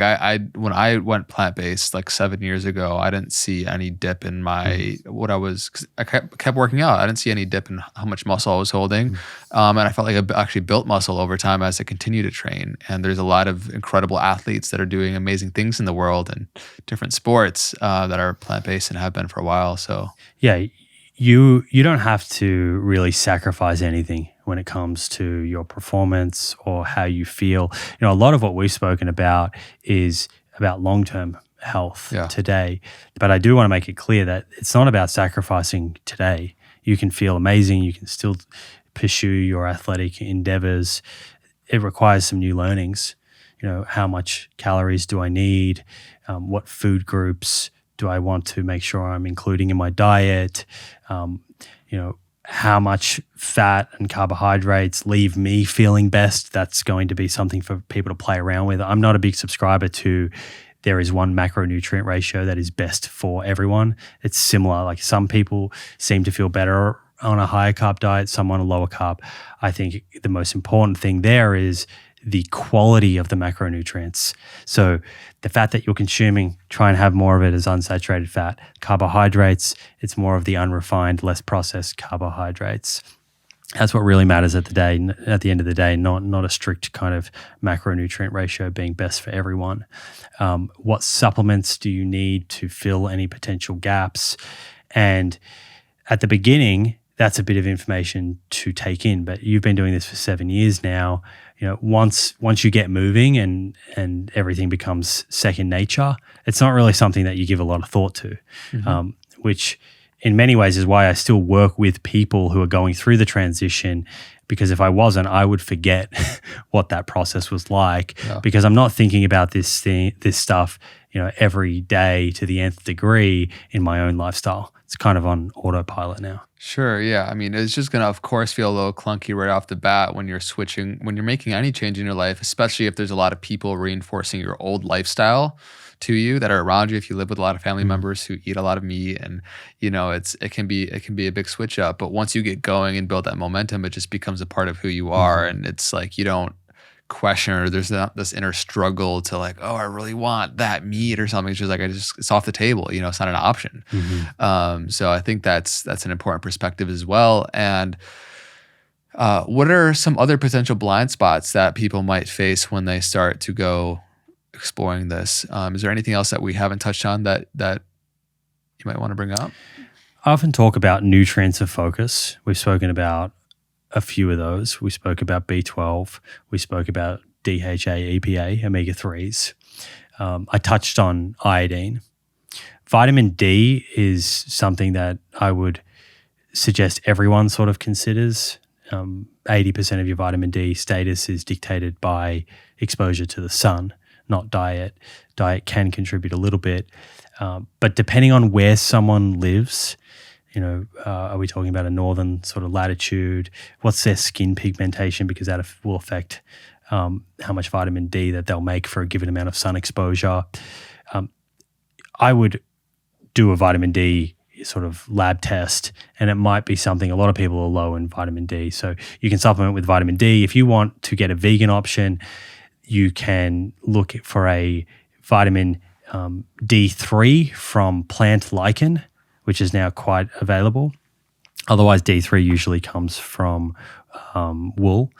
when I went plant-based like 7 years ago, I didn't see any dip in my cause I kept working out. I didn't see any dip in how much muscle I was holding. And I felt like I actually built muscle over time as I continued to train. And there's a lot of incredible athletes that are doing amazing things in the world and different sports that are plant-based and have been for a while. So yeah, you don't have to really sacrifice anything when it comes to your performance or how you feel. A lot of what we've spoken about is about long-term health today. But I do want to make it clear that it's not about sacrificing today. You can feel amazing. You can still pursue your athletic endeavors. It requires some new learnings. How much calories do I need? What food groups do I want to make sure I'm including in my diet? How much fat and carbohydrates leave me feeling best? That's going to be something for people to play around with. I'm not a big subscriber to there is one macronutrient ratio that is best for everyone. It's similar. Like some people seem to feel better on a higher carb diet, some on a lower carb. I think the most important thing there is the quality of the macronutrients. So the fat that you're consuming, try and have more of it as unsaturated fat. Carbohydrates, it's more of the unrefined, less processed carbohydrates. That's what really matters at the end of the day, not a strict kind of macronutrient ratio being best for everyone. What supplements do you need to fill any potential gaps? And at the beginning, that's a bit of information to take in, but you've been doing this for 7 years now. Once you get moving and everything becomes second nature, it's not really something that you give a lot of thought to, which in many ways is why I still work with people who are going through the transition, because if I wasn't, I would forget what that process was like, because I'm not thinking about this stuff, every day to the nth degree in my own lifestyle. It's kind of on autopilot now. Sure. Yeah. I mean, it's just going to, of course, feel a little clunky right off the bat when you're making any change in your life, especially if there's a lot of people reinforcing your old lifestyle to you that are around you. If you live with a lot of family members who eat a lot of meat, and it can be a big switch up. But once you get going and build that momentum, it just becomes a part of who you are. And it's like, you don't question, or there's not this inner struggle to like, oh, I really want that meat or something. It's just like, it's off the table, it's not an option. So I think that's an important perspective as well. And what are some other potential blind spots that people might face when they start to go exploring this? Is there anything else that we haven't touched on that you might want to bring up? I often talk about nutrients of focus. We've spoken about a few of those. We spoke about B12. We spoke about DHA, EPA, omega-3s. I touched on iodine. Vitamin D is something that I would suggest everyone sort of considers. 80% of your vitamin D status is dictated by exposure to the sun, not diet. Diet can contribute a little bit. But depending on where someone lives, are we talking about a northern sort of latitude? What's their skin pigmentation? Because that will affect how much vitamin D that they'll make for a given amount of sun exposure. I would do a vitamin D sort of lab test, and it might be something. A lot of people are low in vitamin D, so you can supplement with vitamin D. If you want to get a vegan option, you can look for a vitamin D3 from plant lichen, which is now quite available. Otherwise, D3 usually comes from wool,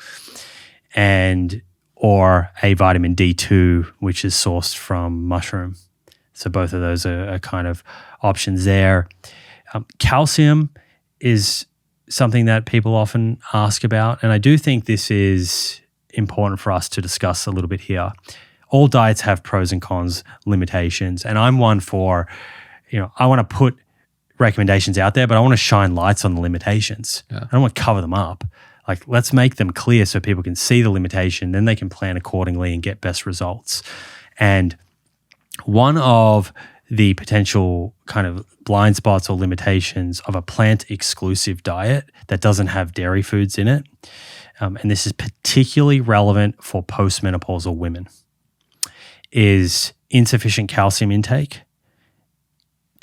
or a vitamin D2, which is sourced from mushroom. So both of those are kind of options there. Calcium is something that people often ask about, and I do think this is important for us to discuss a little bit here. All diets have pros and cons, limitations, and I'm one for, I want to put recommendations out there, but I want to shine lights on the limitations. Yeah. I don't want to cover them up. Like, let's make them clear so people can see the limitation, then they can plan accordingly and get best results. And one of the potential kind of blind spots or limitations of a plant-exclusive diet that doesn't have dairy foods in it, and this is particularly relevant for postmenopausal women, is insufficient calcium intake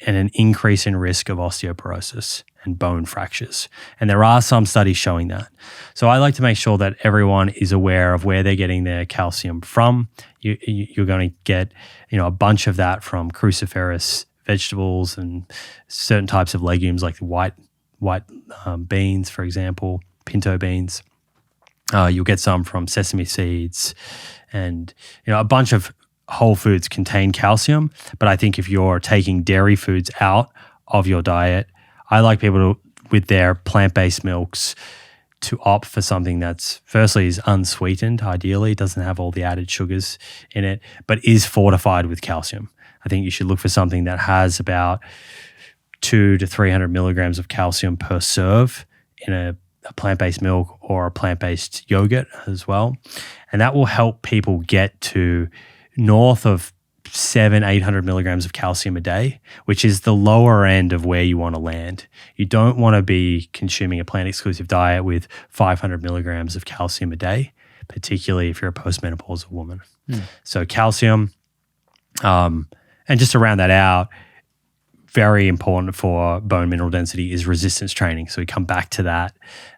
and an increase in risk of osteoporosis and bone fractures. And there are some studies showing that. So I like to make sure that everyone is aware of where they're getting their calcium from. You're going to get, a bunch of that from cruciferous vegetables and certain types of legumes like the white beans, for example, pinto beans. You'll get some from sesame seeds, and a bunch of whole foods contain calcium. But I think if you're taking dairy foods out of your diet, I like people to, with their plant-based milks, to opt for something that's firstly is unsweetened, ideally, doesn't have all the added sugars in it, but is fortified with calcium. I think you should look for something that has about 200 to 300 milligrams of calcium per serve in a plant-based milk or a plant-based yogurt as well. And that will help people get to north of 700-800 milligrams of calcium a day, which is the lower end of where you want to land. You don't want to be consuming a plant-exclusive diet with 500 milligrams of calcium a day, particularly if you're a postmenopausal woman. So calcium, and just to round that out, very important for bone mineral density is resistance training. So we come back to that,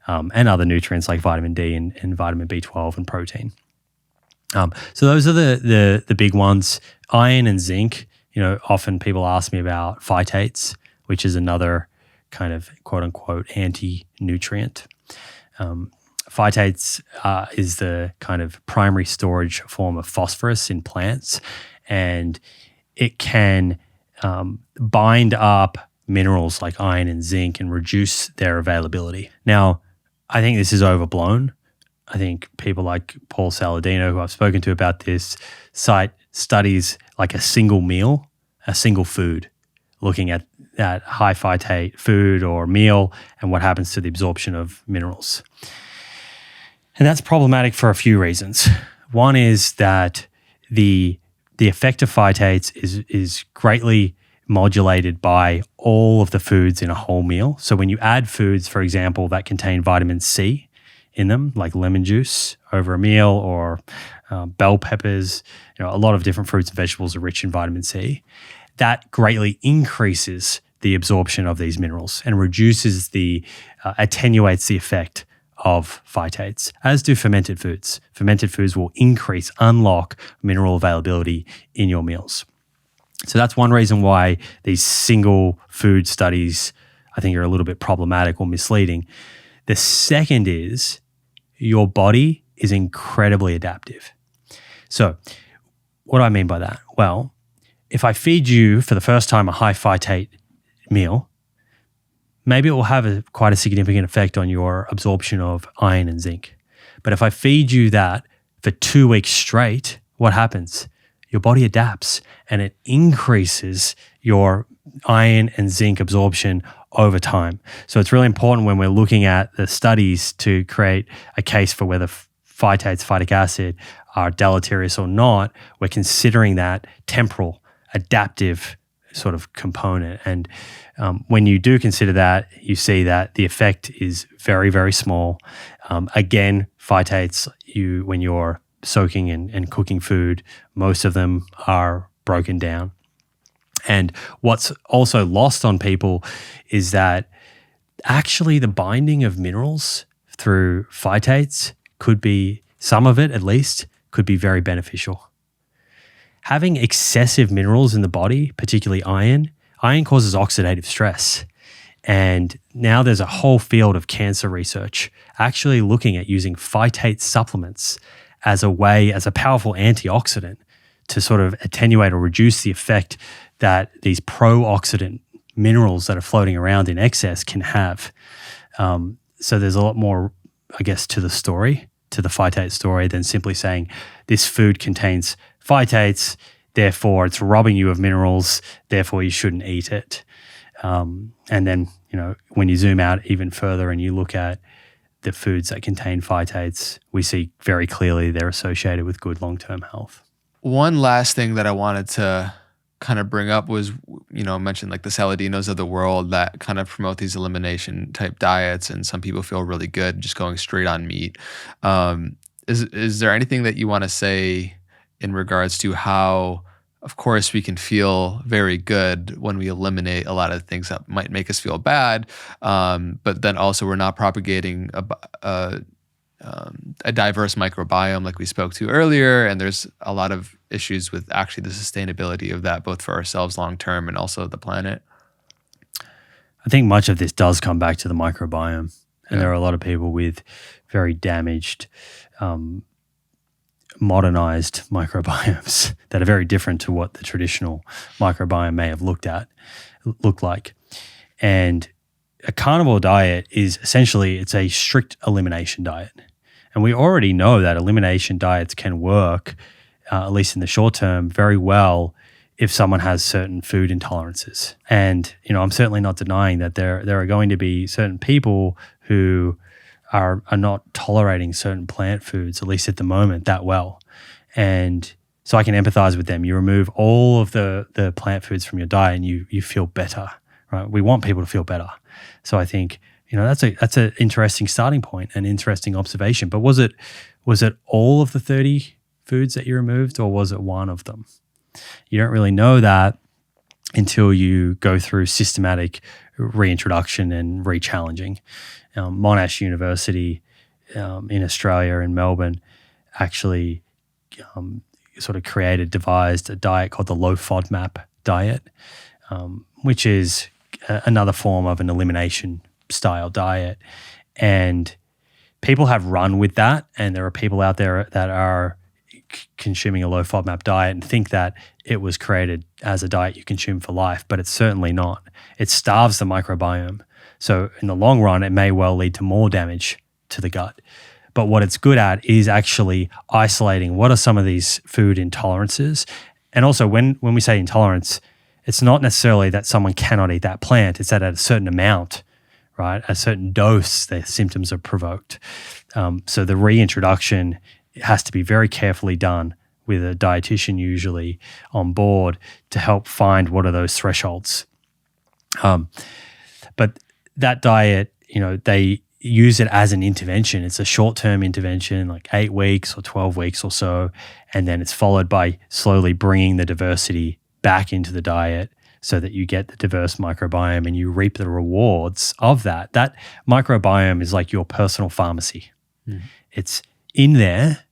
and other nutrients like vitamin D and vitamin B12 and protein. So those are the big ones. Iron and zinc, often people ask me about phytates, which is another kind of quote unquote anti-nutrient. Phytates is the kind of primary storage form of phosphorus in plants, and it can bind up minerals like iron and zinc and reduce their availability. Now, I think this is overblown. I think people like Paul Saladino, who I've spoken to about this, cite studies like a single meal, a single food, looking at that high phytate food or meal and what happens to the absorption of minerals. And that's problematic for a few reasons. One is that the effect of phytates is greatly modulated by all of the foods in a whole meal. So when you add foods, for example, that contain vitamin C in them, like lemon juice over a meal, or bell peppers, a lot of different fruits and vegetables are rich in vitamin C, that greatly increases the absorption of these minerals and reduces attenuates the effect of phytates, as do fermented foods. Fermented foods will unlock mineral availability in your meals. So that's one reason why these single food studies, I think, are a little bit problematic or misleading. The second is your body is incredibly adaptive. So what do I mean by that? Well, if I feed you for the first time a high phytate meal, maybe it will have quite a significant effect on your absorption of iron and zinc. But if I feed you that for 2 weeks straight, what happens? Your body adapts and it increases your iron and zinc absorption over time. So it's really important when we're looking at the studies to create a case for whether phytates, phytic acid, are deleterious or not. We're considering that temporal, adaptive sort of component. And when you do consider that, you see that the effect is very, very small. Again, phytates, when you're soaking and cooking food, most of them are broken down. And what's also lost on people is that actually the binding of minerals through phytates could be, some of it at least, could be very beneficial. Having excessive minerals in the body, particularly iron causes oxidative stress. And now there's a whole field of cancer research actually looking at using phytate supplements as a powerful antioxidant to sort of attenuate or reduce the effect that these pro-oxidant minerals that are floating around in excess can have. So there's a lot more, I guess, to the story to the phytate story than simply saying this food contains phytates, therefore it's robbing you of minerals, therefore you shouldn't eat it. And then, when you zoom out even further and you look at the foods that contain phytates, we see very clearly they're associated with good long-term health. One last thing that I wanted to kind of bring up was, mentioned like the Saladinos of the world that kind of promote these elimination type diets, and some people feel really good just going straight on meat. Is there anything that you want to say in regards to how, of course, we can feel very good when we eliminate a lot of things that might make us feel bad, but then also we're not propagating a diverse microbiome like we spoke to earlier, and there's a lot of issues with actually the sustainability of that, both for ourselves long term and also the planet? I think much of this does come back to the microbiome, and there are a lot of people with very damaged, modernized microbiomes that are very different to what the traditional microbiome may have looked like. And a carnivore diet is essentially, it's a strict elimination diet. And we already know that elimination diets can work, at least in the short term, very well if someone has certain food intolerances. And, I'm certainly not denying that there are going to be certain people who are not tolerating certain plant foods, at least at the moment, that well. And so I can empathize with them. You remove all of the plant foods from your diet and you feel better, right? We want people to feel better. So I think, that's an interesting starting point, an interesting observation. But was it all of the 30 foods that you removed, or was it one of them? You don't really know that until you go through systematic reintroduction and re-challenging. Monash University in Australia, in Melbourne, actually sort of devised a diet called the low FODMAP diet, which is another form of an elimination style diet. And people have run with that, and there are people out there that are consuming a low FODMAP diet and think that it was created as a diet you consume for life, but it's certainly not. It starves the microbiome. So in the long run, it may well lead to more damage to the gut. But what it's good at is actually isolating what are some of these food intolerances. And also when we say intolerance, it's not necessarily that someone cannot eat that plant. It's that at a certain amount, right, a certain dose, the symptoms are provoked. So the reintroduction has to be very carefully done with a dietitian usually on board to help find what are those thresholds. But that diet, they use it as an intervention. It's a short-term intervention, like 8 weeks or 12 weeks or so, and then it's followed by slowly bringing the diversity back into the diet so that you get the diverse microbiome and you reap the rewards of that. That microbiome is like your personal pharmacy. It's in there,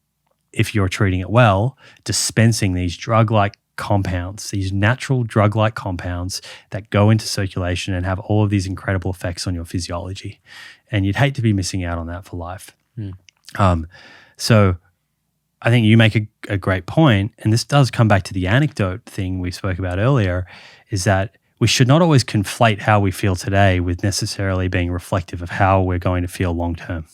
if you're treating it well, dispensing these drug-like compounds, these natural drug-like compounds that go into circulation and have all of these incredible effects on your physiology. And you'd hate to be missing out on that for life. So I think you make a great point, and this does come back to the anecdote thing we spoke about earlier, is that we should not always conflate how we feel today with necessarily being reflective of how we're going to feel long-term.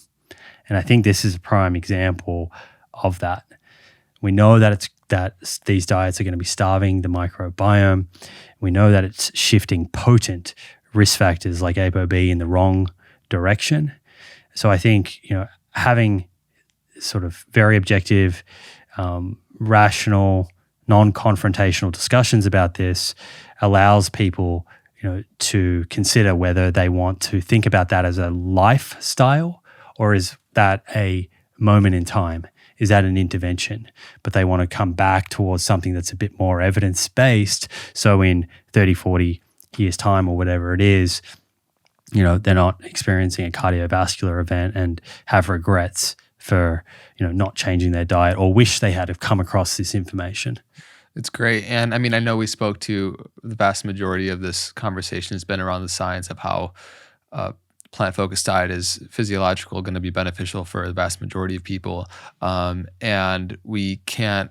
And I think this is a prime example of that. We know that these diets are going to be starving the microbiome. We know that it's shifting potent risk factors like ApoB in the wrong direction. So I think, having sort of very objective, rational, non-confrontational discussions about this allows people, to consider whether they want to think about that as a lifestyle or is that a moment in time. Is that an intervention? But they want to come back towards something that's a bit more evidence-based. So in 30, 40 years' time or whatever it is, they're not experiencing a cardiovascular event and have regrets for, not changing their diet or wish they had have come across this information. It's great. And I mean, I know we spoke to the vast majority of this conversation has been around the science of how plant-focused diet is physiological, going to be beneficial for the vast majority of people. And we can't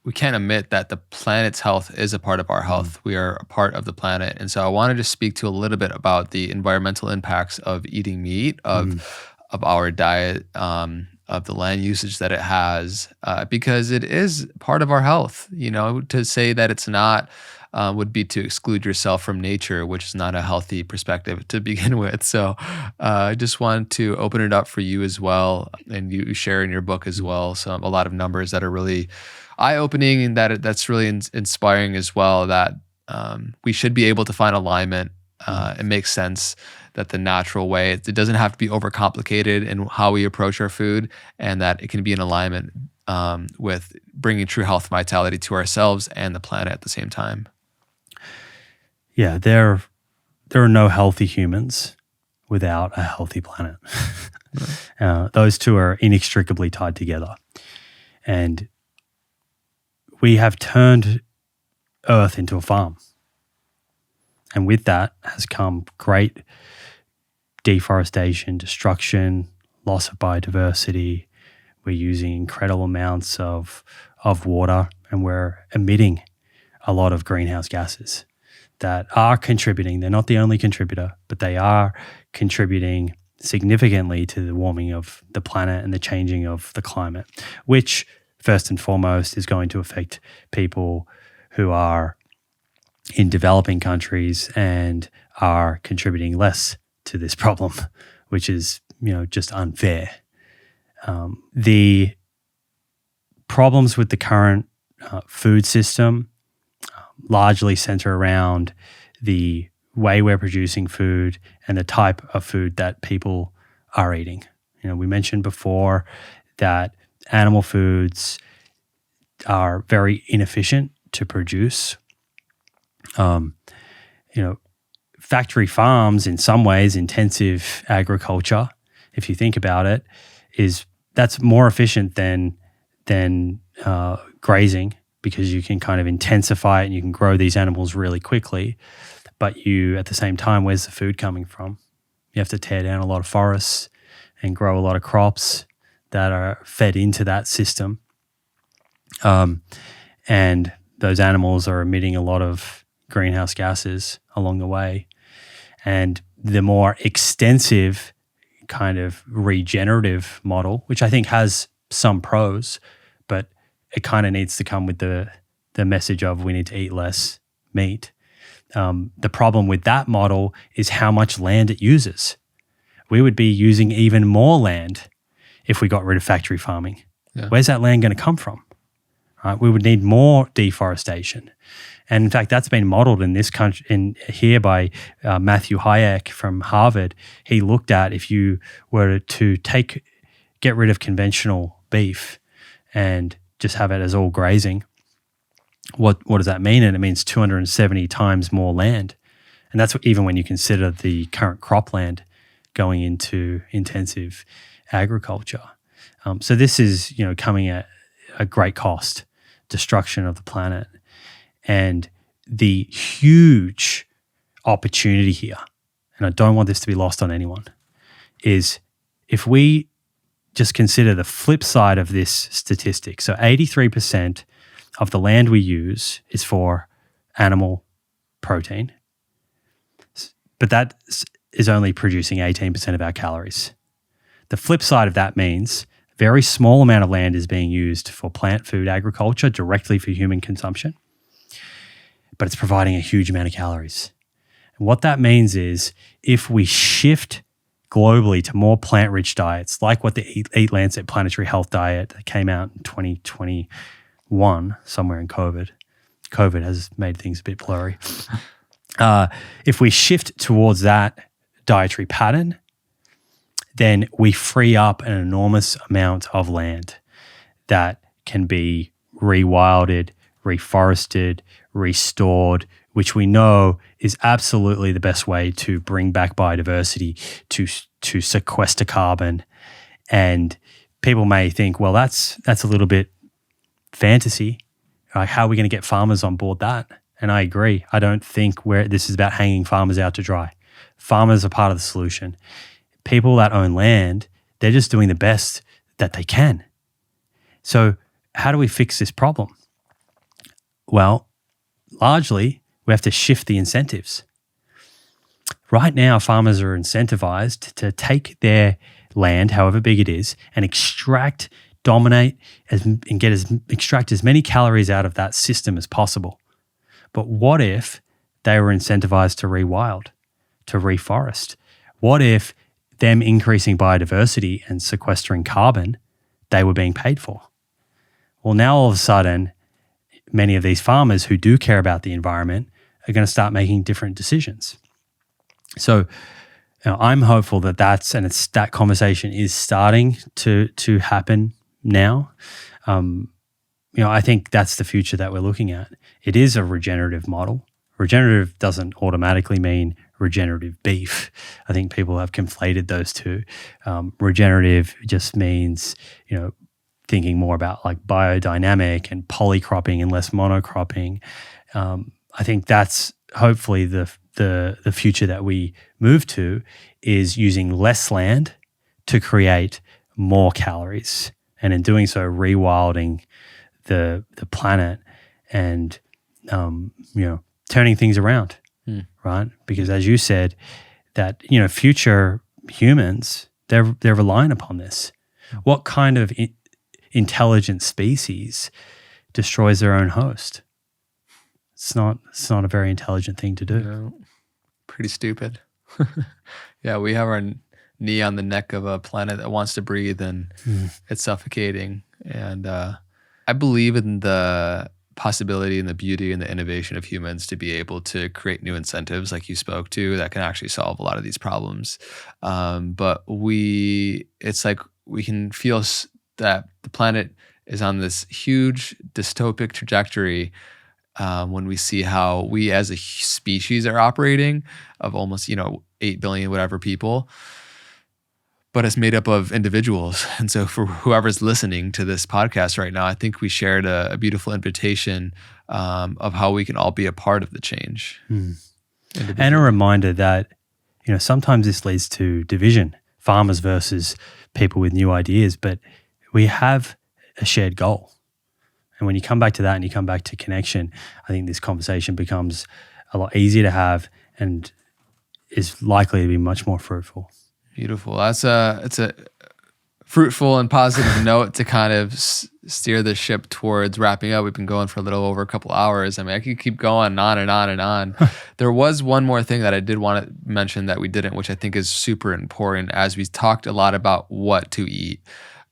omit that the planet's health is a part of our health. We are a part of the planet. And so I wanted to speak to a little bit about the environmental impacts of eating meat, of our diet, of the land usage that it has, because it is part of our health. To say that it's not would be to exclude yourself from nature, which is not a healthy perspective to begin with. So I just want to open it up for you as well, and you share in your book as well a lot of numbers that are really eye-opening, and that's really inspiring as well, that we should be able to find alignment. It makes sense that the natural way, it doesn't have to be overcomplicated in how we approach our food, and that it can be in alignment with bringing true health and vitality to ourselves and the planet at the same time. Yeah, there are no healthy humans without a healthy planet. Those two are inextricably tied together. And we have turned Earth into a farm. And with that has come great deforestation, destruction, loss of biodiversity. We're using incredible amounts of water, and we're emitting a lot of greenhouse gases that are contributing. They're not the only contributor, but they are contributing significantly to the warming of the planet and the changing of the climate, which first and foremost is going to affect people who are in developing countries and are contributing less to this problem, which is, just unfair. The problems with the current food system largely center around the way we're producing food and the type of food that people are eating. We mentioned before that animal foods are very inefficient to produce. Factory farms, in some ways, intensive agriculture, if you think about it, that's more efficient than grazing, because you can kind of intensify it and you can grow these animals really quickly. But at the same time, where's the food coming from? You have to tear down a lot of forests and grow a lot of crops that are fed into that system. And those animals are emitting a lot of greenhouse gases along the way. And the more extensive kind of regenerative model, which I think has some pros, but it kind of needs to come with the message of we need to eat less meat. The problem with that model is how much land it uses. We would be using even more land if we got rid of factory farming. Yeah. Where's that land going to come from? Right? We would need more deforestation. And in fact, that's been modeled in this country, here by Matthew Hayek from Harvard. He looked at, if you were to get rid of conventional beef and just have it as all grazing, what does that mean? And it means 270 times more land. And that's even when you consider the current cropland going into intensive agriculture. So this is, coming at a great cost, destruction of the planet. And the huge opportunity here, and I don't want this to be lost on anyone, is if we just consider the flip side of this statistic. So 83% of the land we use is for animal protein, but that is only producing 18% of our calories. The flip side of that means a very small amount of land is being used for plant food agriculture directly for human consumption, but it's providing a huge amount of calories. And what that means is if we shift globally to more plant-rich diets, like what the Eat Lancet Planetary Health Diet that came out in 2021, somewhere in COVID. COVID has made things a bit blurry. If we shift towards that dietary pattern, then we free up an enormous amount of land that can be rewilded, reforested, restored, which we know is absolutely the best way to bring back biodiversity, to sequester carbon. And people may think, well, that's a little bit fantasy. Like, how are we going to get farmers on board that? And I agree. I don't think this is about hanging farmers out to dry. Farmers are part of the solution. People that own land, they're just doing the best that they can. So how do we fix this problem? Well, largely, we have to shift the incentives. Right now, farmers are incentivized to take their land, however big it is, and extract as many calories out of that system as possible. But what if they were incentivized to rewild, to reforest? What if them increasing biodiversity and sequestering carbon, they were being paid for? Well, now all of a sudden, many of these farmers who do care about the environment are going to start making different decisions. So I'm hopeful that that conversation is starting to happen now. I think that's the future that we're looking at. It is a regenerative model. Regenerative doesn't automatically mean regenerative beef. I think people have conflated those two. Regenerative just means, thinking more about like biodynamic and polycropping and less monocropping. I think that's hopefully the future that we move to, is using less land to create more calories, and in doing so, rewilding the planet and turning things around, right? Because as you said, that future humans, they're relying upon this. What kind of intelligent species destroys their own host? It's not a very intelligent thing to do. No, pretty stupid. Yeah, we have our knee on the neck of a planet that wants to breathe, and it's suffocating. And I believe in the possibility and the beauty and the innovation of humans to be able to create new incentives like you spoke to that can actually solve a lot of these problems. But it's like we can feel that the planet is on this huge dystopic trajectory when we see how we as a species are operating, of almost 8 billion whatever people, but it's made up of individuals. And so for whoever's listening to this podcast right now, I think we shared a beautiful invitation of how we can all be a part of the change. And a reminder that sometimes this leads to division, farmers versus people with new ideas, but we have a shared goal. And when you come back to that and you come back to connection, I think this conversation becomes a lot easier to have and is likely to be much more fruitful. Beautiful. It's a fruitful and positive note to kind of steer the ship towards wrapping up. We've been going for a little over a couple hours. I mean, I could keep going on and on and on. There was one more thing that I did want to mention that we didn't, which I think is super important, as we talked a lot about what to eat,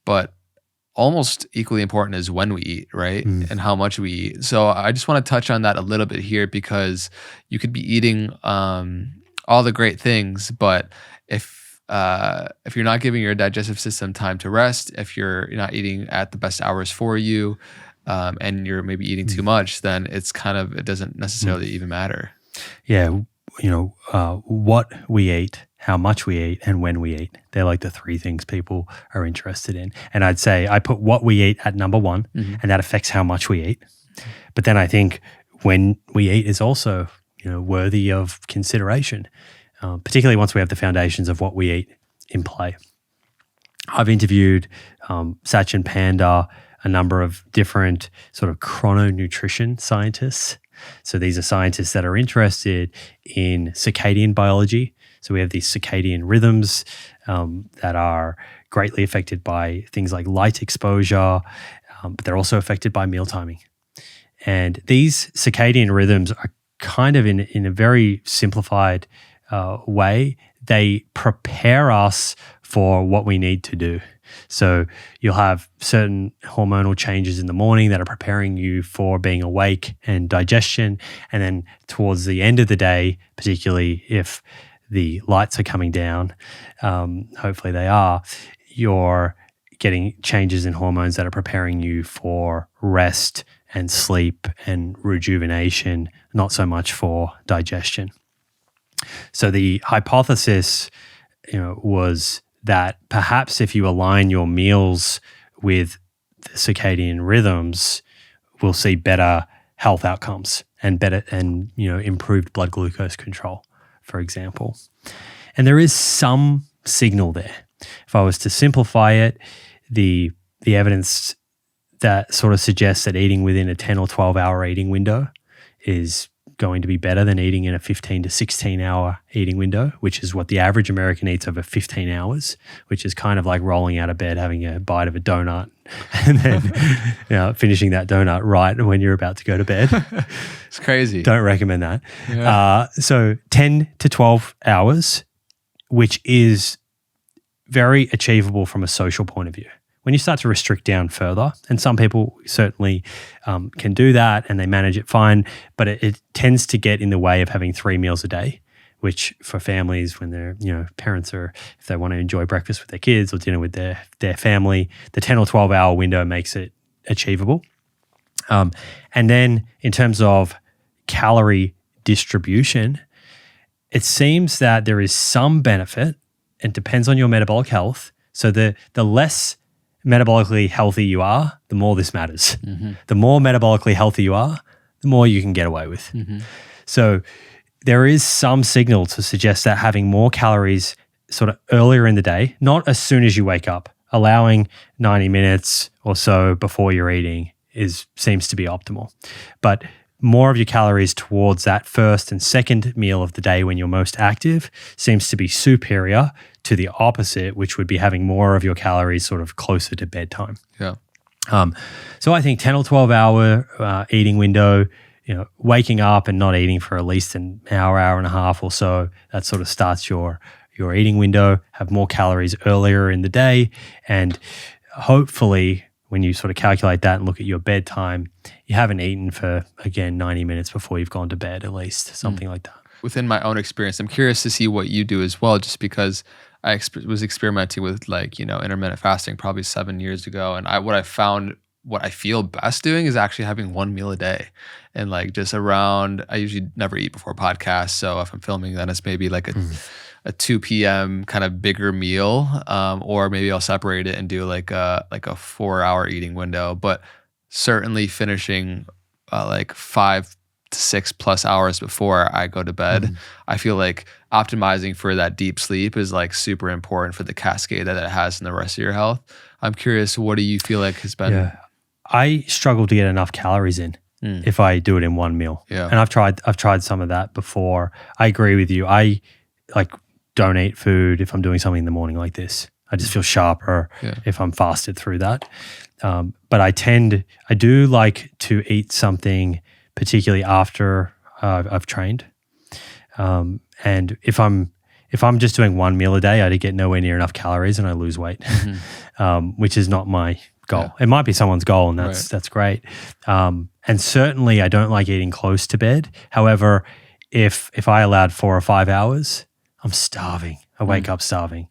but almost equally important is when we eat, right? And how much we eat. So I just want to touch on that a little bit here, because you could be eating all the great things, but if you're not giving your digestive system time to rest, if you're not eating at the best hours for you, and you're maybe eating too much, then it doesn't necessarily even matter. Yeah, what we eat, how much we eat, and when we eat. They're like the three things people are interested in. And I'd say I put what we eat at number one, and that affects how much we eat. But then I think when we eat is also, worthy of consideration, particularly once we have the foundations of what we eat in play. I've interviewed Sachin Panda, a number of different sort of chrononutrition scientists. So these are scientists that are interested in circadian biology. So we have these circadian rhythms that are greatly affected by things like light exposure, but they're also affected by meal timing. And these circadian rhythms are kind of in a very simplified way, they prepare us for what we need to do. So you'll have certain hormonal changes in the morning that are preparing you for being awake and digestion. And then towards the end of the day, particularly if the lights are coming down, hopefully they are, you're getting changes in hormones that are preparing you for rest and sleep and rejuvenation, not so much for digestion. So the hypothesis, was that perhaps if you align your meals with the circadian rhythms, we'll see better health outcomes and improved blood glucose control, for example. And there is some signal there. If I was to simplify it, the evidence that sort of suggests that eating within a 10 or 12 hour eating window is going to be better than eating in a 15 to 16 hour eating window, which is what the average American eats over 15 hours, which is kind of like rolling out of bed, having a bite of a donut, and then finishing that donut right when you're about to go to bed. It's crazy. Don't recommend that. Yeah. So 10 to 12 hours, which is very achievable from a social point of view. When you start to restrict down further, and some people certainly can do that and they manage it fine, but it tends to get in the way of having 3 meals a day, which for families when their parents if they want to enjoy breakfast with their kids or dinner with their family, the 10 or 12 hour window makes it achievable. And then in terms of calorie distribution, it seems that there is some benefit. It depends on your metabolic health. So the less metabolically healthy you are, the more this matters. Mm-hmm. The more metabolically healthy you are, the more you can get away with. Mm-hmm. So there is some signal to suggest that having more calories sort of earlier in the day, not as soon as you wake up, allowing 90 minutes or so before you're eating seems to be optimal. But more of your calories towards that first and second meal of the day when you're most active seems to be superior to the opposite, which would be having more of your calories sort of closer to bedtime. Yeah. So I think 10 or 12 hour eating window, waking up and not eating for at least an hour and a half or so, that sort of starts your eating window. Have more calories earlier in the day, and hopefully when you sort of calculate that and look at your bedtime, you haven't eaten for, again, 90 minutes before you've gone to bed, at least, something like that. Within my own experience, I'm curious to see what you do as well, just because I was experimenting with intermittent fasting probably 7 years ago. And what I feel best doing is actually having 1 meal a day. And just around, I usually never eat before podcasts. So if I'm filming, then it's maybe like a 2 p.m. kind of bigger meal, or maybe I'll separate it and do like a 4-hour eating window. But certainly finishing 5 to 6+ hours before I go to bed. I feel like optimizing for that deep sleep is super important for the cascade that it has in the rest of your health. I'm curious, what do you feel like has been? Yeah, I struggle to get enough calories in if I do it in 1 meal. Yeah. And I've tried some of that before. I agree with you. I don't eat food if I'm doing something in the morning like this. I just feel sharper if I'm fasted through that. But I do like to eat something particularly after I've trained. And if I'm just doing 1 meal a day, I get nowhere near enough calories and I lose weight, which is not my goal. Yeah. It might be someone's goal, and that's great. And certainly I don't like eating close to bed. However, if I allowed 4 or 5 hours, I'm starving. I wake up starving.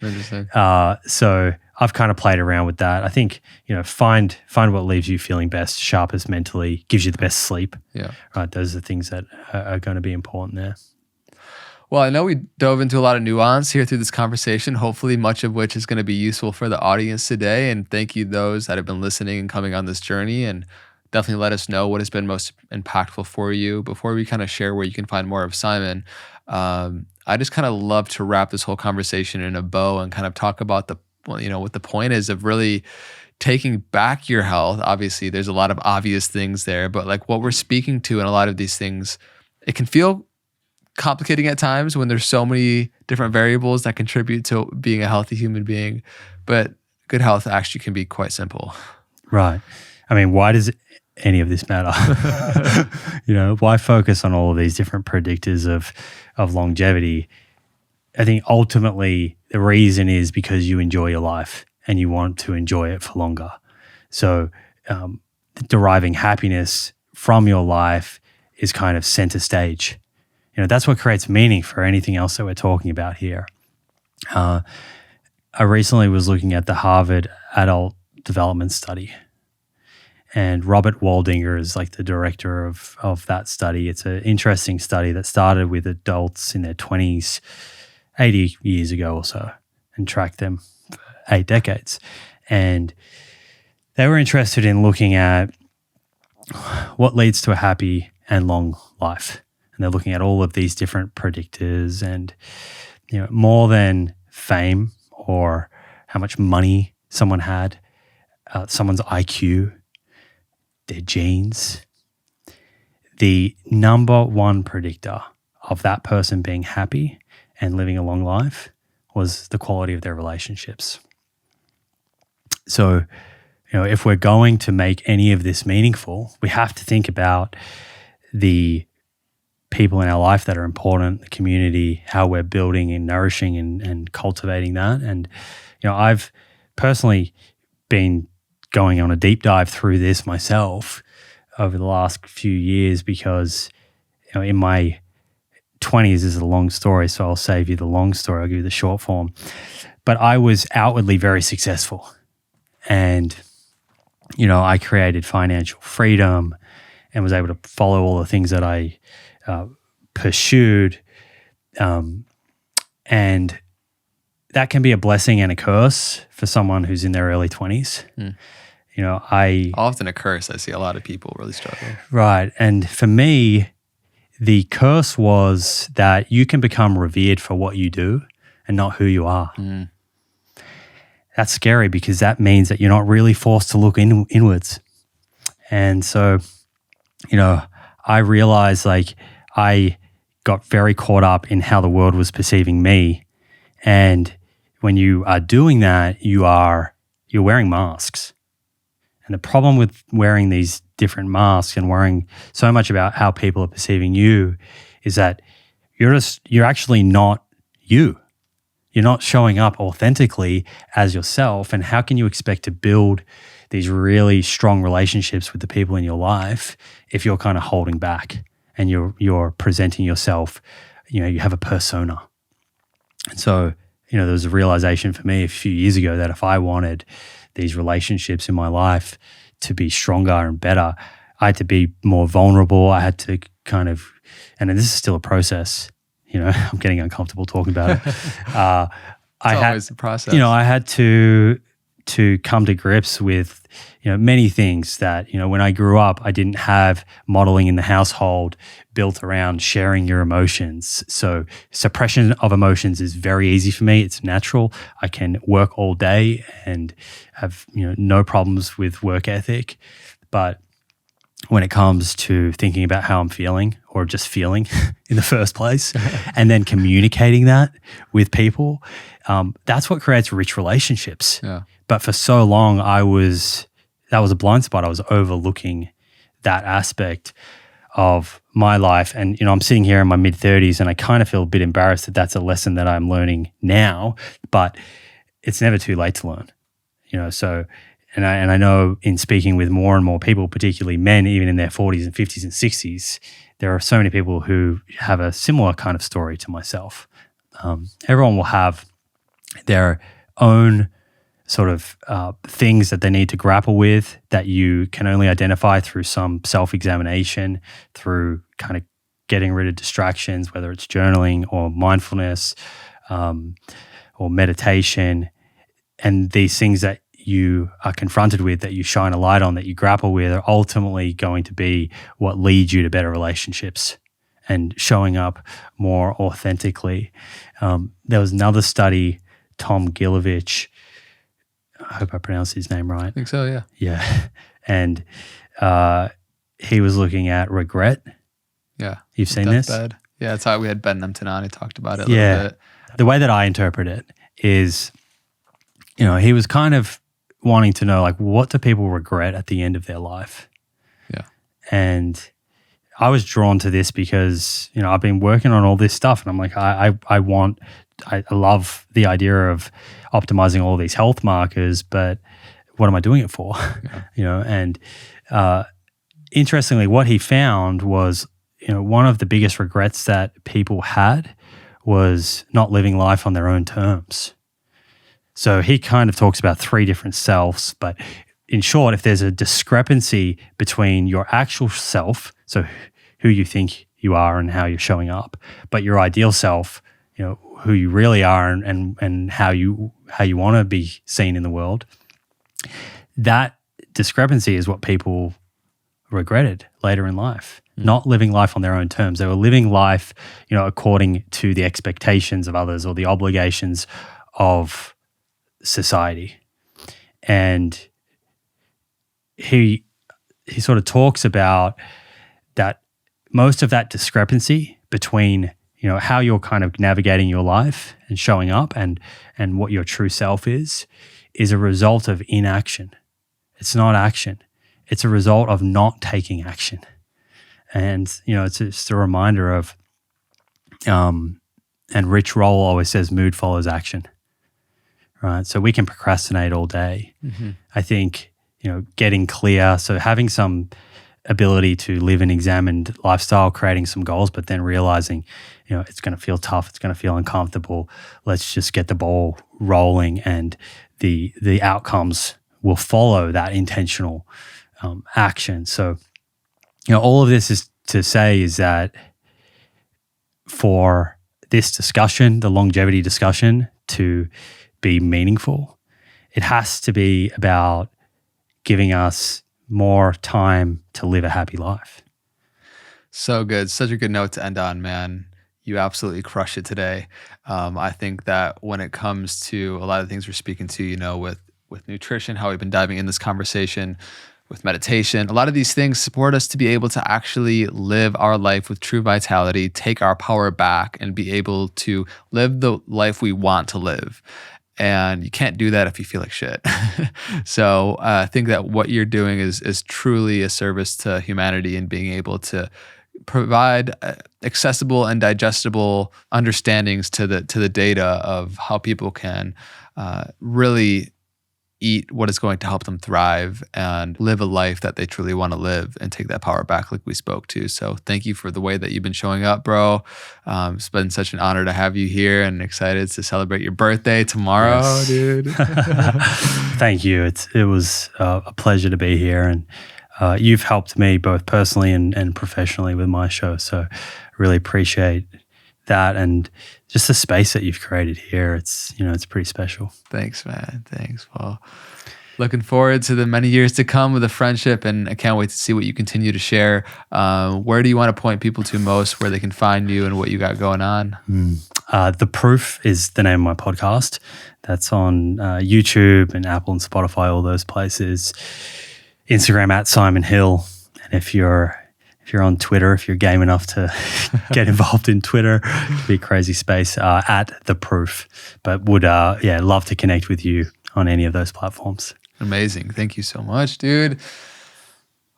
So I've kind of played around with that. I think, find what leaves you feeling best, sharpest mentally, gives you the best sleep. Yeah. Right. Those are the things that are going to be important there. Well, I know we dove into a lot of nuance here through this conversation, hopefully much of which is going to be useful for the audience today. And thank you those that have been listening and coming on this journey. And definitely let us know what has been most impactful for you. Before we kind of share where you can find more of Simon, I just kind of love to wrap this whole conversation in a bow and kind of talk about what the point is of really taking back your health. Obviously, there's a lot of obvious things there, but what we're speaking to in a lot of these things, it can feel complicating at times when there's so many different variables that contribute to being a healthy human being. But good health actually can be quite simple. Right. I mean, why does any of this matter? Why focus on all of these different predictors of longevity? I think ultimately the reason is because you enjoy your life and you want to enjoy it for longer. So deriving happiness from your life is kind of center stage. That's what creates meaning for anything else that we're talking about here. I recently was looking at the Harvard Adult Development Study, and Robert Waldinger is the director of that study. It's an interesting study that started with adults in their 20s, 80 years ago or so, and tracked them for 8 decades. And they were interested in looking at what leads to a happy and long life. And they're looking at all of these different predictors, and more than fame or how much money someone had, someone's IQ, their genes, the number one predictor of that person being happy and living a long life was the quality of their relationships. So, if we're going to make any of this meaningful, we have to think about the people in our life that are important, the community, how we're building and nourishing and cultivating that. And, I've personally been going on a deep dive through this myself over the last few years because, in my 20s is a long story, so I'll save you the long story. I'll give you the short form. But I was outwardly very successful. And, I created financial freedom and was able to follow all the things that I pursued. And that can be a blessing and a curse for someone who's in their early 20s. Often a curse. I see a lot of people really struggle. Right. And for me, the curse was that you can become revered for what you do and not who you are. That's scary because that means that you're not really forced to look inwards. And so, I realized I got very caught up in how the world was perceiving me. And when you are doing that, you're wearing masks. And the problem with wearing these different masks and worrying so much about how people are perceiving you is that you're actually not you. You're not showing up authentically as yourself. And how can you expect to build these really strong relationships with the people in your life if you're kind of holding back and you're presenting yourself, you have a persona. And so, there was a realization for me a few years ago that if I wanted these relationships in my life to be stronger and better, I had to be more vulnerable. I had to and this is still a process. I'm getting uncomfortable talking about it. Always a process. I had to come to grips with, many things that, when I grew up, I didn't have modeling in the household built around sharing your emotions. So suppression of emotions is very easy for me. It's natural. I can work all day and have, no problems with work ethic. But when it comes to thinking about how I'm feeling or just feeling in the first place and then communicating that with people, that's what creates rich relationships. Yeah. But for so long, that was a blind spot. I was overlooking that aspect of my life. And, I'm sitting here in my mid-30s and I kind of feel a bit embarrassed that that's a lesson that I'm learning now, but it's never too late to learn, so... And I know in speaking with more and more people, particularly men, even in their 40s and 50s and 60s, there are so many people who have a similar kind of story to myself. Everyone will have their own sort of things that they need to grapple with that you can only identify through some self-examination, through kind of getting rid of distractions, whether it's journaling or mindfulness or meditation. And these things that you are confronted with, that you shine a light on, that you grapple with, are ultimately going to be what leads you to better relationships and showing up more authentically. There was another study, Tom Gilovich, I hope I pronounced his name right. I think so, yeah. Yeah. And he was looking at regret. Yeah. You've seen this? Deathbed. Yeah, that's how we had Ben Nemtin on. He talked about it a little bit. The way that I interpret it is, he was kind of wanting to know, what do people regret at the end of their life? Yeah. And I was drawn to this because, I've been working on all this stuff and I'm like, I love the idea of optimizing all these health markers, but what am I doing it for? Yeah. And interestingly, what he found was, one of the biggest regrets that people had was not living life on their own terms. So he kind of talks about 3 different selves, but in short, if there's a discrepancy between your actual self, so who you think you are and how you're showing up, but your ideal self, who you really are and how you want to be seen in the world, that discrepancy is what people regretted later in life. Not living life on their own terms. They were living life, according to the expectations of others or the obligations of society. And he sort of talks about that most of that discrepancy between, how you're kind of navigating your life and showing up and what your true self is a result of inaction. It's not action. It's a result of not taking action. And, it's just a reminder of, and Rich Roll always says mood follows action, right? So we can procrastinate all day. Mm-hmm. I think, getting clear, so having some ability to live an examined lifestyle, creating some goals, but then realizing, it's going to feel tough, it's going to feel uncomfortable. Let's just get the ball rolling, and the outcomes will follow that intentional action. So, all of this is to say is that for this discussion, the longevity discussion, to be meaningful, it has to be about giving us more time to live a happy life. So good. Such a good note to end on, man. You absolutely crushed it today. I think that when it comes to a lot of things we're speaking to, with nutrition, how we've been diving in this conversation, with meditation, a lot of these things support us to be able to actually live our life with true vitality, take our power back, and be able to live the life we want to live. And you can't do that if you feel like shit. So I think that what you're doing is truly a service to humanity, and being able to provide accessible and digestible understandings to the data of how people can really eat what is going to help them thrive and live a life that they truly want to live, and take that power back like we spoke to. So thank you for the way that you've been showing up, bro. It's been such an honor to have you here, and excited to celebrate your birthday tomorrow, Yes. dude. Thank you. It was a pleasure to be here, and you've helped me both personally and professionally with my show. So really appreciate that, and just the space that you've created here. It's pretty special. Thanks, man. Thanks. Well, looking forward to the many years to come with the friendship, and I can't wait to see what you continue to share. Where do you want to point people to most, where they can find you and what you got going on? The Proof is the name of my podcast. That's on YouTube and Apple and Spotify, all those places. Instagram at Simon Hill. And if you're on Twitter, if you're game enough to get involved in Twitter, it'd be a crazy space, at The Proof. But would love to connect with you on any of those platforms. Amazing. Thank you so much, dude.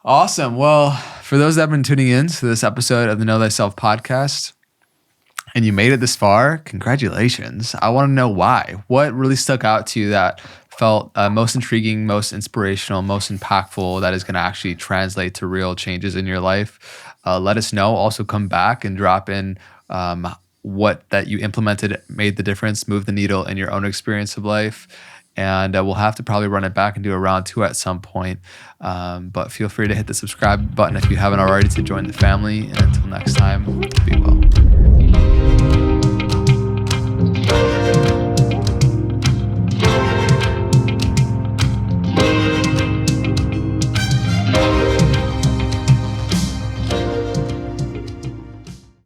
Awesome. Well, for those that have been tuning in to this episode of the Know Thyself podcast, and you made it this far, congratulations. I want to know why. What really stuck out to you that felt most intriguing, most inspirational, most impactful, that is going to actually translate to real changes in your life? Let us know. Also come back and drop in what that you implemented made the difference, move the needle in your own experience of life. And we'll have to probably run it back and do a round 2 at some point. But feel free to hit the subscribe button if you haven't already to join the family. And until next time, be well.